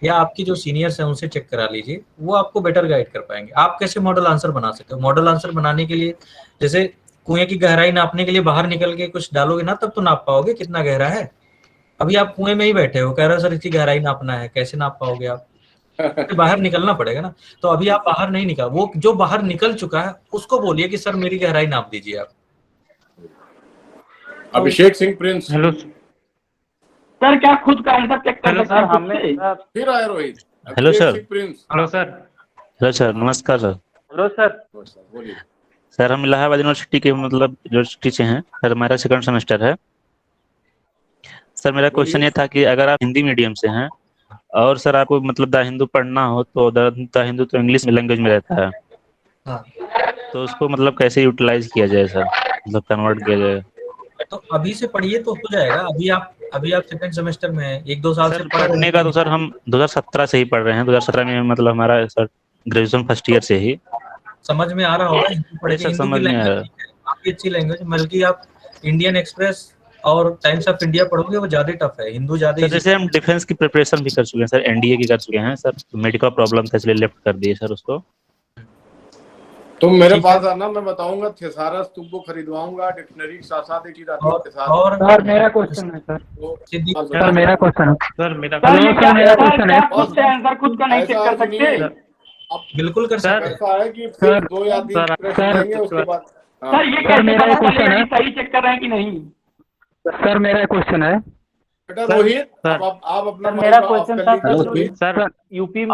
S2: या आपकी जो सीनियर्स हैं उनसे चेक करा लीजिए, वो आपको बेटर गाइड कर पाएंगे। आप कैसे मॉडल आंसर बना सकते हो? मॉडल आंसर बनाने के लिए जैसे कुएं की गहराई नापने के लिए बाहर निकल के कुछ डालोगे ना, तब तो नाप पाओगे कितना गहरा है। अभी आप कुएं में ही बैठे हो, कह रहे हो सर इसकी गहराई नापना है, कैसे नाप पाओगे आप? तो बाहर निकलना पड़ेगा ना। तो अभी आप बाहर नहीं निकल, वो जो बाहर निकल चुका है उसको बोलिए कि सर मेरी गहराई नाप दीजिए आप।
S1: Abhishek Singh Prince.
S3: Hello sir, क्या खुद का आंसर चेक कर सकते हैं हमने?
S1: फिर आए Rohit.
S7: Hello sir.
S3: Hello sir.
S7: Hello sir, नमस्कार सर।
S3: Hello sir.
S1: बोलिए
S7: सर। हम इलाहाबाद यूनिवर्सिटी के मतलब यूनिवर्सिटी से हैं सर, हमारा सेकंड सेमेस्टर है सर। मेरा क्वेश्चन ये था कि अगर आप हिंदी मीडियम से हैं और सर आपको मतलब द हिंदू पढ़ना हो, तो द हिंदू तो इंग्लिश लैंग्वेज में रहता है, तो उसको मतलब कैसे यूटिलाइज किया जाए सर, मतलब कन्वर्ट किया जाए?
S2: तो अभी से पढ़िए तो हो जाएगा। अभी आप सेकंड सेमेस्टर में हैं, 1-2 साल से
S7: पढ़ने का तो सर हम 2017 से ही पढ़ रहे हैं। 2017 में मतलब हमारा सर ग्रेजुएशन फर्स्ट ईयर से ही
S2: समझ में आ रहा होगा। हिंदी पढ़ के
S7: समझ में आ रहा है,
S2: काफी अच्छी लैंग्वेज, बल्कि आप इंडियन एक्सप्रेस और टाइम्स ऑफ इंडिया पढ़ोगे वो ज्यादा टफ है, हिंदू ज्यादा।
S7: जैसे हम डिफेंस की प्रिपरेशन भी कर चुके हैं सर, एनडीए की कर चुके हैं सर, मेडिकल प्रॉब्लम था इसलिए लेफ्ट कर दिए सर उसको।
S1: तुम मेरे पास आना, मैं बताऊंगा, थेसारस तुमको खरीदवाऊंगा, डिक्शनरी साथ साथ एक चीज आती है थेसारस।
S4: और सर मेरा क्वेश्चन है सर।
S1: सर
S4: मेरा क्वेश्चन है
S3: सर। मेरा
S4: क्वेश्चन है।
S3: खुद का नहीं चेक कर सकते?
S2: बिल्कुल कर सकते हैं।
S1: ऐसा है कि फिर 2 या 3 प्रश्न लेंगे, उसके बाद
S3: सर ये कैसे मेरा क्वेश्चन है, सही चेक कर रहे हैं कि नहीं?
S4: सर मेरा क्वेश्चन है।
S1: बेटा रोहित, आप अपना
S4: मेरा क्वेश्चन था
S3: sir,
S4: UP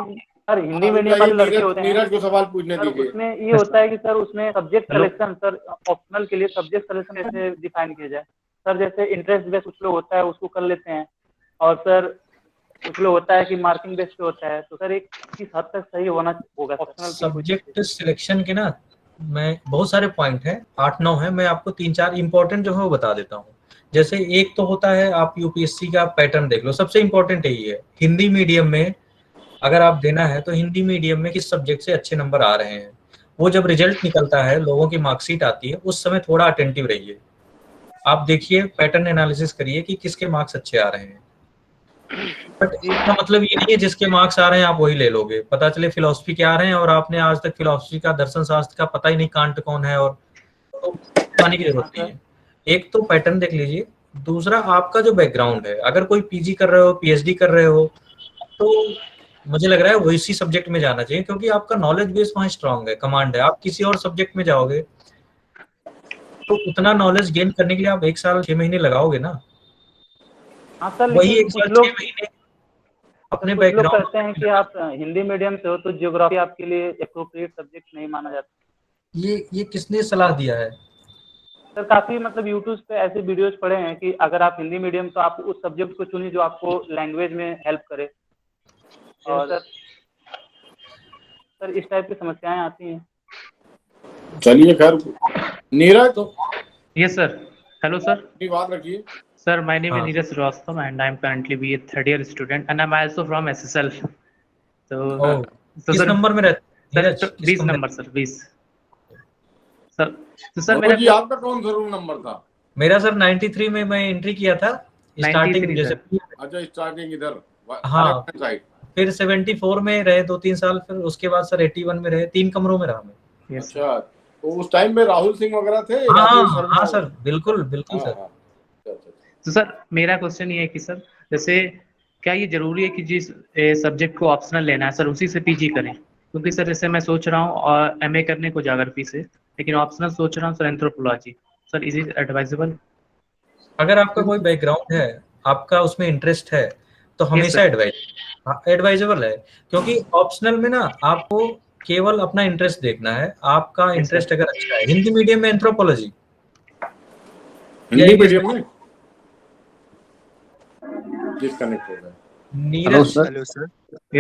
S4: sir Hindi medium वाले लड़के होते हैं,
S1: नीरज को सवाल पूछने दीजिए।
S4: उसमें ये होता है कि सर उसमें सब्जेक्ट सिलेक्शन, सर ऑप्शनल के लिए सब्जेक्ट सिलेक्शन कैसे डिफाइन किया जाए? सर जैसे इंटरेस्ट बेस्ड कुछ लोग होता है उसको कर लेते हैं, और सर कुछ लोग होता है कि मार्किंग बेस्ड होता है, तो सर एक किस हद तक सही होना होगा ऑप्शनल
S2: सब्जेक्ट सिलेक्शन के ना? मैं बहुत सारे पॉइंट हैं, 8-9 है, मैं आपको 3-4 इंपॉर्टेंट जो है वो बता देता हूँ। जैसे एक तो होता है, आप यूपीएससी का पैटर्न देख लो, सबसे इंपॉर्टेंट यही है। हिंदी मीडियम में अगर आप देना है तो हिंदी मीडियम में किस सब्जेक्ट से अच्छे नंबर आ रहे हैं, वो जब रिजल्ट निकलता है, लोगों की मार्कशीट आती है, उस समय थोड़ा अटेंटिव रहिए। आप देखिए, पैटर्न एनालिसिस करिए कि किसके मार्क्स अच्छे आ रहे हैं। बट इसका मतलब ये नहीं है जिसके मार्क्स आ रहे हैं आप वही ले लोगे। पता चले फिलॉसफी के आ रहे हैं और आपने आज तक फिलॉसफी का, दर्शन शास्त्र का पता ही नहीं कांट कौन है, और तो पाने की जरूरत नहीं है। एक तो पैटर्न देख लीजिए, दूसरा आपका जो बैकग्राउंड है, अगर कोई पीजी कर रहे हो, पीएचडी कर रहे हो, तो मुझे लग रहा है वो इसी सब्जेक्ट में जाना चाहिए, क्योंकि आपका नॉलेज बेस वहाँ स्ट्रांग है, कमांड है। आप किसी और सब्जेक्ट में जाओगे तो उतना नॉलेज गेन करने के लिए आप 1 साल 6 महीने लगाओगे ना।
S4: हाँ सर,
S2: वही 1 साल 6 महीने अपने बैकग्राउंड
S4: कहते हैं कि आप हिंदी मीडियम से हो तो ज्योग्राफी आपके लिए एप्रोप्रिएट सब्जेक्ट नहीं माना जाता।
S2: ये किसने सलाह दिया है?
S4: सर काफी मतलब यूट्यूब पे ऐसे वीडियोस पड़े हैं कि अगर आप हिंदी मीडियम तो आप उस सब्जेक्ट को चुनिए जो आपको लैंग्वेज में हेल्प करे। और सर इस टाइप की समस्याएं आती हैं।
S1: चलिए खैर, नीरज तो
S3: यस सर।
S19: Hello sir.
S1: अपनी बात रखिए।
S19: Sir, my name is
S2: हाँ।
S19: Neeraj Srivastava and I'm currently BA third year student and I'm also from SSL. So,
S2: ओ,
S19: so
S2: किस
S19: sir,
S2: नंबर में रहते हैं
S19: sir,
S2: नीरज? किस
S19: 20
S2: कमरे?
S19: नंबर सर 20 सर। तो सर
S1: मनोज जी
S19: मेरा
S1: आपका कौन सा रूम नंबर था?
S2: मेरा सर 93 में मैं एंट्री किया था स्टार्टिंग
S19: 93
S2: जैसे।
S1: अच्छा स्टार्टिंग इधर
S2: हाँ,
S1: लेफ्ट साइड।
S2: फिर 74 में रहे 2-3 साल, फिर उसके बाद सर 81 में रहे, 3 कमरों में रहा मैं।
S1: अच्छा, तो उस टाइम में राहुल सिंह वगैरह थे?
S2: हाँ
S1: राजेश
S2: हाँ
S1: शर्मा
S2: हाँ सर, बिल्कुल बिल्कुल
S1: हाँ,
S2: सर।
S1: हाँ।
S19: तो सर मेरा क्वेश्चन ये है कि सर जैसे क्या ये जरूरी है कि जिस सब्जेक्ट को ऑप्शनल लेना है सर उसी से पीजी करें? क्योंकि सर जैसे मैं सोच रहा हूँ और एमए करने को ज्योग्राफी से, लेकिन ऑप्शनल सोच रहा हूँ sir anthropology. Sir is it advisable?
S2: अगर आपका कोई बैकग्राउंड है, आपका उसमें इंटरेस्ट है, तो हमेशा एडवाइजेबल है, क्योंकि ऑप्शनल में ना आपको केवल अपना इंटरेस्ट देखना है। आपका इंटरेस्ट अगर अच्छा है, हिंदी मीडियम में एंथ्रोपोलॉजी,
S1: हिंदी मीडियम में डिस्कनेक्ट हो गया।
S2: Neeraj
S1: hello sir.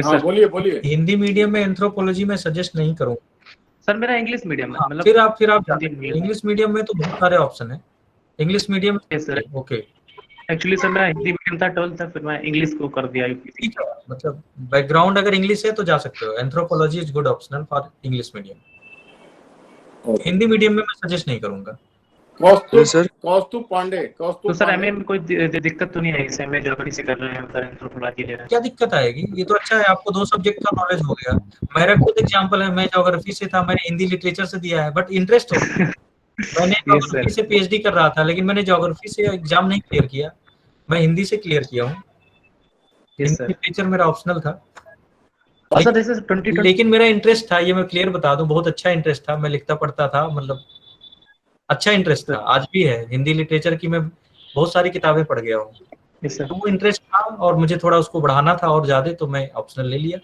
S1: हाँ बोलिए बोलिए।
S2: हिंदी मीडियम में एंथ्रोपोलॉजी में सजेस्ट नहीं करूंगा
S19: सर। मेरा इंग्लिश मीडियम है, मतलब
S2: फिर आप इंग्लिश मीडियम में तो बहुत सारे ऑप्शन है। English medium
S19: sir
S2: okay.
S19: Actually sir मेरा हिंदी मीडियम था 12th तक, फिर मैं इंग्लिश को कर दिया यूपीसी।
S2: ठीक है, मतलब बैकग्राउंड अगर इंग्लिश है तो जा सकते हो। Anthropology is good optional for English medium. Hindi medium में मैं सजेस्ट नहीं करूंगा।
S1: कौस्तुभ पांडे
S19: तो सर एमए में कोई दिक्कत तो नहीं है? इसे एमए ज्योग्राफी से कर रहे हैं सर, एंथ्रोपोलॉजी ले रहे हैं।
S2: क्या दिक्कत आएगी? ये तो अच्छा है, आपको 2 सब्जेक्ट का नॉलेज हो गया। मेरा खुद एग्जांपल है, मैं ज्योग्राफी से था, मैंने हिंदी लिटरेचर से दिया है, बट इंटरेस्ट हो गया। मैंने ज्योग्राफी से पीएचडी कर रहा था, लेकिन मैंने ज्योग्राफी से एग्जाम नहीं क्लियर किया, मैं हिंदी से क्लियर किया हूँ। हिंदी लिटरेचर मेरा ऑप्शनल था, लेकिन मेरा इंटरेस्ट था, ये मैं क्लियर बता दूं, बहुत अच्छा इंटरेस्ट था। मैं लिखता पढ़ता था, मतलब अच्छा इंटरेस्ट था, आज भी है। हिंदी लिटरेचर की मैं बहुत सारी किताबें पढ़ गया हूँ, तो वो इंटरेस्ट था और मुझे थोड़ा उसको बढ़ाना था और ज्यादा, तो मैं ऑप्शनल ले लिया।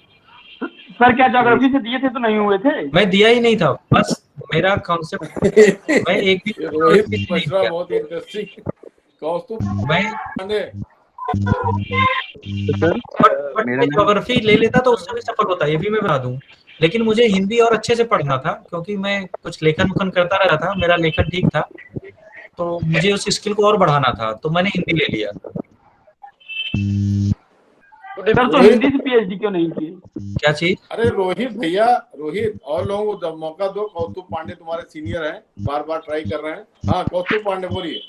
S3: सर क्या ज्योग्राफी से दिए थे तो नहीं हुए थे?
S2: मैं दिया ही नहीं था, बस मेरा कॉन्सेप्ट मैं एक भी
S1: रोहित मिश्रा बहुत इंटरेस्टिंग। कौस्तुभ पांडे
S2: ज्योग्राफी ले लेता तो उससे भी सफल होता, ये भी मैं बता दूं। लेकिन मुझे हिंदी और अच्छे से पढ़ना था, क्योंकि मैं कुछ लेखन उखन करता रहा था, मेरा लेखन ठीक था, तो मुझे उस स्किल को और बढ़ाना था, तो मैंने हिंदी ले लिया।
S3: सर तो हिंदी से पीएचडी क्यों नहीं की?
S2: क्या चीज?
S1: अरे रोहित भैया, रोहित और लोगों को मौका दो। कौस्तुभ पांडे तुम्हारे सीनियर हैं, बार बार ट्राई कर रहे हैं। हाँ कौस्तुभ पांडे बोलिए।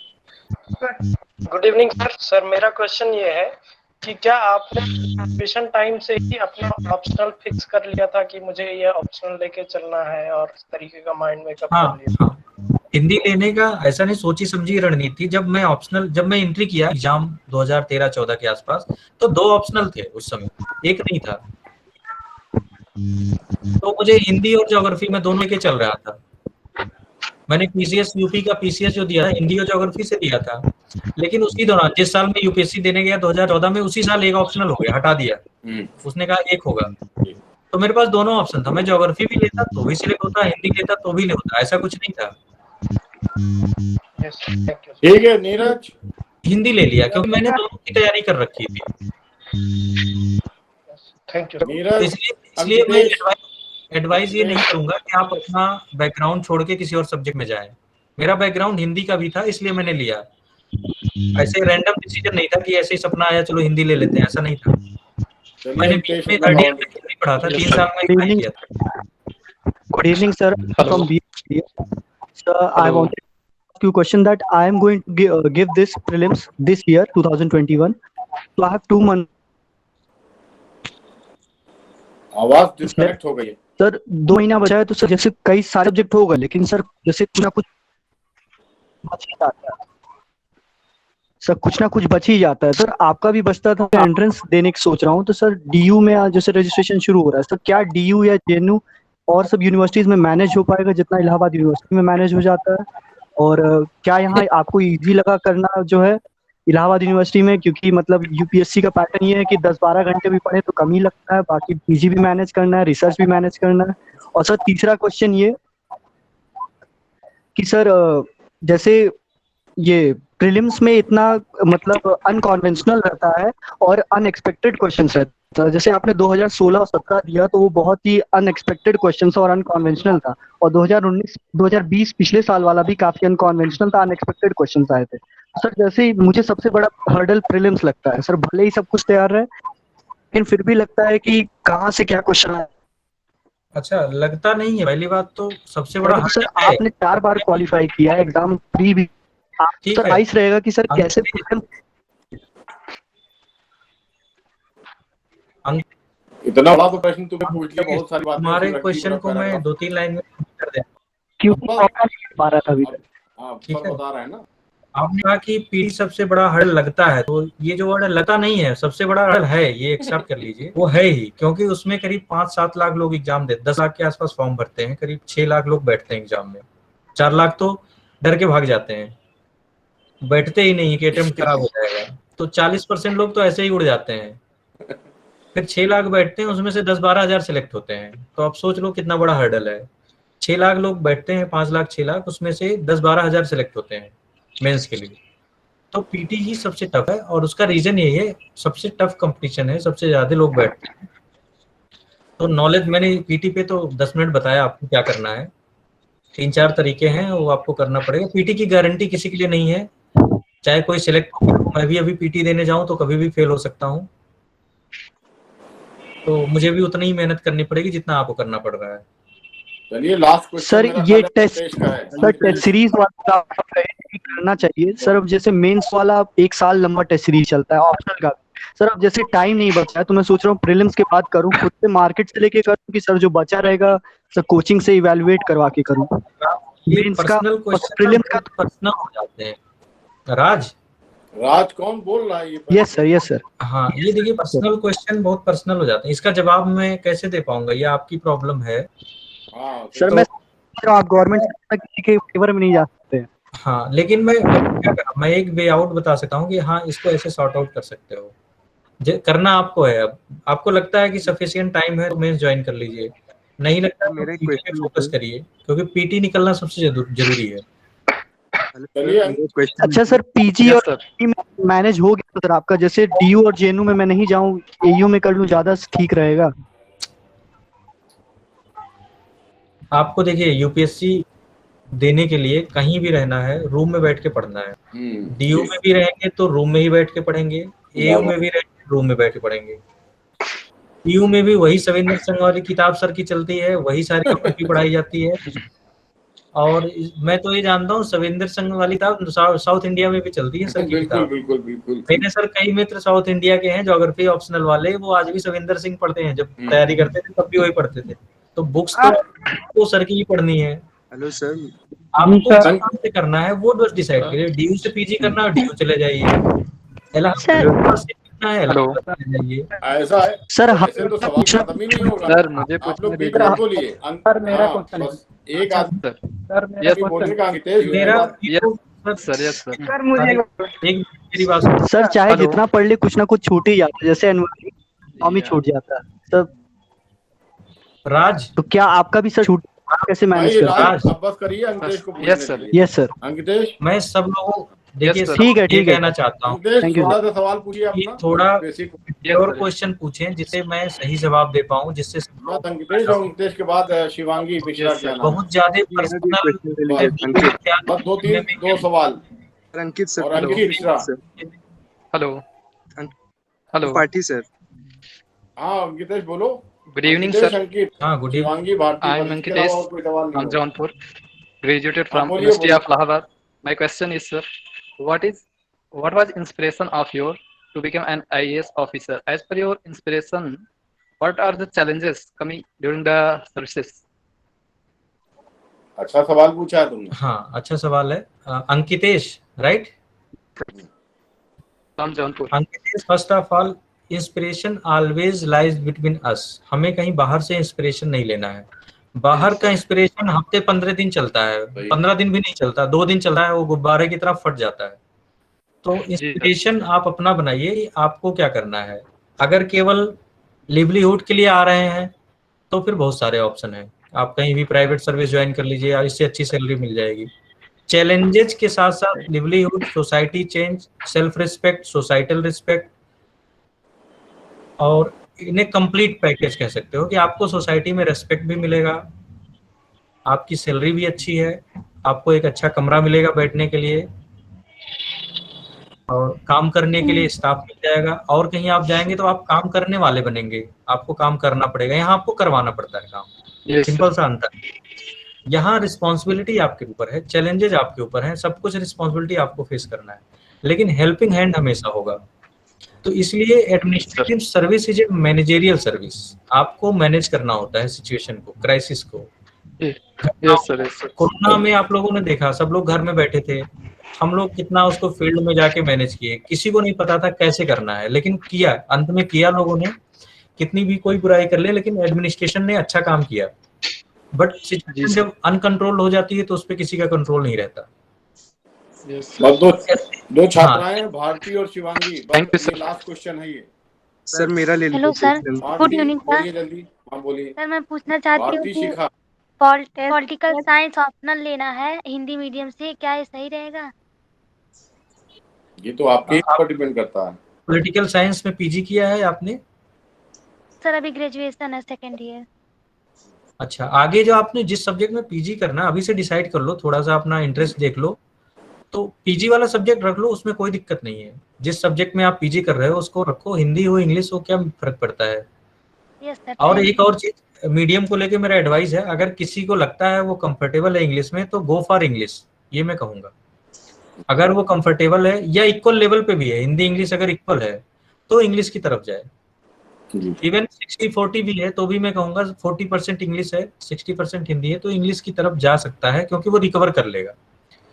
S20: Good evening sir. सर मेरा क्वेश्चन ये है कि क्या आपने एडमिशन टाइम से ही अपना ऑप्शनल फिक्स कर लिया था कि मुझे ये ऑप्शनल लेके चलना है, और इस तरीके का माइंड मेकअप कर लिया?
S2: हाँ, हिंदी लेने का ऐसा नहीं सोची समझी रणनीति। जब मैं एंट्री किया एग्जाम 2013-14 के आसपास, तो 2 ऑप्शनल थे उस समय, एक नहीं था। तो मुझे हिंदी और ज्योग्राफी में दोनों के चल रहा था। मैंने पीसीएस यूपी का पीसीएस जो दिया है, हिंदी और ज्योग्राफी से दिया था। लेकिन उसी दौरान जिस साल में यूपीएससी देने गया 2014 में, उसी साल एक ऑप्शनल हो गया, हटा दिया। उसने कहा एक होगा, तो मेरे पास दोनों ऑप्शन था। मैं ज्योग्राफी भी लेता तो भी सिलेक्ट होता, हिंदी लेता तो भी नहीं होता, ऐसा कुछ नहीं था।
S1: ठीक है नीरज,
S2: हिंदी ले लिया क्योंकि मैंने दोनों की तैयारी कर रखी थी।
S20: Thank you.
S2: इसलिए मैं एडवाइस ये नहीं करूंगा कि आप अपना बैकग्राउंड छोड़ के किसी और सब्जेक्ट में जाएं। मेरा बैकग्राउंड हिंदी का भी था, इसलिए मैंने लिया। ऐसे रैंडम डिसीजन नहीं था कि ऐसे ही सपना आया चलो हिंदी ले लेते हैं, ऐसा नहीं था। मैंने बीच में थर्ड ईयर में हिंदी पढ़ा था, 3 साल में हिंदी किया था।
S21: Good evening, sir. From BA. Sir, I wanted to ask you a question that I am going to give this prelims this year, 2021. So I have 2 months.
S1: आवाज डिस्कनेक्ट हो गई है
S21: सर। 2 महीना बचा है, तो सर जैसे कई सारे सब्जेक्ट हो गए, लेकिन सर जैसे कुछ ना कुछ बच ही जाता है। सर कुछ ना कुछ बच ही जाता है। सर आपका भी बचता था, एंट्रेंस देने की सोच रहा हूँ, तो सर डीयू में आज जैसे रजिस्ट्रेशन शुरू हो रहा है, सर क्या डीयू या जेएनयू और सब यूनिवर्सिटीज में मैनेज हो पाएगा जितना इलाहाबाद यूनिवर्सिटी में मैनेज हो जाता है? और क्या यहाँ आपको इजी लगा करना जो है इलाहाबाद यूनिवर्सिटी में? क्योंकि मतलब यूपीएससी का पैटर्न ये है कि 10-12 घंटे भी पढ़े तो कम ही लगता है, बाकी पीजी भी मैनेज करना है, रिसर्च भी मैनेज करना है। और सर तीसरा क्वेश्चन ये कि सर जैसे ये प्रीलिम्स में इतना मतलब अनकन्वेंशनल रहता है और अनएक्सपेक्टेड क्वेश्चंस रहता है। जैसे आपने 2016 और 17 दिया तो वो बहुत ही अनएक्सपेक्टेड क्वेश्चंस और अनकन्वेंशनल था, और 2019 2020 पिछले साल वाला भी काफी अनकन्वेंशनल था, अनएक्सपेक्टेड क्वेश्चंस आए थे। सर जैसे ही मुझे सबसे बड़ा हर्डल प्रीलिम्स लगता है सर, भले ही सब कुछ तैयार है लेकिन फिर भी लगता है कि कहाँ से क्या क्वेश्चन आए।
S2: अच्छा, लगता नहीं है, पहली बात तो सबसे बड़ा
S21: सर आपने 4 बार क्वालिफाई किया है, एग्जाम प्री भी
S2: ठीक
S21: सर
S2: है।
S21: आइस रहेगा कि सर कैसे
S1: इतना बड़ा तो प्रश्न तुमने पूछ लिया, बहुत सारी बातें
S2: तुम्हारे
S1: उसमें रखी,
S2: क्वेश्चन
S1: बड़ा
S2: को
S1: प्यारा
S2: मैं
S1: था।
S2: 2-3 लाइन में कर दे,
S21: क्योंकि मौका नहीं पा रहा था अभी तक।
S1: हाँ,
S2: ठीक
S1: सर
S2: है।
S1: बता रहे हैं ना।
S2: आपने कहा कि पीटी सबसे बड़ा हर्डल लगता है, तो ये जो वर्ड लगता नहीं है, सबसे बड़ा हर्डल है, ये एक्सेप्ट कर लीजिए, वो है ही, क्योंकि उसमें करीब 5-7 लाख लोग एग्जाम देते, 10 लाख के आसपास फॉर्म भरते हैं, करीब 6 लाख लोग बैठते हैं एग्जाम में, 4 लाख तो डर के भाग जाते हैं, बैठते ही नहीं कि अटेम्प्ट खराब हो जाएगा, तो 40% लोग तो ऐसे ही उड़ जाते हैं। फिर 6 लाख बैठते हैं, उसमें से 10-12 हजार सिलेक्ट होते हैं, तो आप सोच लो कितना बड़ा हर्डल है। 6 लाख लोग बैठते हैं, 5 लाख 6 लाख, उसमें से 10-12 हजार सिलेक्ट होते हैं मेंस के लिए। तो पीटी ही सबसे टफ है, और उसका रीजन यही है, सबसे टफ कंपटीशन है, सबसे ज्यादा लोग बैठते हैं। तो नॉलेज मैंने पीटी पे तो 10 मिनट बताया आपको क्या करना है, 3-4 तरीके हैं, वो आपको करना पड़ेगा। पीटी की गारंटी किसी के लिए नहीं है, चाहे कोई सिलेक्ट, मैं भी अभी पीटी देने जाऊं तो कभी भी फेल हो सकता हूं, तो मुझे भी उतनी ही मेहनत करनी पड़ेगी जितना आपको करना पड़ रहा है।
S1: चलिए लास्ट क्वेश्चन
S21: सर
S1: मेरा
S21: ये
S1: खाली
S21: टेस्ट
S1: टेस्ट का है।
S21: सर टेस्ट सीरीज वाला आप कह रहे हैं कि करना चाहिए सर। अब जैसे मेंस वाला 1 साल लंबा टेस्ट सीरीज चलता है ऑप्शनल का, सर अब जैसे टाइम नहीं बचा है तो मैं सोच रहा हूँ प्रीलिम्स के बाद करूँ, खुद से मार्केट से लेके करूँ कि सर जो बचा रहेगा सर कोचिंग से इवैल्यूएट करवा के करूँ।
S2: ये
S21: मेंस का
S2: पर्सनल क्वेश्चन
S21: प्रीलिम्स का
S2: पर्सनल हो जाते हैं। राज
S1: कौन बोल रहा है ये?
S21: Yes sir.
S2: हाँ, ये देखिए पर्सनल क्वेश्चन बहुत पर्सनल हो जाते हैं, इसका जवाब मैं कैसे दे पाऊंगा, ये आपकी प्रॉब्लम है।
S21: सर मैं आप गवर्नमेंट के फेवर में नहीं जा सकते।
S2: हाँ, लेकिन मैं क्या करूं, मैं एक वे आउट बता सकता हूँ कि हाँ इसको ऐसे सॉर्ट आउट कर सकते हो, करना आपको है। अब आपको लगता है कि सफिशिएंट टाइम है तो मेंस ज्वाइन कर लीजिए, नहीं लगता तो पीटी पे फोकस करिए, क्योंकि पीटी निकलना सबसे जरूरी है।
S21: अच्छा सर पीजी और PG में मैनेज हो गया तो सर आपका, जैसे डीयू और जेएनयू में मैं नहीं जाऊं, एयू में कर लूं, ज्यादा ठीक रहेगा।
S2: आपको देखिए यूपीएससी देने के लिए कहीं भी रहना है, रूम में बैठ के पढ़ना है। डीयू में भी रहेंगे तो रूम में ही बैठ के पढ़ेंगे, एयू में भी रहेंगे रूम में बैठ के पढ़ेंगे, डीयू में भी वही सविंदर संघ वाली किताब सर की चलती है, वही सारी कॉपी पढ़ाई जाती है। और मैं तो ये जानता हूँ सविंदर संघ वाली किताब साउथ इंडिया में भी चलती है सर की किताब।
S1: बिल्कुल।
S2: मैंने सर कई मित्र साउथ इंडिया के हैं ज्योग्राफी ऑप्शनल वाले, वो आज भी सविंदर सिंह पढ़ते हैं, जब तैयारी करते थे तब भी वही पढ़ते थे। तो बुक्स तो सर की ही पढ़नी है।
S18: हेलो सर,
S2: आपको कहाँ से करना है वो बस डिसाइड करिए। डीयू से पीजी करना है डीयू चले जाइए,
S1: ऐसा है
S21: सर
S1: ऐसे तो सवाल खत्म ही नहीं होगा।
S5: सर मुझे
S1: आप लोग
S5: पूछने
S1: बीच
S5: दीजिए।
S1: में बोलिए।
S5: सर मेरा
S1: हाँ,
S5: क्वेश्चन
S1: बस एक आदमी
S5: यस
S1: बोलने का अंकितेश
S5: सर यस सर
S21: सर मुझे
S2: मेरी बात
S21: सर चाहे
S5: हेलो।
S21: जितना पढ़ ले कुछ ना कुछ छूट ही जाता है, जैसे इकोनॉमी छूट जाता है सर।
S2: राज
S21: तो क्या आपका भी सर छूट, आप कैसे मैनेज करते हैं?
S1: अब बस करिए अंकितेश को पूछने
S5: यस
S1: के
S5: सर
S1: लिए।
S21: Yes sir.
S1: अंकितेश
S2: मैं सब लोगों देखिए
S5: Yes, sir.
S21: ठीक है,
S2: ये
S21: ठीक है।
S2: कहना चाहता हूँ
S1: अंकितेश
S21: Thank you,
S1: थोड़ा सा सवाल पूछिए
S2: कि
S1: अपना
S2: थोड़ा
S1: बेसिक।
S2: और क्वेश्चन पूछें जिसे मैं सही जवाब दे पाऊँ, जिससे
S1: बस अंकितेश और अंकितेश के बाद शिवांगी मिश्रा क्या नाम
S2: बहुत ज्यादा पर्सनल
S1: बस दो सवाल
S18: अंकित सर।
S1: और Ankit Mishra.
S5: Hello hello
S18: party sir.
S1: हाँ अंकितेश बोलो।
S5: Good evening
S1: Ankitesh,
S5: sir.
S1: Ankit
S2: हाँ good
S1: Shivangi Bharti,
S5: I am
S1: बस इसके
S5: अंकितेश
S1: अलावा और कोई सवाल नहीं
S5: फ्रॉम
S1: होगा।
S5: जौनपुर, graduated
S1: हाँ,
S5: from
S1: बोलिए,
S5: University
S1: बोलिए।
S5: of Allahabad. My question is, sir, what was inspiration of your to become an IAS officer? As per your inspiration, what are the challenges coming during the services?
S1: अच्छा सवाल पूछा है तुमने।
S2: हाँ अच्छा सवाल है। Ankitesh right,
S5: From Jaunpur.
S2: Ankitesh first of all inspiration always lies between us. हमें कहीं बाहर से इंस्पिरेशन नहीं लेना है। बाहर का इंस्पिरेशन हफ्ते 15 दिन चलता है, 15 दिन भी नहीं चलता, 2 दिन चलता है, वो गुब्बारे की तरह फट जाता है। तो इंस्पिरेशन आप अपना बनाइए। आपको क्या करना है, अगर केवल लिवलीहुड के लिए आ रहे हैं तो फिर बहुत सारे ऑप्शन हैं। आप कहीं भी प्राइवेट सर्विस ज्वाइन कर लीजिए, इससे अच्छी सैलरी मिल जाएगी। चैलेंजेस के साथ साथ livelihood, society change, self respect, societal respect, और इन्हें कंप्लीट पैकेज कह सकते हो कि आपको सोसाइटी में रेस्पेक्ट भी मिलेगा, आपकी सैलरी भी अच्छी है, आपको एक अच्छा कमरा मिलेगा बैठने के लिए, और काम करने के लिए स्टाफ मिल जाएगा, और कहीं आप जाएंगे तो आप काम करने वाले बनेंगे, आपको काम करना पड़ेगा, यहाँ आपको करवाना पड़ता है काम। सिंपल सा अंतर। यहाँ रिस्पॉन्सिबिलिटी आपके ऊपर है, चैलेंजेस आपके ऊपर है, सब कुछ रिस्पॉन्सिबिलिटी आपको फेस करना है, लेकिन हेल्पिंग हैंड हमेशा होगा। तो इसलिए administrative service is a managerial service. आपको मैनेज करना होता है सिचुएशन को, क्राइसिस को। कोरोना में आप लोगों ने देखा, सब लोग घर में बैठे थे, हम लोग कितना उसको फील्ड में जाके मैनेज किए, किसी को नहीं पता था कैसे करना है, लेकिन किया, अंत में किया लोगों ने। कितनी भी कोई बुराई कर ले, लेकिन एडमिनिस्ट्रेशन ने अच्छा काम किया। बट सिचुएशन जब अनकंट्रोल हो जाती है तो उस पर किसी का कंट्रोल नहीं रहता।
S1: दो छात्राएं हैं, भारती और Shivangi.
S5: Thank you sir.
S1: Last question है ये।
S18: सर मेरा ले
S9: hello sir, good evening sir.
S1: बोलिए जल्दी। हाँ बोलिए।
S9: सर मैं पूछना चाहती हूँ
S1: भारती
S9: कि
S1: शिखा।
S9: पॉलिटिकल साइंस ऑप्शनल लेना है हिंदी मीडियम से, क्या ये सही रहेगा?
S1: ये तो आपके ऊपर डिपेंड करता है।
S2: पॉलिटिकल साइंस में पीजी किया है आपने?
S9: सर अभी ग्रेजुएशन है, सेकेंड ईयर।
S2: अच्छा, आगे जो आपने जिस सब्जेक्ट में पीजी करना अभी से डिसाइड कर लो, थोड़ा सा अपना इंटरेस्ट देख लो, तो पीजी वाला सब्जेक्ट रख लो, उसमें कोई दिक्कत नहीं है। जिस सब्जेक्ट में आप पीजी कर रहे हो उसको रखो, हिंदी हो इंग्लिश हो, क्या फर्क पड़ता है।
S9: Yes sir.
S2: और एक और चीज, मीडियम को लेके मेरा एडवाइस है, अगर किसी को लगता है वो कंफर्टेबल है इंग्लिश में तो गो फॉर इंग्लिश, ये मैं कहूंगा। अगर वो कंफर्टेबल है या इक्वल लेवल पे भी है, हिंदी इंग्लिश अगर इक्वल है तो इंग्लिश की तरफ जाए। इवन 60-40 भी है तो भी मैं कहूंगा 40% इंग्लिश है, 60% हिंदी है, तो इंग्लिश की तरफ जा सकता है, क्योंकि वो रिकवर कर लेगा।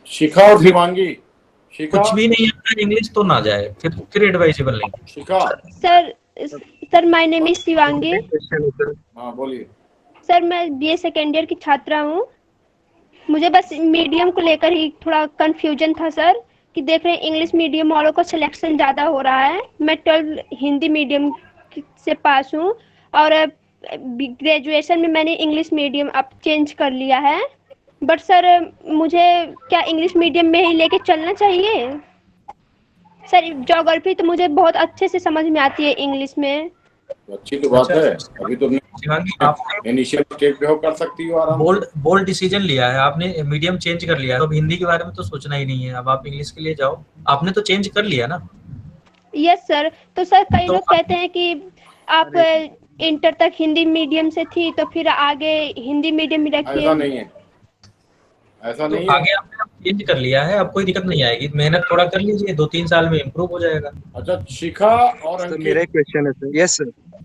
S1: शिखा और शिवांगी,
S2: कुछ भी नहीं आता इंग्लिश तो ना जाए, फिर एडवाइजेबल नहीं।
S1: Shikha.
S22: Sir my name is Shivangi.
S1: हाँ बोलिए।
S22: सर मैं बीए सेकेंड ईयर की छात्रा हूँ। मुझे बस मीडियम को लेकर ही थोड़ा कंफ्यूजन था सर, कि देख रहे हैं इंग्लिश मीडियम वालों का सिलेक्शन ज़्यादा हो रहा है। मैं 12 हिंदी मीडियम से पास हूँ और ग्रेजुएशन में मैंने इंग्लिश मीडियम अब चेंज कर लिया है। बट सर मुझे क्या इंग्लिश मीडियम में ही लेके चलना चाहिए? सर ज्योग्राफी तो मुझे बहुत अच्छे से समझ में आती है इंग्लिश में।
S1: अच्छी तो बात है, अभी तो इनिशियल स्टेज पे हो, कर सकती हो आराम।
S2: बोल्ड डिसीजन लिया है आपने, मीडियम चेंज कर लिया है, अब हिंदी के बारे में तो सोचना ही नहीं है, अब आप इंग्लिश के लिए जाओ। आपने तो चेंज कर लिया ना?
S22: Yes sir. तो सर कई लोग कहते हैं कि आप इंटर तक हिंदी मीडियम से थी तो फिर आगे हिंदी मीडियम में रखिए।
S1: ऐसा नहीं है, ऐसा नहीं है।
S2: आगे आपने चेंज कर लिया है, अब कोई दिक्कत नहीं आएगी, मेहनत थोड़ा कर लीजिए, 2-3 साल में इम्प्रूव हो जाएगा।
S1: अच्छा, शिखा और अंकित,
S18: मेरा एक क्वेश्चन है सर। Yes sir.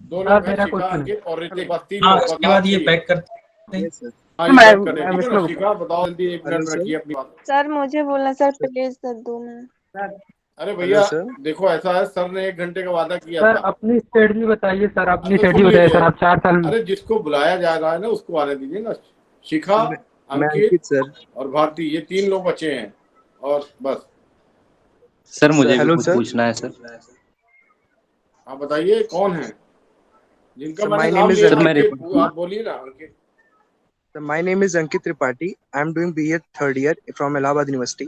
S1: दो लोग हैं, शिखा अंकित और ऋतिक, बस तीन
S2: हाँ,
S1: लोग।
S2: इसके बाद ये पैक करते हैं।
S1: शिखा बताओ जल्दी, 1 मिनट रखिए अपनी बात।
S23: सर मुझे बोलना सर, प्लीज सर 2 मिनट।
S1: अरे भैया देखो, ऐसा है, सर ने 1 घंटे का वादा किया
S15: सर
S1: था।
S15: अपनी स्टडी बताइए सर, अपनी स्टडी बताइए सर। आप 4 साल में,
S1: अरे जिसको बुलाया जा रहा है ना उसको आने दीजिए ना। शिखा, अंकित सर और भारती, ये 3 लोग बचे हैं और बस।
S24: सर मुझे भी कुछ पूछना है सर।
S1: आप बताइए कौन है जिनका
S18: My
S1: मैंने
S18: name
S1: नाम
S18: is
S1: लिया?
S18: Ankit.
S1: आप बोलिए ना अंकित।
S18: So my name is Ankit Tripathi. I am doing BA 3rd year from Allahabad University.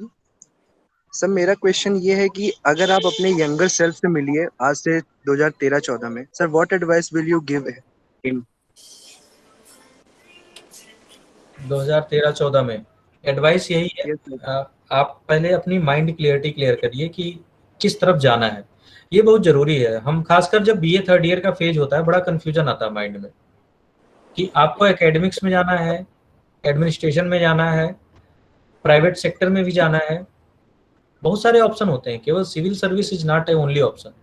S18: Sir मेरा क्वेश्चन ये है कि अगर आप अपने यंगर सेल्फ से मिलिए आज से 2013-14 में, sir what advice will you give him?
S2: 2013-14 में एडवाइस यही है, आप पहले अपनी माइंड क्लियरिटी क्लियर करिए कि किस तरफ जाना है, ये बहुत जरूरी है। हम खासकर जब बीए 3rd ईयर का फेज होता है, बड़ा कंफ्यूजन आता है माइंड में कि आपको एकेडमिक्स में जाना है, एडमिनिस्ट्रेशन में जाना है, प्राइवेट सेक्टर में भी जाना है, बहुत सारे ऑप्शन होते हैं, केवल civil service is not a only option.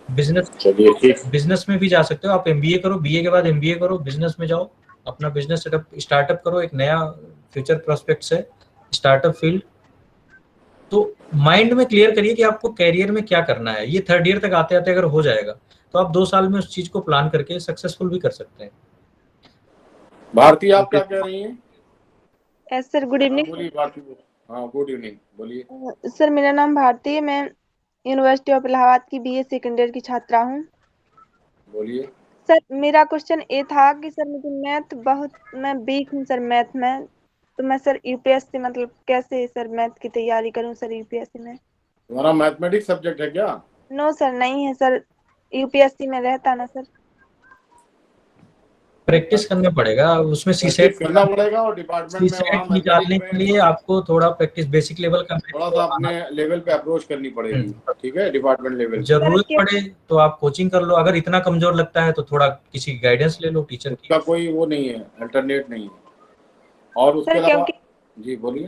S2: Business में भी जा सकते हो आप, एमबीए करो, बीए के बाद एमबीए करो, बिजनेस में जाओ, अपना बिजनेस सेटअप स्टार्टअप करो, एक नया फ्यूचर प्रोस्पेक्ट्स है स्टार्टअप फील्ड। तो माइंड में क्लियर करिए कि आपको कैरियर में क्या करना है। ये 3rd ईयर तक आते आते अगर हो जाएगा तो आप 2 साल में उस चीज को प्लान करके सक्सेसफुल भी कर सकते हैं।
S1: भारती आप क्या कह रही हैं?
S23: Yes sir, good evening.
S1: बोलिए भारती। हाँ गुड इवनिंग, बोलिए।
S23: सर मेरा नाम भारती है, मैं यूनिवर्सिटी ऑफ इलाहाबाद की बीए सेकेंड ईयर की छात्रा हूँ।
S1: बोलिए।
S23: सर मेरा क्वेश्चन ये था कि सर मुझे मैं वीक हूँ सर मैथ में, तो मैं सर यूपीएससी मतलब कैसे सर मैथ की तैयारी करूं सर यूपीएससी में?
S1: तुम्हारा मैथमेटिक्स सब्जेक्ट है क्या?
S23: नो सर नहीं है सर, यूपीएससी में रहता ना सर।
S2: प्रैक्टिस करना पड़ेगा उसमें
S1: प्रैक्टिस करना पड़ेगा और डिपार्टमेंट में वहाँ
S2: सीसेट निकालने के लिए आपको थोड़ा प्रैक्टिस बेसिक लेवल का
S1: थोड़ा सा अपने लेवल पे अप्रोच करनी पड़ेगी, ठीक है, डिपार्टमेंट लेवल।
S2: जरूरत पड़े तो आप कोचिंग कर लो, अगर इतना कमजोर लगता है तो थोड़ा किसी गाइडेंस ले लो टीचर की।
S1: उसका कोई वो नहीं है, अल्टरनेट नहीं है। और उसके अलावा जी बोलिए।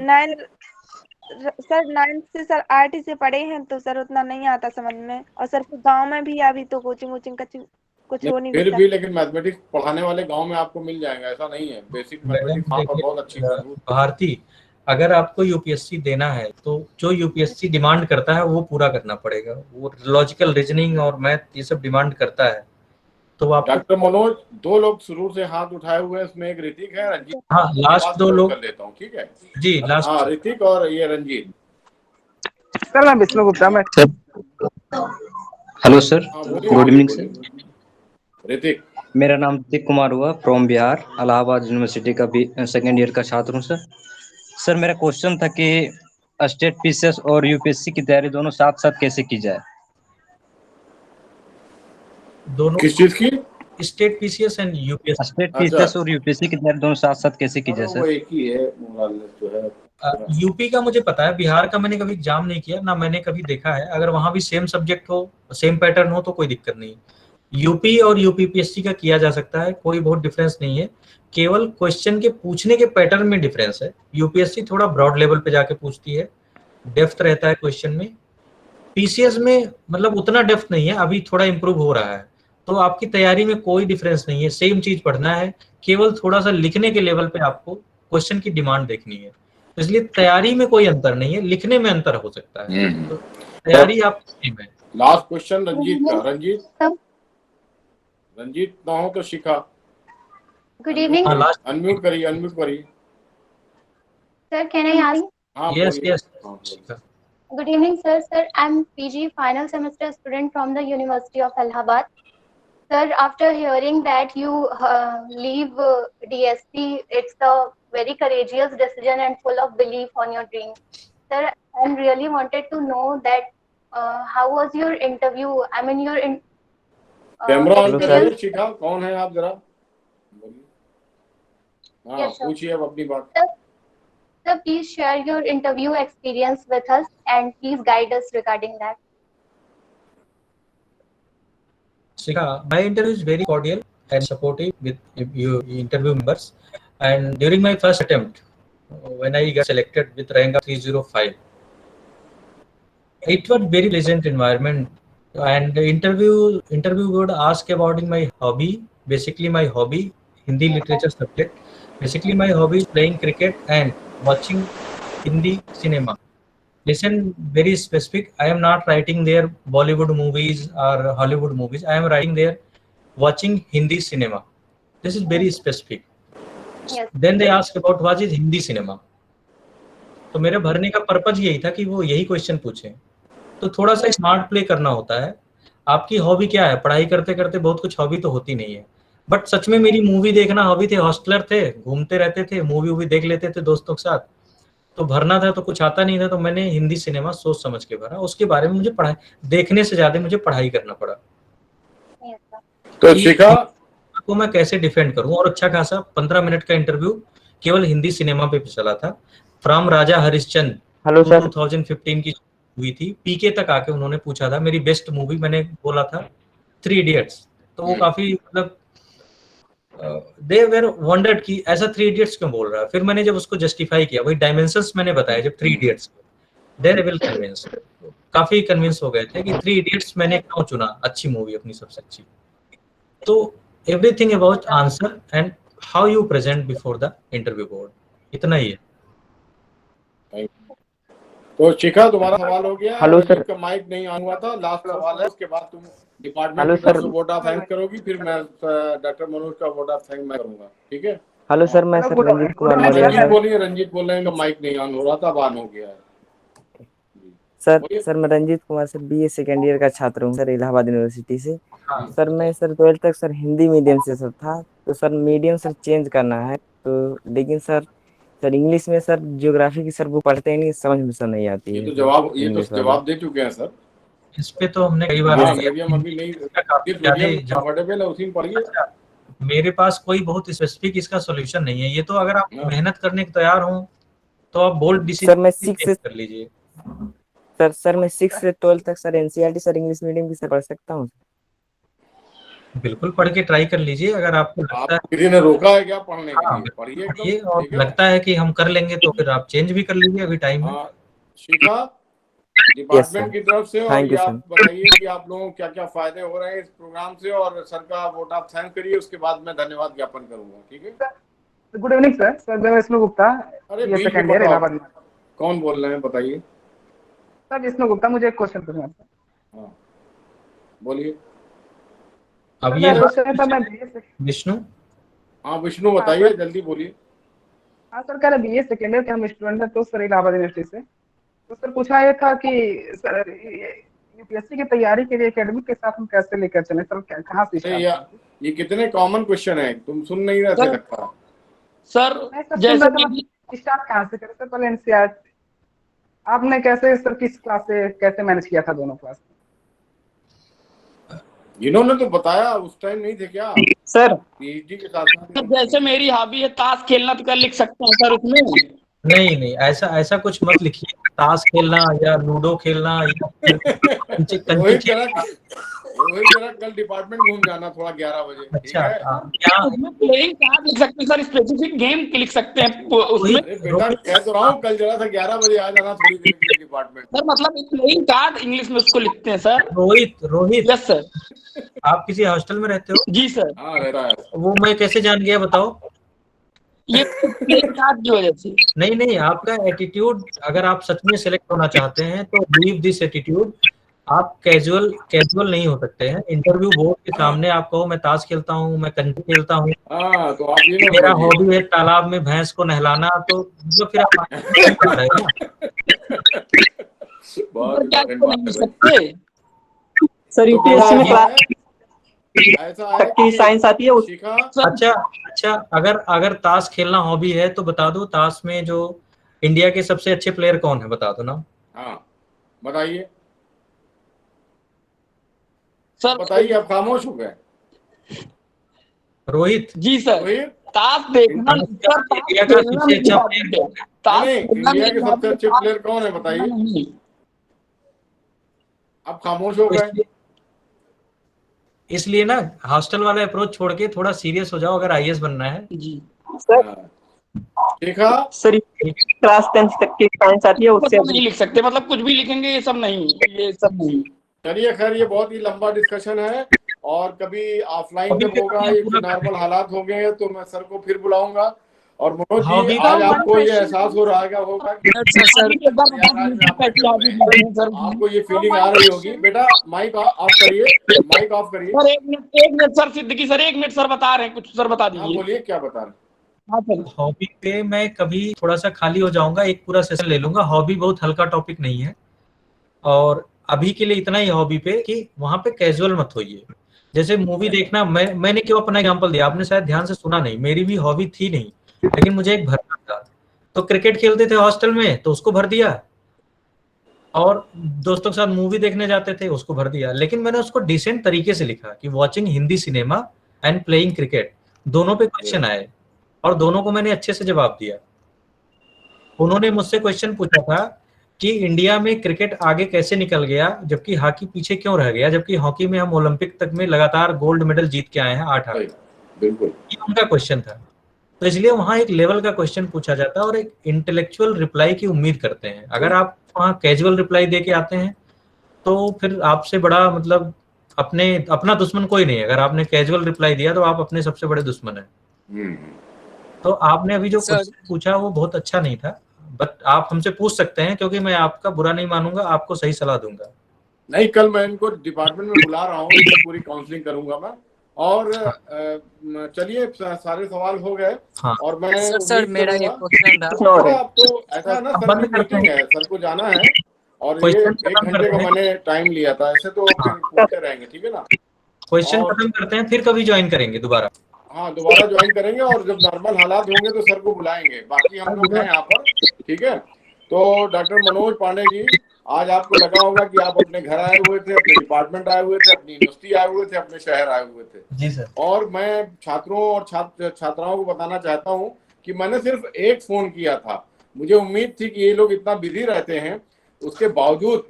S23: सर 9th से सर आरटी से पढ़े हैं तो सर उतना नहीं आता समझ में, और सर गांव में भी अभी तो कोचिंग का कुछ हो नहीं
S1: फिर भी लेकिन मैथमेटिक्स पढ़ाने वाले गांव में आपको मिल जाएगा, ऐसा नहीं है। बेसिक मैथमेटिक्स वहाँ पर बहुत अच्छी है।
S2: भारती, अगर आपको यूपीएससी देना है तो जो यूपीएससी डिमांड करता है वो पूरा करना पड़ेगा। वो लॉजिकल रीजनिंग और मैथ ये सब डिमांड करता है तो आप।
S1: डॉक्टर मनोज, 2 लोग शुरू से हाथ उठाए हुए हैं, इसमें एक ऋतिक है, रंजीत।
S2: हाँ, लास्ट 2 लोग
S1: कर लेता हूँ, ठीक है
S2: जी, लास्ट।
S1: हाँ, ऋतिक और ये रंजीत।
S6: सर मैं विष्णु गुप्ता मैं।
S24: Hello sir, good evening sir.
S1: Hrithik,
S24: मेरा नाम ऋतिक कुमार हुआ, फ्रॉम बिहार, इलाहाबाद यूनिवर्सिटी का भी सेकेंड ईयर का छात्र हूँ सर। सर मेरा क्वेश्चन था कि स्टेट पीसीएस और यूपीएससी की तैयारी दोनों साथ साथ कैसे की जाए?
S2: दोनों
S1: किस चीज की?
S2: State PCS and UPSC.
S24: State PCS और यूपीएससी की तैयारी दोनों साथ साथ कैसे की जाए सर?
S1: वो एक ही है जो है।
S2: यूपी का मुझे पता है, बिहार का मैंने कभी एग्जाम नहीं किया ना, मैंने कभी देखा है। अगर वहां भी सेम सब्जेक्ट हो, सेम पैटर्न हो तो कोई दिक्कत नहीं। यूपी और यूपीपीएससी का किया जा सकता है, कोई बहुत डिफरेंस नहीं है, केवल क्वेश्चन के पूछने के पैटर्न में डिफरेंस है। यूपीएससी थोड़ा ब्रॉड लेवल पे जाके पूछती है, डेप्थ रहता है क्वेश्चन में। पीसीएस में मतलब उतना डेप्थ नहीं है, अभी थोड़ा इंप्रूव हो रहा है। तो आपकी तैयारी में कोई डिफरेंस नहीं है, सेम चीज पढ़ना है, केवल थोड़ा सा लिखने के लेवल पे आपको क्वेश्चन की डिमांड देखनी है। इसलिए तैयारी में कोई अंतर नहीं है, लिखने में अंतर हो सकता है। तो तैयारी आप सेम है।
S1: लास्ट क्वेश्चन रंजीत का। रंजीत ना हो तो शिखा।
S8: Good evening.
S1: अनम्यूट करिए।
S8: Sir can I ask?
S2: Yes.
S8: Good evening, sir. Sir, I'm PG final semester student from the University of Allahabad. Sir, after hearing that you leave DSP, it's a very courageous decision and full of belief on your dream. Sir, I really wanted to know that how was your interview? I mean, your
S1: camera on करिए शिखा, कौन है आप जरा बोलिए। हाँ
S8: Yes, sir.
S1: पूछिए अब अपनी बात।
S8: Sir, please share your interview experience with us and please guide us regarding that.
S2: Shikha, my interview is very cordial and supportive with you interview members. And during my first attempt, when I got selected with rank of 305, it was very pleasant environment. And the interview would ask about my hobby, basically my hobby, Hindi literature subject. Basically, my hobby is playing cricket and watching Hindi cinema. Listen, very specific. I am not writing there Bollywood movies or Hollywood movies. I am writing there watching Hindi cinema. This is very specific.
S8: Yes.
S2: Then they ask about what is Hindi cinema. तो मेरे भरने का purpose यही था कि वो यही question पूछे। तो थोड़ा सा स्मार्ट प्ले करना होता है। आपकी हॉबी क्या है? पढ़ाई करते करते बहुत कुछ हॉबी तो होती नहीं है, बट सच में मेरी मूवी देखना हॉबी थे। हॉस्टलर थे, घूमते रहते थे, मूवी देख लेते थे दोस्तों के साथ। तो भरना था तो कुछ आता नहीं था, तो मैंने हिंदी सिनेमा सोच समझ के भरा। उसके बारे में मुझे पढ़ाई देखने से ज्यादा मुझे पढ़ाई करना पड़ा।
S1: तो शिखा
S2: को मैं कैसे डिफेंड करूं, और अच्छा खासा 15 मिनट का इंटरव्यू केवल हिंदी सिनेमा पे चला था। फ्रॉम राजा हरिश्चंद्र 2015 की हुई थी, पीके तक आके उन्होंने पूछा था मेरी बेस्ट मूवी, मैंने बोला था 3 इडियट्स। तो वो काफी मतलब दे वेर वंडर्ड कि ऐसा 3 इडियट्स क्यों बोल रहा है। फिर मैंने जब उसको जस्टिफाई किया, वही डायमेंशंस मैंने बताया जब 3 इडियट्स, देयर विल कन्विंस, काफी कन्विंस हो गए थे कि 3 इडियट्स मैंने क्यों चुना अच्छी मूवी, अपनी सबसे अच्छी। तो everything about answer and how you present before the interview board, इतना ही है।
S1: तो शिखा तुम्हारा सवाल हो गया।
S6: हेलो सर,
S1: का माइक नहीं ऑन हुआ था, लास्ट सवाल है, उसके बाद तुम
S6: हेलो
S1: डिपार्टमेंट
S6: सर,
S1: को वोट ऑफ थैंक करोगी, फिर मैं डॉक्टर मनोज का वोट ऑफ थैंक मैं करूंगा, ठीक है।
S6: हेलो सर, मैं सर रंजीत कुमार मौर्य
S1: रंजीत
S6: सर।
S1: बोलिए। रंजीत बोल रहे हैं कि माइक नहीं ऑन हो रहा था, अब ऑन हो गया है।
S6: सर मैं Ranjeet Kumar sir BA second year का छात्र हूँ सर, इलाहाबाद यूनिवर्सिटी से। सर मैं सर 12th तक सर हिंदी मीडियम से सर था, तो सर मीडियम सर चेंज करना है, तो लेकिन सर सर इंग्लिश में सर ज्योग्राफी की सर वो पढ़ते ही नहीं, समझ में सर नहीं आती
S1: ये
S6: है
S1: तो जवाब
S6: इंग्लिश वाली।
S1: जवाब दे चुके हैं सर।
S2: इस पे तो हमने कई बार
S1: हाँ,
S2: दिया।
S1: मीडियम अभी नहीं,
S2: काफी
S1: जिस
S2: ज्यादा
S1: मीडियम
S2: जवाब-
S1: कंफर्टेबल है उसी में पढ़िए।
S2: मेरे पास कोई बहुत स्पेसिफिक इसका सॉल्यूशन नहीं है। ये तो अगर आप मेहनत करने को तैयार हो तो आप बोल्ड
S6: सर मैं
S2: डिसीजन कर लीजिए।
S6: सर मैं 6 से 12 तक sir NCERT sir English medium की सर पढ़ सकता हूँ?
S2: बिल्कुल पढ़ के ट्राई कर लीजिए। अगर आपको लगता है
S1: किसी ने रोका है क्या पढ़ने के लिए, पढ़िए
S2: पढ़िए,
S1: एकदम,
S2: और
S1: ठीक है?
S2: लगता है कि हम कर लेंगे तो फिर आप चेंज भी कर लीजिए, अभी टाइम है।
S1: शिखा डिपार्टमेंट की तरफ से, और
S6: Thank you,
S1: ये आप
S6: sir.
S1: बताइए कि आप लोगों को क्या क्या फायदे हो रहे हैं इस प्रोग्राम से, और सर का वोट ऑफ थैंक करिए, उसके बाद मैं धन्यवाद ज्ञापन करूंगा, ठीक है?
S15: Good evening sir. सर मैं विष्णु गुप्ता,
S1: अरे
S15: ये
S1: बीच में
S15: सेकंड ईयर
S1: बताओ।
S15: इलाहाबाद में।
S1: कौन बोल रहे हैं बताइए?
S15: सर विष्णु गुप्ता, मुझे एक क्वेश्चन पूछना था।
S1: हाँ बोलिए।
S2: अब
S15: सर,
S2: ये
S15: मेरा क्वेश्चन था, मैं
S2: विष्णु,
S1: हाँ विष्णु बताइए, जल्दी बोलिए।
S15: हाँ सर, कह रहे बीए सेकंड ईयर के हम स्टूडेंट हैं तो सर इलाहाबाद यूनिवर्सिटी से। तो सर पूछा ये था कि सर यूपीएससी की तैयारी के लिए एकेडमिक के साथ हम कैसे लेकर चलें सर, कहाँ से
S1: अरे
S15: स्टार्ट?
S1: ये कितने कॉमन क्वेश्चन है, तुम सुन नहीं रहे थे लगता।
S10: सर
S15: जैसे स्टार्ट कहाँ से करें सर? पहले एनसीईआरटी आपने कैसे सर, किस क्लास से कैसे मैनेज किया था दोनों क्लास?
S1: इन्होंने तो बताया, उस टाइम नहीं थे क्या
S10: सर?
S1: पीएचडी के साथ
S10: सर जैसे मेरी हॉबी है ताश खेलना, तो क्या लिख सकते हैं सर उसमें?
S2: नहीं ऐसा कुछ मत लिखिए। ताश खेलना या लूडो खेलना या कंचे
S1: वही जरा कल डिपार्टमेंट घूम जाना थोड़ा 11 बजे।
S2: अच्छा,
S10: उसमें प्लेइंग कार्ड लिख सकते हैं सर, स्पेसिफिक गेम लिख सकते हैं उसमें।
S1: बेटा कह तो रहा हूँ कल जरा सा 11 बजे आ जाना थोड़ी देर के लिए डिपार्टमेंट।
S10: सर मतलब एक प्लेइंग कार्ड इंग्लिश में उसको लिखते हैं सर।
S2: Rohit
S10: yes sir.
S2: आप किसी हॉस्टल में रहते हो?
S10: जी सर।
S1: हाँ रहता है।
S2: वो मैं कैसे जान गया बताओ?
S10: ये प्लेइंग कार्ड की वजह से।
S2: नहीं आपका एटीट्यूड, अगर आप सच में सिलेक्ट होना चाहते हैं तो लीव दिस एटीट्यूड। आप कैजुअल नहीं हो सकते हैं। इंटरव्यू बोर्ड के सामने आप कहो मैं ताश खेलता हूँ, मैं कंचे खेलता हूँ,
S1: तो आप ये
S2: मेरा हॉबी है तालाब में भैंस को नहलाना, तो मतलब फिर आप रहे हो ना।
S10: सर यूपीएससी में
S1: क्लास
S10: साइंस आती है
S2: अच्छा अगर ताश खेलना हॉबी है तो बता दो, ताश में जो इंडिया के सबसे अच्छे प्लेयर कौन है बता दो ना।
S1: हाँ बताइए
S10: सर,
S1: बताइए, आप खामोश हो गए।
S2: रोहित
S10: जी सर। ताश देखना
S2: इंडिया का सबसे अच्छा प्लेयर,
S1: इंडिया के सबसे अच्छे प्लेयर कौन है बताइए। आप खामोश हो गए।
S2: इसलिए ना हॉस्टल वाला अप्रोच छोड़ के थोड़ा सीरियस हो जाओ अगर आईएएस बनना है।
S10: जी
S1: सर। देखा
S10: सर, क्लास 10 तक की साइंस आती है, उससे नहीं लिख सकते, मतलब कुछ भी लिखेंगे ये सब नहीं।
S1: चलिए खैर, ये बहुत ही लंबा डिस्कशन है, और कभी ऑफलाइन जब होगा, ये नॉर्मल हालात हो गए तो मैं सर को फिर बुलाऊंगा। और मनोज जी, आज आपको ये एहसास हो रहा होगा कि आपको ये फीलिंग आ रही होगी। बेटा माइक ऑफ करिए, माइक ऑफ करिए।
S10: सर एक मिनट सर, सिद्दीकी सर एक मिनट सर, बता रहे हैं कुछ, सर बता दीजिए।
S1: बोलिए क्या बता रहे हैं।
S2: हॉबी पे मैं कभी थोड़ा सा खाली हो जाऊंगा, एक पूरा सेशन ले लूंगा। हॉबी बहुत हल्का टॉपिक नहीं है, और अभी के लिए इतना ही हॉबी पे कि वहां पे कैजुअल मत होइए। जैसे मूवी देखना, मैंने क्यों अपना एग्जांपल दिया, आपने शायद ध्यान से सुना नहीं। मेरी भी हॉबी थी नहीं, लेकिन मुझे एक भरना था, तो क्रिकेट खेलते थे हॉस्टल में तो उसको भर दिया, और दोस्तों के साथ मूवी देखने जाते थे उसको भर दिया। लेकिन मैंने उसको डिसेंट तरीके से लिखा कि watching Hindi cinema and playing cricket, दोनों पे क्वेश्चन आए और दोनों को मैंने अच्छे से जवाब दिया। उन्होंने मुझसे क्वेश्चन पूछा था कि इंडिया में क्रिकेट आगे कैसे निकल गया जबकि हॉकी पीछे क्यों रह गया, जबकि हॉकी में हम ओलंपिक तक में लगातार गोल्ड मेडल जीत के आए हैं 8
S1: बिल्कुल,
S2: ये उनका क्वेश्चन था। तो इसलिए वहां एक लेवल का क्वेश्चन पूछा जाता है और एक इंटेलेक्चुअल रिप्लाई की उम्मीद करते हैं। अगर आप वहाँ कैजुअल रिप्लाई दे के आते हैं तो फिर आपसे बड़ा मतलब अपना दुश्मन कोई नहीं है। अगर आपने कैजुअल रिप्लाई दिया तो आप अपने सबसे बड़े दुश्मन हैं। तो आपने अभी जो क्वेश्चन पूछा वो बहुत अच्छा नहीं था, बट आप हमसे पूछ सकते हैं, क्योंकि मैं आपका बुरा नहीं मानूंगा, आपको सही सलाह दूंगा।
S1: नहीं, कल मैं इनको डिपार्टमेंट में बुला रहा हूँ, पूरी काउंसलिंग करूंगा मैं। और चलिए, सारे सवाल हो गए।
S2: हाँ।
S1: और मैं
S12: सर मेरा एक क्वेश्चन था।
S1: आपको ऐसा है ना, सर की मीटिंग है, सर को जाना है, और ये 1 घंटे का मैंने टाइम लिया था, ऐसे तो फिर पूछते रहेंगे, ठीक है ना।
S2: क्वेश्चन खत्म करते हैं, फिर कभी ज्वाइन करेंगे दोबारा।
S1: हाँ दोबारा ज्वाइन करेंगे और जब नॉर्मल हालात होंगे तो सर को बुलाएंगे, बाकी हम लोग हैं यहाँ पर, ठीक है। तो डॉक्टर मनोज पांडे जी, आज आपको लगा होगा कि आप अपने घर आए हुए थे, अपने डिपार्टमेंट आए हुए थे, अपनी यूनिवर्सिटी आए हुए थे, अपने शहर आए हुए थे।
S2: जी सर।
S1: और मैं छात्रों और छात्राओं को बताना चाहता हूँ कि मैंने सिर्फ एक फोन किया था, मुझे उम्मीद थी कि ये लोग इतना बिजी रहते हैं, उसके बावजूद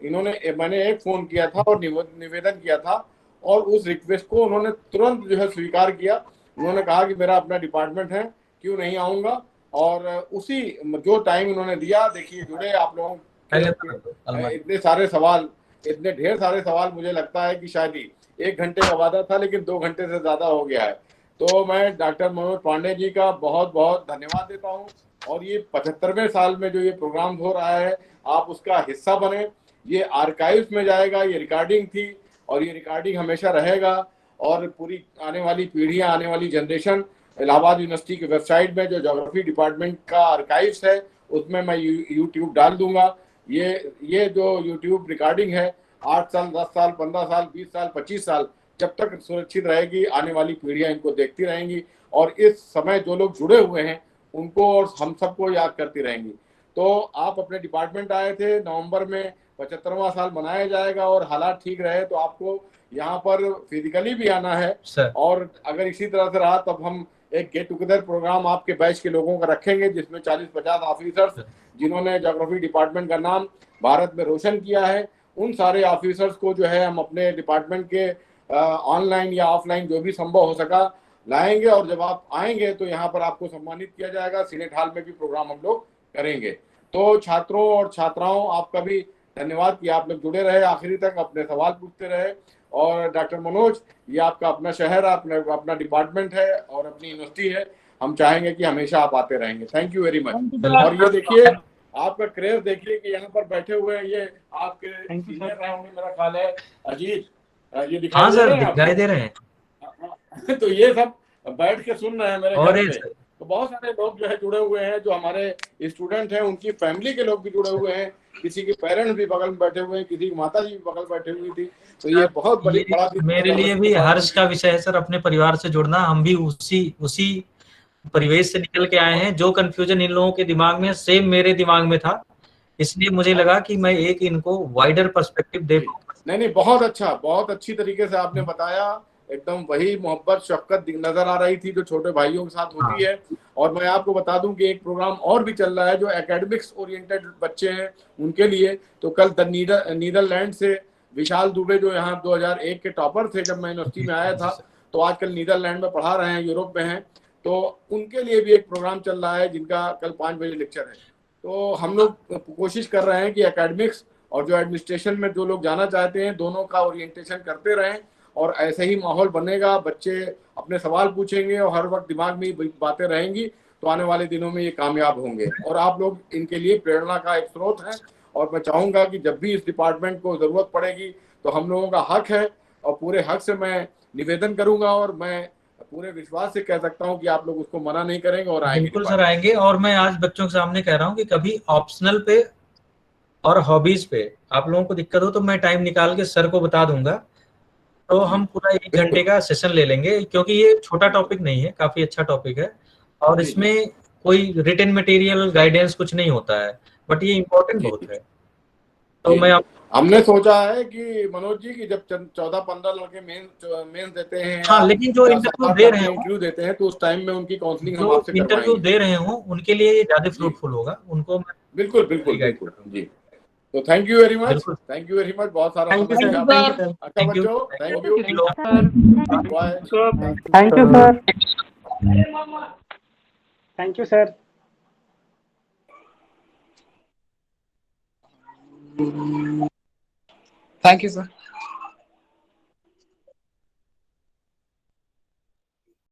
S1: मैंने एक फोन किया था और निवेदन किया था, और उस रिक्वेस्ट को उन्होंने तुरंत जो है स्वीकार किया। उन्होंने कहा कि मेरा अपना डिपार्टमेंट है, क्यों नहीं आऊंगा, और उसी जो टाइम उन्होंने दिया, देखिए जुड़े आप लोगों के इतने सारे सवाल, इतने ढेर सारे सवाल, मुझे लगता है कि शायद ही 1 घंटे का वादा था लेकिन 2 घंटे से ज्यादा हो गया है। तो मैं डॉक्टर मनोज पांडे जी का बहुत बहुत धन्यवाद देता हूँ, और ये 75वें साल में जो ये प्रोग्राम हो रहा है, आप उसका हिस्सा बने। ये आर्काइव्स में जाएगा, ये रिकॉर्डिंग थी और ये रिकॉर्डिंग हमेशा रहेगा, और पूरी आने वाली पीढ़ियां, आने वाली जनरेशन इलाहाबाद यूनिवर्सिटी की वेबसाइट में जो ज्योग्राफी डिपार्टमेंट का आर्काइव्स है उसमें मैं यूट्यूब डाल दूंगा। ये जो यूट्यूब रिकॉर्डिंग है 8 साल, 10 साल, 15 साल, 20 साल, 25 साल जब तक सुरक्षित रहेगी, आने वाली पीढ़ियां इनको देखती रहेंगी, और इस समय जो लोग जुड़े हुए हैं उनको और हम सबको याद करती रहेंगी। तो आप अपने डिपार्टमेंट आए थे, नवंबर में 75वां साल मनाया जाएगा, और हालात ठीक रहे तो आपको यहाँ पर फिजिकली भी आना है
S2: सर।
S1: और अगर इसी तरह से रहा तब हम एक गेट टुगेदर प्रोग्राम आपके बैच के लोगों का रखेंगे, जिसमें 40-50 ऑफिसर्स जिन्होंने ज्योग्राफी डिपार्टमेंट का नाम भारत में रोशन किया है, उन सारे ऑफिसर्स को जो है हम अपने डिपार्टमेंट के ऑनलाइन या ऑफलाइन जो भी संभव हो सका लाएंगे, और जब आप आएंगे तो यहाँ पर आपको सम्मानित किया जाएगा। सीनेट हॉल में भी प्रोग्राम हम लोग करेंगे। तो छात्रों और छात्राओं, आपका भी धन्यवाद कि आप लोग जुड़े रहे आखिरी तक, अपने सवाल पूछते रहे। और डॉक्टर मनोज, ये आपका अपना शहर है, अपना डिपार्टमेंट है और अपनी यूनिवर्सिटी है, हम चाहेंगे कि हमेशा आप आते रहेंगे। Thank you very much. और ये देखिए आपका क्रेज देखिए कि यहाँ पर बैठे हुए हैं, ये आपके सीनियर रहे होंगे मेरा ख्याल है, अजीत, ये दिखाई दे रहे हैं,
S2: दिखाई दे रहे हैं।
S1: तो ये सब बैठ के सुन रहे हैं मेरे
S2: और
S1: घर पे। तो बहुत सारे लोग जो है जुड़े हुए हैं, जो हमारे स्टूडेंट हैं, उनकी फैमिली के लोग भी जुड़े हुए हैं, किसी के पेरेंट्स भी बगल में बैठे हुए हैं, किसी की माता जी भी बगल बैठे हुई थी। तो ये बहुत बड़ी
S2: मेरे लिए भी हर्ष का विषय है सर, अपने परिवार से जुड़ना। हम भी उसी परिवेश से निकल के आए हैं। जो कंफ्यूजन इन लोगों के दिमाग में सेम मेरे दिमाग में था, इसलिए मुझे लगा कि मैं एक इनको वाइडर पर्सपेक्टिव दे।
S1: नहीं, बहुत अच्छा, बहुत अच्छी तरीके से आपने बताया। एकदम वही मोहब्बत, शफकत नजर आ रही थी जो छोटे भाइयों के साथ होती है। और मैं आपको बता दूं कि एक प्रोग्राम और भी चल रहा है जो एकेडमिक्स ओरिएंटेड बच्चे हैं उनके लिए। तो कल नीदरलैंड से विशाल दुबे, जो यहाँ 2001 के टॉपर थे जब मैं यूनिवर्सिटी में आया था, तो आजकल नीदरलैंड में पढ़ा रहे हैं, यूरोप में हैं। तो उनके लिए भी एक प्रोग्राम चल रहा है जिनका कल 5 बजे लेक्चर है। तो हम लोग कोशिश कर रहे हैं कि एकेडमिक्स और जो एडमिनिस्ट्रेशन में जो लोग जाना चाहते हैं, दोनों का ओरिएंटेशन करते रहें, और ऐसे ही माहौल बनेगा, बच्चे अपने सवाल पूछेंगे और हर वक्त दिमाग में बातें रहेंगी, तो आने वाले दिनों में ये कामयाब होंगे। और आप लोग इनके लिए प्रेरणा का एक स्रोत हैं। और मैं चाहूंगा कि जब भी इस डिपार्टमेंट को जरूरत पड़ेगी तो हम लोगों का हक है, और पूरे हक से मैं निवेदन करूंगा, और मैं पूरे विश्वास से कह सकता हूं कि आप लोग उसको मना नहीं करेंगे और आएंगे।
S2: बिल्कुल सर, आएंगे। और मैं आज बच्चों के सामने कह रहा हूँ कि कभी ऑप्शनल पे और हॉबीज पे आप लोगों को दिक्कत हो तो मैं टाइम निकाल के सर को बता दूंगा, तो हम पूरा 1 घंटे का सेशन ले लेंगे, क्योंकि ये छोटा टॉपिक नहीं है, काफी अच्छा टॉपिक है। और इसमें कोई रिटन मटेरियल गाइडेंस कुछ नहीं होता है, बट ये इम्पोर्टेंट बहुत है। तो मैं
S1: हमने सोचा है कि मनोज जी की जब 14-15 लड़के मेंस देते हैं,
S2: हाँ, लेकिन जो इंटरव्यू दे रहे हैं,
S1: इंटरव्यू देते हैं, तो उस टाइम में उनकी काउंसलिंग हम
S2: जो
S1: आपसे
S2: इंटरव्यू दे रहे हो उनके लिए ये ज्यादा फ्रूटफुल होगा। उनको
S1: बिल्कुल जी। तो thank you very much, thank you very much. बहुत सारा
S4: थैंक यू सर।
S1: अच्छा बच्चों, thank you, bye.
S15: Thank you sir. Thank you sir.
S5: Thank you, sir.